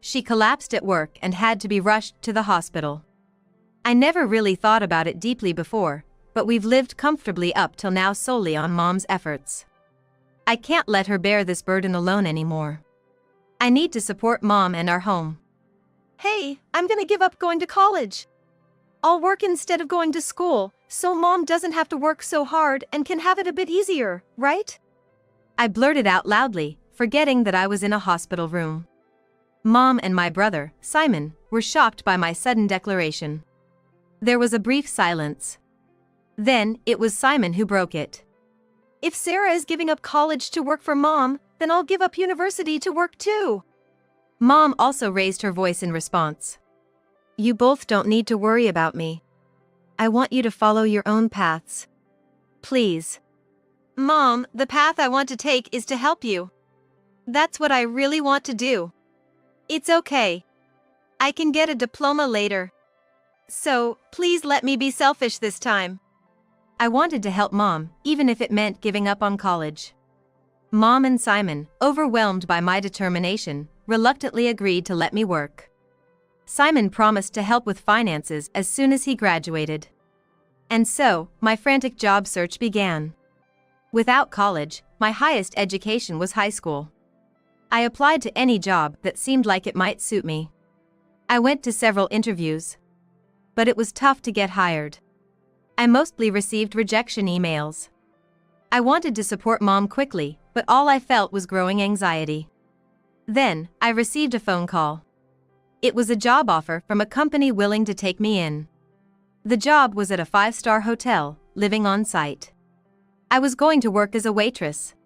She collapsed at work and had to be rushed to the hospital. I never really thought about it deeply before, but we've lived comfortably up till now solely on Mom's efforts. I can't let her bear this burden alone anymore. I need to support Mom and our home. Hey, I'm gonna give up going to college. I'll work instead of going to school, so Mom doesn't have to work so hard and can have it a bit easier, right? I blurted out loudly, forgetting that I was in a hospital room. Mom and my brother, Simon, were shocked by my sudden declaration. There was a brief silence. Then, it was Simon who broke it. If Sarah is giving up college to work for Mom, then I'll give up university to work too. Mom also raised her voice in response. You both don't need to worry about me. I want you to follow your own paths. Please. Mom, the path I want to take is to help you. That's what I really want to do. It's okay. I can get a diploma later. So, please let me be selfish this time. I wanted to help Mom, even if it meant giving up on college. Mom and Simon, overwhelmed by my determination, reluctantly agreed to let me work. Simon promised to help with finances as soon as he graduated. And so, my frantic job search began. Without college, my highest education was high school. I applied to any job that seemed like it might suit me. I went to several interviews. But it was tough to get hired. I mostly received rejection emails. I wanted to support Mom quickly, but all I felt was growing anxiety. Then, I received a phone call. It was a job offer from a company willing to take me in. The job was at a 5-star hotel, living on site. I was going to work as a waitress.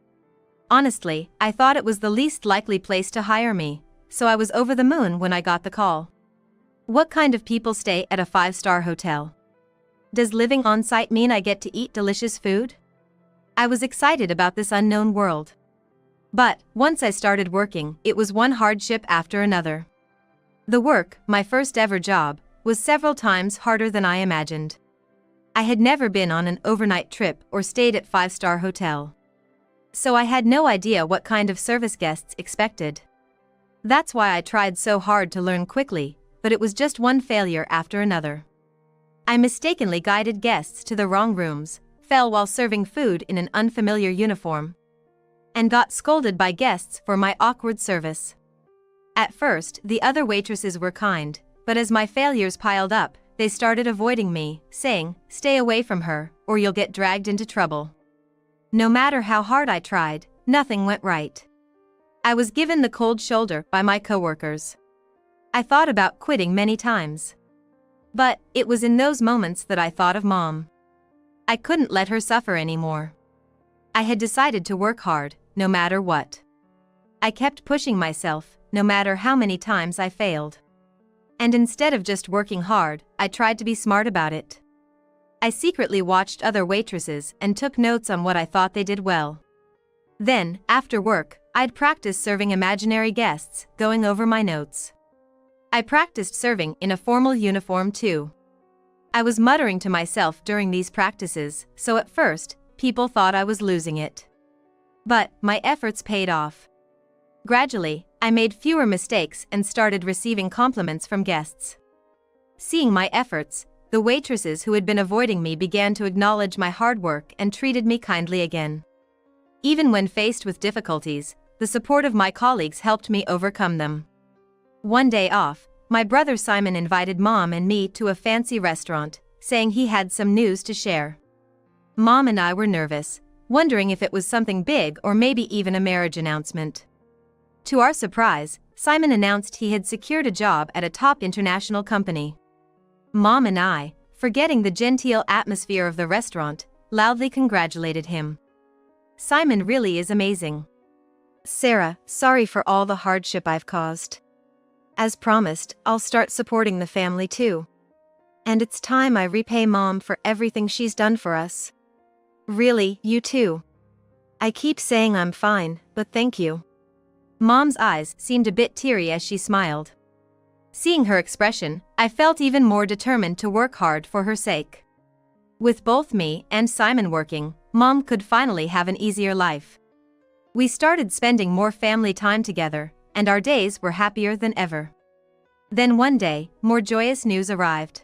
Honestly, I thought it was the least likely place to hire me, so I was over the moon when I got the call. What kind of people stay at a 5-star hotel? Does living on site mean I get to eat delicious food? I was excited about this unknown world. But, once I started working, it was one hardship after another. The work, my first ever job, was several times harder than I imagined. I had never been on an overnight trip or stayed at 5-star hotel. So I had no idea what kind of service guests expected. That's why I tried so hard to learn quickly, but it was just one failure after another. I mistakenly guided guests to the wrong rooms, fell while serving food in an unfamiliar uniform, and got scolded by guests for my awkward service. At first, the other waitresses were kind, but as my failures piled up, they started avoiding me, saying, "Stay away from her, or you'll get dragged into trouble." No matter how hard I tried, nothing went right. I was given the cold shoulder by my coworkers. I thought about quitting many times. But it was in those moments that I thought of Mom. I couldn't let her suffer anymore. I had decided to work hard, no matter what. I kept pushing myself, no matter how many times I failed. And instead of just working hard, I tried to be smart about it. I secretly watched other waitresses and took notes on what I thought they did well. Then, after work, I'd practice serving imaginary guests, going over my notes. I practiced serving in a formal uniform too. I was muttering to myself during these practices, so at first, people thought I was losing it. But my efforts paid off. Gradually, I made fewer mistakes and started receiving compliments from guests. Seeing my efforts, the waitresses who had been avoiding me began to acknowledge my hard work and treated me kindly again. Even when faced with difficulties, the support of my colleagues helped me overcome them. One day off, my brother Simon invited Mom and me to a fancy restaurant, saying he had some news to share. Mom and I were nervous, wondering if it was something big or maybe even a marriage announcement. To our surprise, Simon announced he had secured a job at a top international company. Mom and I, forgetting the genteel atmosphere of the restaurant, loudly congratulated him. Simon really is amazing. Sarah, sorry for all the hardship I've caused. As promised, I'll start supporting the family too. And it's time I repay Mom for everything she's done for us. Really, you too. I keep saying I'm fine, but thank you. Mom's eyes seemed a bit teary as she smiled. Seeing her expression, I felt even more determined to work hard for her sake. With both me and Simon working, Mom could finally have an easier life. We started spending more family time together, and our days were happier than ever. Then one day, more joyous news arrived.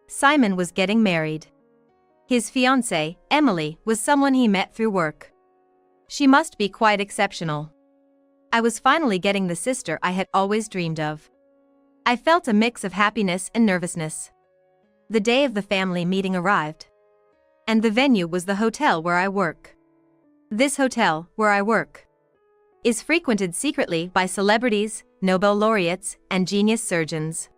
Simon was getting married. His fiancée, Emily, was someone he met through work. She must be quite exceptional. I was finally getting the sister I had always dreamed of. I felt a mix of happiness and nervousness. The day of the family meeting arrived. And the venue was the hotel where I work. This hotel, where I work, is frequented secretly by celebrities, Nobel laureates, and genius surgeons.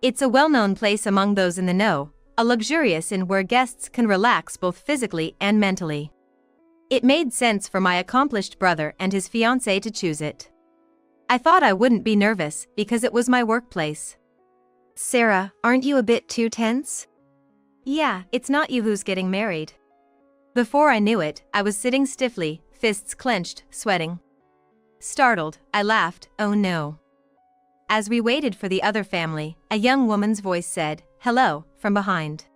It's a well-known place among those in the know, a luxurious inn where guests can relax both physically and mentally. It made sense for my accomplished brother and his fiancée to choose it. I thought I wouldn't be nervous because it was my workplace. Sarah, aren't you a bit too tense? Yeah, it's not you who's getting married. Before I knew it, I was sitting stiffly, fists clenched, sweating. Startled, I laughed, "Oh no." As we waited for the other family, a young woman's voice said, "Hello," from behind.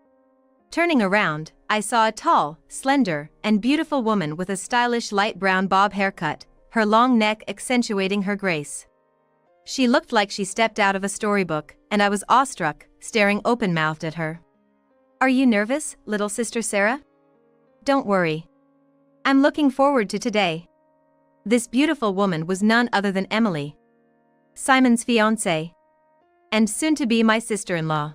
Turning around, I saw a tall, slender, and beautiful woman with a stylish light brown bob haircut, her long neck accentuating her grace. She looked like she stepped out of a storybook, and I was awestruck, staring open-mouthed at her. "Are you nervous, little sister Sarah?" "Don't worry. I'm looking forward to today." This beautiful woman was none other than Emily, Simon's fiancée, and soon to be my sister-in-law.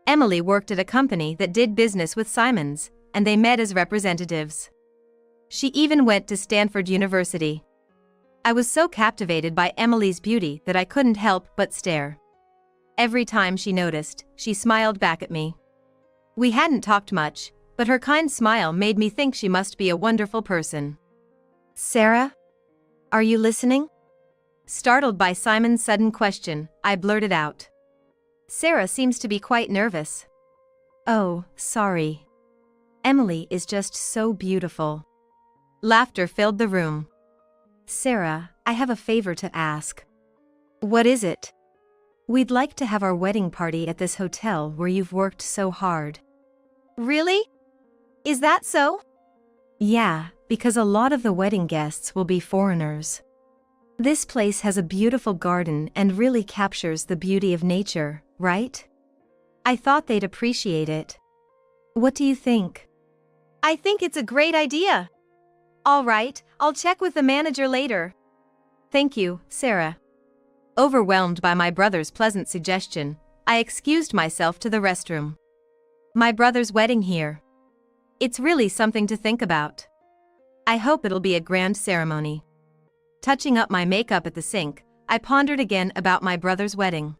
Emily worked at a company that did business with Simon's, and they met as representatives. She even went to Stanford University. I was so captivated by Emily's beauty that I couldn't help but stare. Every time she noticed, she smiled back at me. We hadn't talked much, but her kind smile made me think she must be a wonderful person. "Sarah? Are you listening?" Startled by Simon's sudden question, I blurted out. Sarah seems to be quite nervous. "Oh, sorry. Emily is just so beautiful." Laughter filled the room. "Sarah, I have a favor to ask." "What is it?" "We'd like to have our wedding party at this hotel where you've worked so hard." "Really? Is that so?" "Yeah, because a lot of the wedding guests will be foreigners. This place has a beautiful garden and really captures the beauty of nature, right? I thought they'd appreciate it. What do you think?" "I think it's a great idea." "All right, I'll check with the manager later." "Thank you, Sarah." Overwhelmed by my brother's pleasant suggestion, I excused myself to the restroom. My brother's wedding here. It's really something to think about. I hope it'll be a grand ceremony. Touching up my makeup at the sink, I pondered again about my brother's wedding.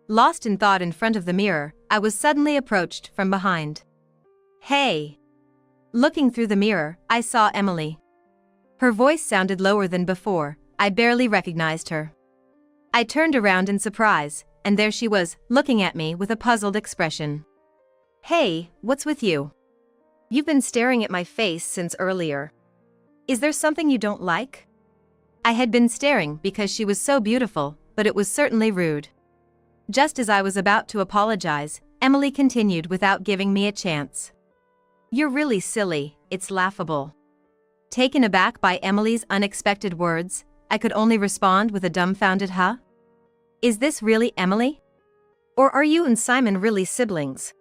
Lost in thought in front of the mirror, I was suddenly approached from behind. Hey! Looking through the mirror, I saw Emily. Her voice sounded lower than before. I barely recognized her. I turned around in surprise, and there she was, looking at me with a puzzled expression. Hey, what's with you? You've been staring at my face since earlier. Is there something you don't like? I had been staring because she was so beautiful, but it was certainly rude. Just as I was about to apologize, Emily continued without giving me a chance. You're really silly, it's laughable. Taken aback by Emily's unexpected words, I could only respond with a dumbfounded huh? Is this really Emily? Or are you and Simon really siblings?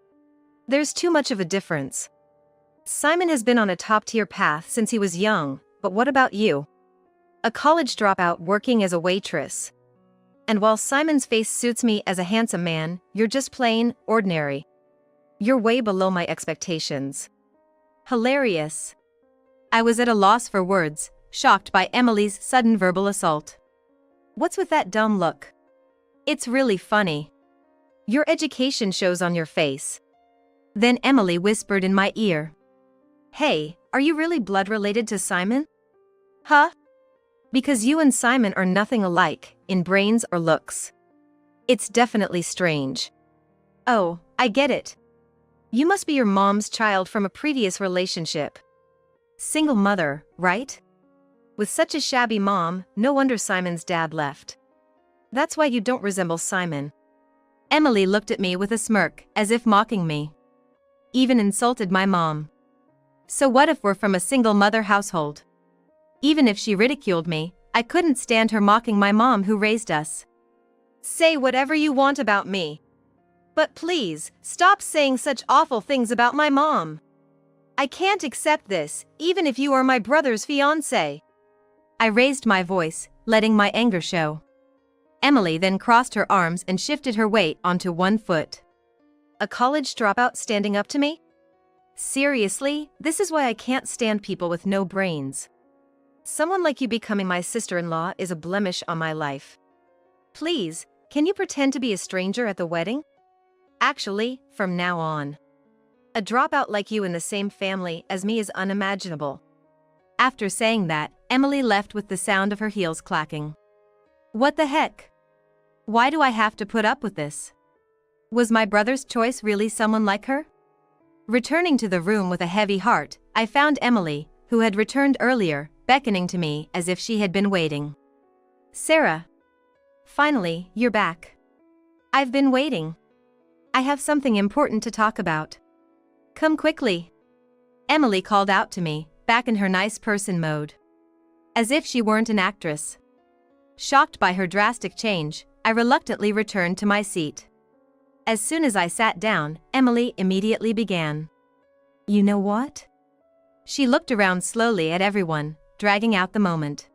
There's too much of a difference. Simon has been on a top-tier path since he was young, but what about you? A college dropout working as a waitress. And while Simon's face suits me as a handsome man, you're just plain, ordinary. You're way below my expectations. Hilarious. I was at a loss for words, shocked by Emily's sudden verbal assault. What's with that dumb look? It's really funny. Your education shows on your face. Then Emily whispered in my ear. Hey, are you really blood-related to Simon? Huh? Because you and Simon are nothing alike, in brains or looks. It's definitely strange. Oh, I get it. You must be your mom's child from a previous relationship. Single mother, right? With such a shabby mom, no wonder Simon's dad left. That's why you don't resemble Simon. Emily looked at me with a smirk, as if mocking me. Even insulted my mom. So what if we're from a single mother household? Even if she ridiculed me, I couldn't stand her mocking my mom who raised us. Say whatever you want about me. But please, stop saying such awful things about my mom. I can't accept this, even if you are my brother's fiancé. I raised my voice, letting my anger show. Emily then crossed her arms and shifted her weight onto one foot. A college dropout standing up to me? Seriously, this is why I can't stand people with no brains. Someone like you becoming my sister-in-law is a blemish on my life. Please, can you pretend to be a stranger at the wedding? Actually, from now on. A dropout like you in the same family as me is unimaginable. After saying that, Emily left with the sound of her heels clacking. What the heck? Why do I have to put up with this? Was my brother's choice really someone like her? Returning to the room with a heavy heart, I found Emily, who had returned earlier, beckoning to me as if she had been waiting. Sarah. Finally, you're back. I've been waiting. I have something important to talk about. Come quickly. Emily called out to me, back in her nice person mode. As if she weren't an actress. Shocked by her drastic change, I reluctantly returned to my seat. As soon as I sat down, Emily immediately began. You know what? She looked around slowly at everyone, dragging out the moment.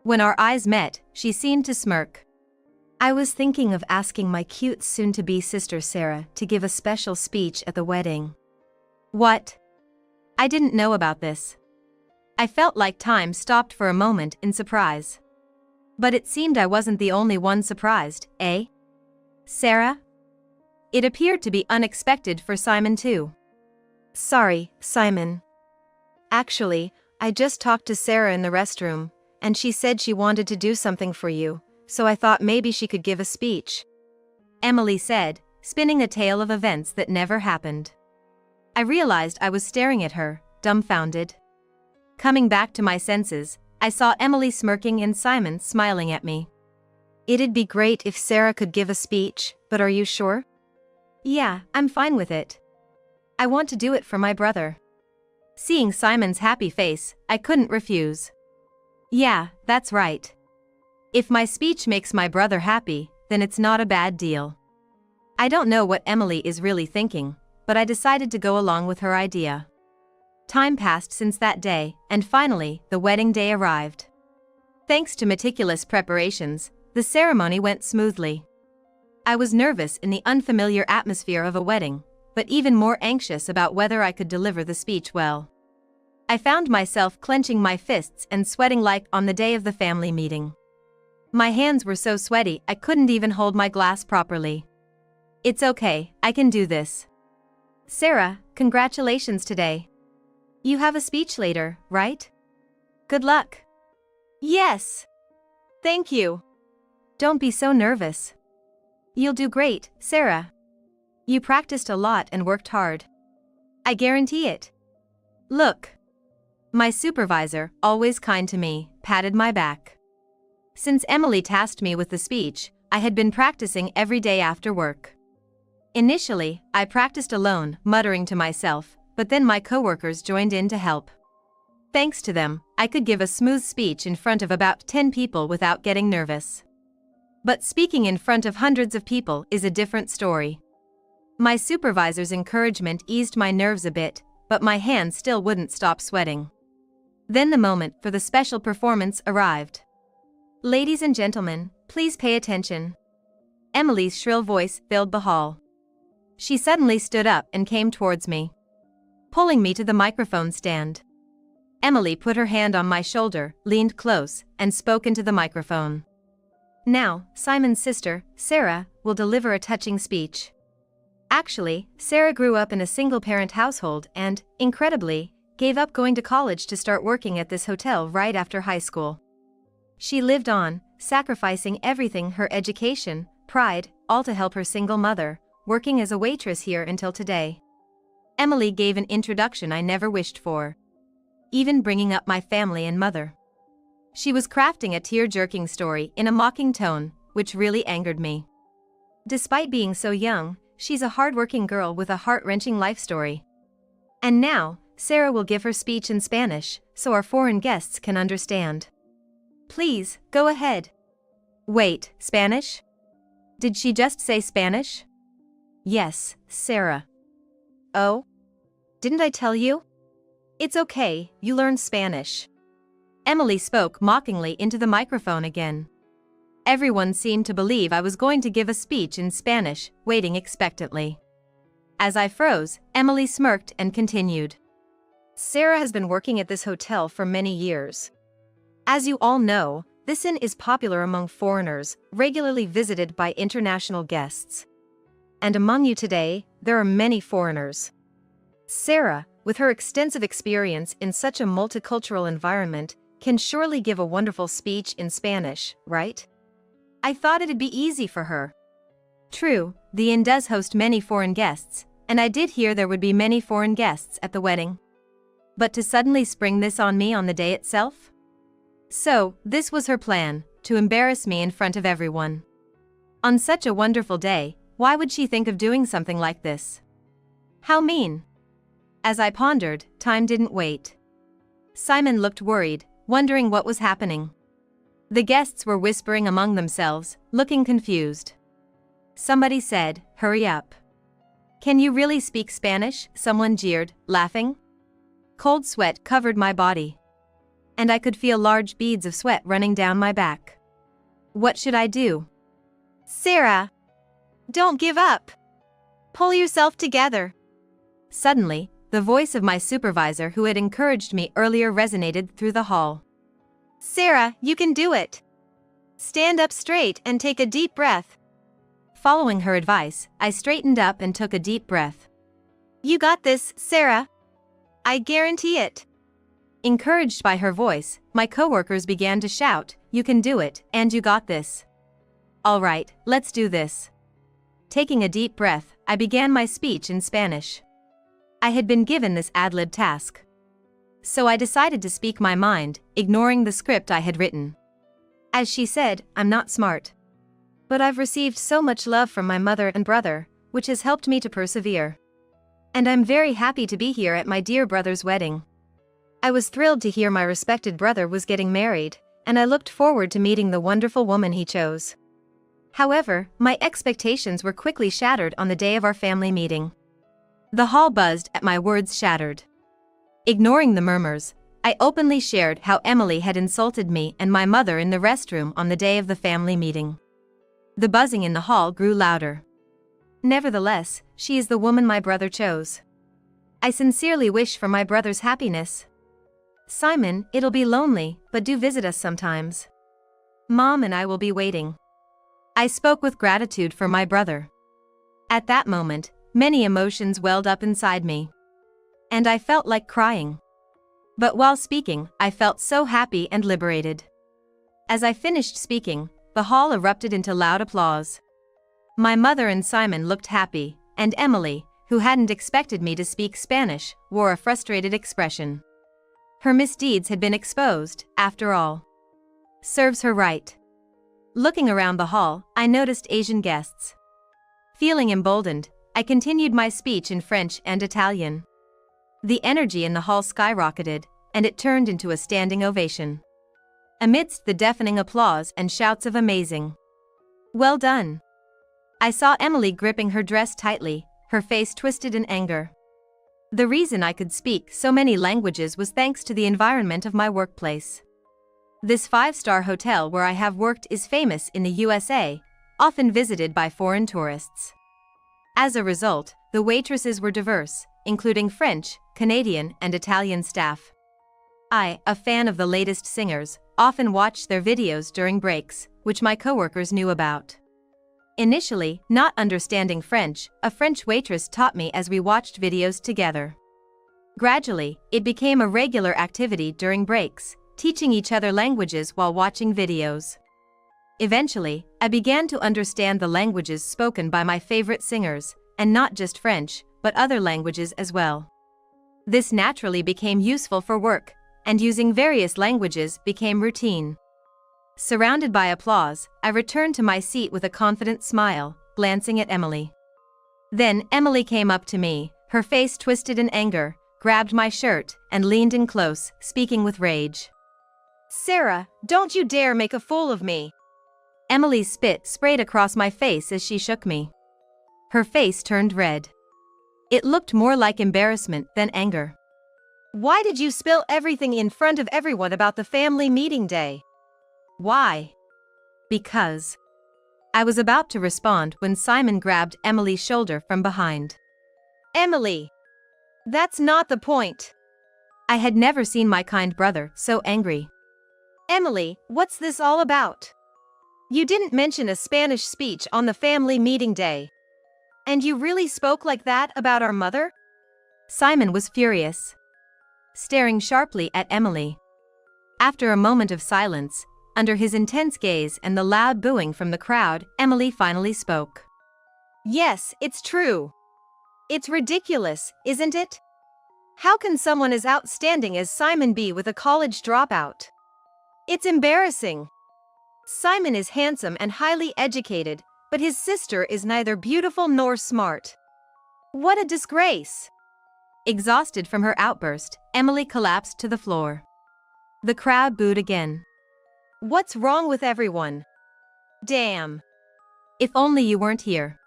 When our eyes met, she seemed to smirk. I was thinking of asking my cute soon-to-be sister Sarah to give a special speech at the wedding. What? I didn't know about this. I felt like time stopped for a moment in surprise. But it seemed I wasn't the only one surprised, eh? Sarah? It appeared to be unexpected for Simon too. Sorry, Simon. Actually, I just talked to Sarah in the restroom, and she said she wanted to do something for you, so I thought maybe she could give a speech. Emily said, spinning a tale of events that never happened. I realized I was staring at her, dumbfounded. Coming back to my senses, I saw Emily smirking and Simon smiling at me. It'd be great if Sarah could give a speech, but are you sure? Yeah, I'm fine with it. I want to do it for my brother. Seeing Simon's happy face, I couldn't refuse. Yeah, that's right. If my speech makes my brother happy, then it's not a bad deal. I don't know what Emily is really thinking, but I decided to go along with her idea. Time passed since that day, and finally, the wedding day arrived. Thanks to meticulous preparations, The ceremony went smoothly. I was nervous in the unfamiliar atmosphere of a wedding, but even more anxious about whether I could deliver the speech well. I found myself clenching my fists and sweating like on the day of the family meeting. My hands were so sweaty I couldn't even hold my glass properly. It's okay, I can do this. Sarah, congratulations today. You have a speech later, right? Good luck. Yes. Thank you. Don't be so nervous. You'll do great, Sarah. You practiced a lot and worked hard. I guarantee it. Look. My supervisor, always kind to me, patted my back. Since Emily tasked me with the speech, I had been practicing every day after work. Initially, I practiced alone, muttering to myself, but then my coworkers joined in to help. Thanks to them, I could give a smooth speech in front of about 10 people without getting nervous. But speaking in front of hundreds of people is a different story. My supervisor's encouragement eased my nerves a bit, but my hands still wouldn't stop sweating. Then the moment for the special performance arrived. Ladies and gentlemen, please pay attention. Emily's shrill voice filled the hall. She suddenly stood up and came towards me, pulling me to the microphone stand. Emily put her hand on my shoulder, leaned close, and spoke into the microphone. Now, Simon's sister, Sarah, will deliver a touching speech. Actually, Sarah grew up in a single-parent household and, incredibly, gave up going to college to start working at this hotel right after high school. She lived on, sacrificing everything, her education, pride, all to help her single mother, working as a waitress here until today. Emily gave an introduction I never wished for, even bringing up my family and mother. She was crafting a tear-jerking story in a mocking tone, which really angered me. Despite being so young, she's a hard-working girl with a heart-wrenching life story. And now, Sarah will give her speech in Spanish, so our foreign guests can understand. Please, go ahead. Wait, Spanish? Did she just say Spanish? Yes, Sarah. Oh? Didn't I tell you? It's okay, you learned Spanish. Emily spoke mockingly into the microphone again. Everyone seemed to believe I was going to give a speech in Spanish, waiting expectantly. As I froze, Emily smirked and continued. Sarah has been working at this hotel for many years. As you all know, this inn is popular among foreigners, regularly visited by international guests. And among you today, there are many foreigners. Sarah, with her extensive experience in such a multicultural environment, can surely give a wonderful speech in Spanish, right? I thought it'd be easy for her. True, the inn does host many foreign guests, and I did hear there would be many foreign guests at the wedding. But to suddenly spring this on me on the day itself? So, this was her plan, to embarrass me in front of everyone. On such a wonderful day, why would she think of doing something like this? How mean. As I pondered, time didn't wait. Simon looked worried, wondering what was happening. The guests were whispering among themselves, looking confused. Somebody said, "Hurry up." "Can you really speak Spanish?" someone jeered, laughing. Cold sweat covered my body. And I could feel large beads of sweat running down my back. What should I do? Sarah! Don't give up! Pull yourself together! Suddenly, the voice of my supervisor who had encouraged me earlier resonated through the hall. Sarah, you can do it! Stand up straight and take a deep breath. Following her advice, I straightened up and took a deep breath. You got this, Sarah. I guarantee it. Encouraged by her voice, my coworkers began to shout, "You can do it, and you got this." All right, let's do this. Taking a deep breath, I began my speech in Spanish. I had been given this ad-lib task. So I decided to speak my mind, ignoring the script I had written. As she said, I'm not smart. But I've received so much love from my mother and brother, which has helped me to persevere. And I'm very happy to be here at my dear brother's wedding. I was thrilled to hear my respected brother was getting married, and I looked forward to meeting the wonderful woman he chose. However, my expectations were quickly shattered on the day of our family meeting. The hall buzzed at my words shattered. Ignoring the murmurs, I openly shared how Emily had insulted me and my mother in the restroom on the day of the family meeting. The buzzing in the hall grew louder. Nevertheless, she is the woman my brother chose. I sincerely wish for my brother's happiness. Simon, it'll be lonely, but do visit us sometimes. Mom and I will be waiting. I spoke with gratitude for my brother. At that moment, many emotions welled up inside me. And I felt like crying. But while speaking, I felt so happy and liberated. As I finished speaking, the hall erupted into loud applause. My mother and Simon looked happy, and Emily, who hadn't expected me to speak Spanish, wore a frustrated expression. Her misdeeds had been exposed, after all. Serves her right. Looking around the hall, I noticed Asian guests. Feeling emboldened, I continued my speech in French and Italian. The energy in the hall skyrocketed, and it turned into a standing ovation. Amidst the deafening applause and shouts of amazing. Well done. I saw Emily gripping her dress tightly, her face twisted in anger. The reason I could speak so many languages was thanks to the environment of my workplace. This 5-star hotel where I have worked is famous in the USA, often visited by foreign tourists. As a result, the waitresses were diverse, including French, Canadian, and Italian staff. I, a fan of the latest singers, often watched their videos during breaks, which my coworkers knew about. Initially, not understanding French, a French waitress taught me as we watched videos together. Gradually, it became a regular activity during breaks, teaching each other languages while watching videos. Eventually, I began to understand the languages spoken by my favorite singers, and not just French, but other languages as well. This naturally became useful for work, and using various languages became routine. Surrounded by applause, I returned to my seat with a confident smile, glancing at Emily. Then Emily came up to me, her face twisted in anger, grabbed my shirt, and leaned in close, speaking with rage. Sarah, don't you dare make a fool of me. Emily's spit sprayed across my face as she shook me. Her face turned red. It looked more like embarrassment than anger. Why did you spill everything in front of everyone about the family meeting day? Why? Because. I was about to respond when Simon grabbed Emily's shoulder from behind. Emily! That's not the point. I had never seen my kind brother so angry. Emily, what's this all about? You didn't mention a Spanish speech on the family meeting day. And you really spoke like that about our mother? Simon was furious, staring sharply at Emily. After a moment of silence, under his intense gaze and the loud booing from the crowd, Emily finally spoke. Yes, it's true. It's ridiculous, isn't it? How can someone as outstanding as Simon be with a college dropout? It's embarrassing. Simon is handsome and highly educated, but his sister is neither beautiful nor smart. What a disgrace! Exhausted from her outburst, Emily collapsed to the floor. The crowd booed again. What's wrong with everyone? Damn. If only you weren't here.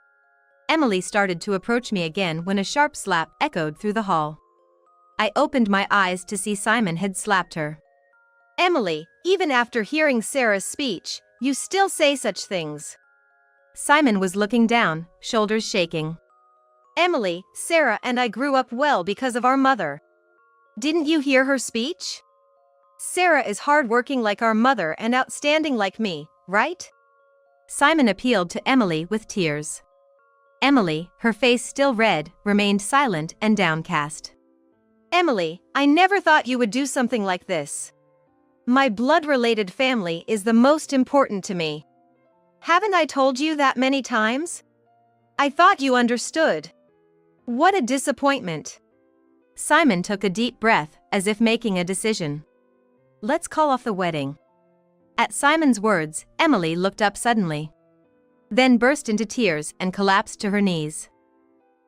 Emily started to approach me again when a sharp slap echoed through the hall. I opened my eyes to see Simon had slapped her. Emily, even after hearing Sarah's speech, you still say such things. Simon was looking down, shoulders shaking. Emily, Sarah and I grew up well because of our mother. Didn't you hear her speech? Sarah is hardworking like our mother and outstanding like me, right? Simon appealed to Emily with tears. Emily, her face still red, remained silent and downcast. Emily, I never thought you would do something like this. My blood-related family is the most important to me. Haven't I told you that many times? I thought you understood. What a disappointment. Simon took a deep breath, as if making a decision. Let's call off the wedding. At Simon's words, Emily looked up suddenly. Then burst into tears and collapsed to her knees.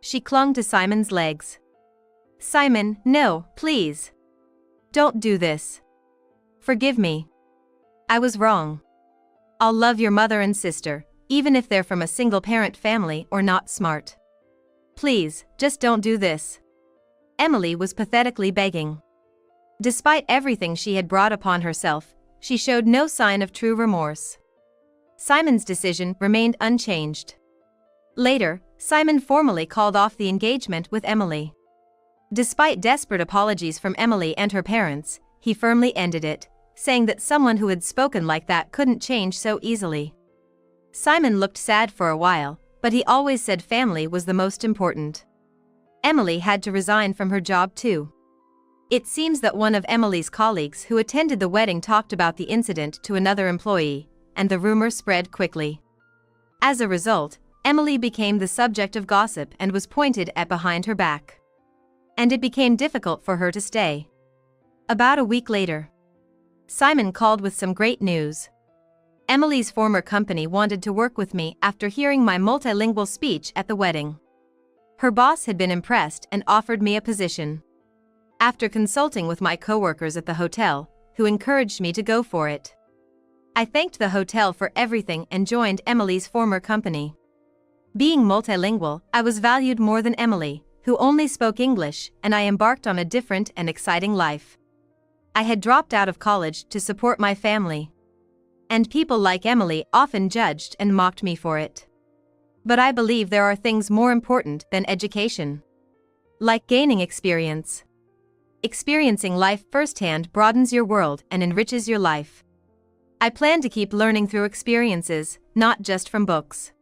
She clung to Simon's legs. Simon, no, please. Don't do this. Forgive me. I was wrong. I'll love your mother and sister, even if they're from a single-parent family or not smart. Please, just don't do this. Emily was pathetically begging. Despite everything she had brought upon herself, she showed no sign of true remorse. Simon's decision remained unchanged. Later, Simon formally called off the engagement with Emily. Despite desperate apologies from Emily and her parents, he firmly ended it, saying that someone who had spoken like that couldn't change so easily. Simon looked sad for a while, but he always said family was the most important. Emily had to resign from her job too. It seems that one of Emily's colleagues who attended the wedding talked about the incident to another employee, and the rumor spread quickly. As a result, Emily became the subject of gossip and was pointed at behind her back. And it became difficult for her to stay. About a week later, Simon called with some great news. Emily's former company wanted to work with me after hearing my multilingual speech at the wedding. Her boss had been impressed and offered me a position. After consulting with my coworkers at the hotel, who encouraged me to go for it, I thanked the hotel for everything and joined Emily's former company. Being multilingual, I was valued more than Emily, who only spoke English, and I embarked on a different and exciting life. I had dropped out of college to support my family. And people like Emily often judged and mocked me for it. But I believe there are things more important than education. Like gaining experience. Experiencing life firsthand broadens your world and enriches your life. I plan to keep learning through experiences, not just from books.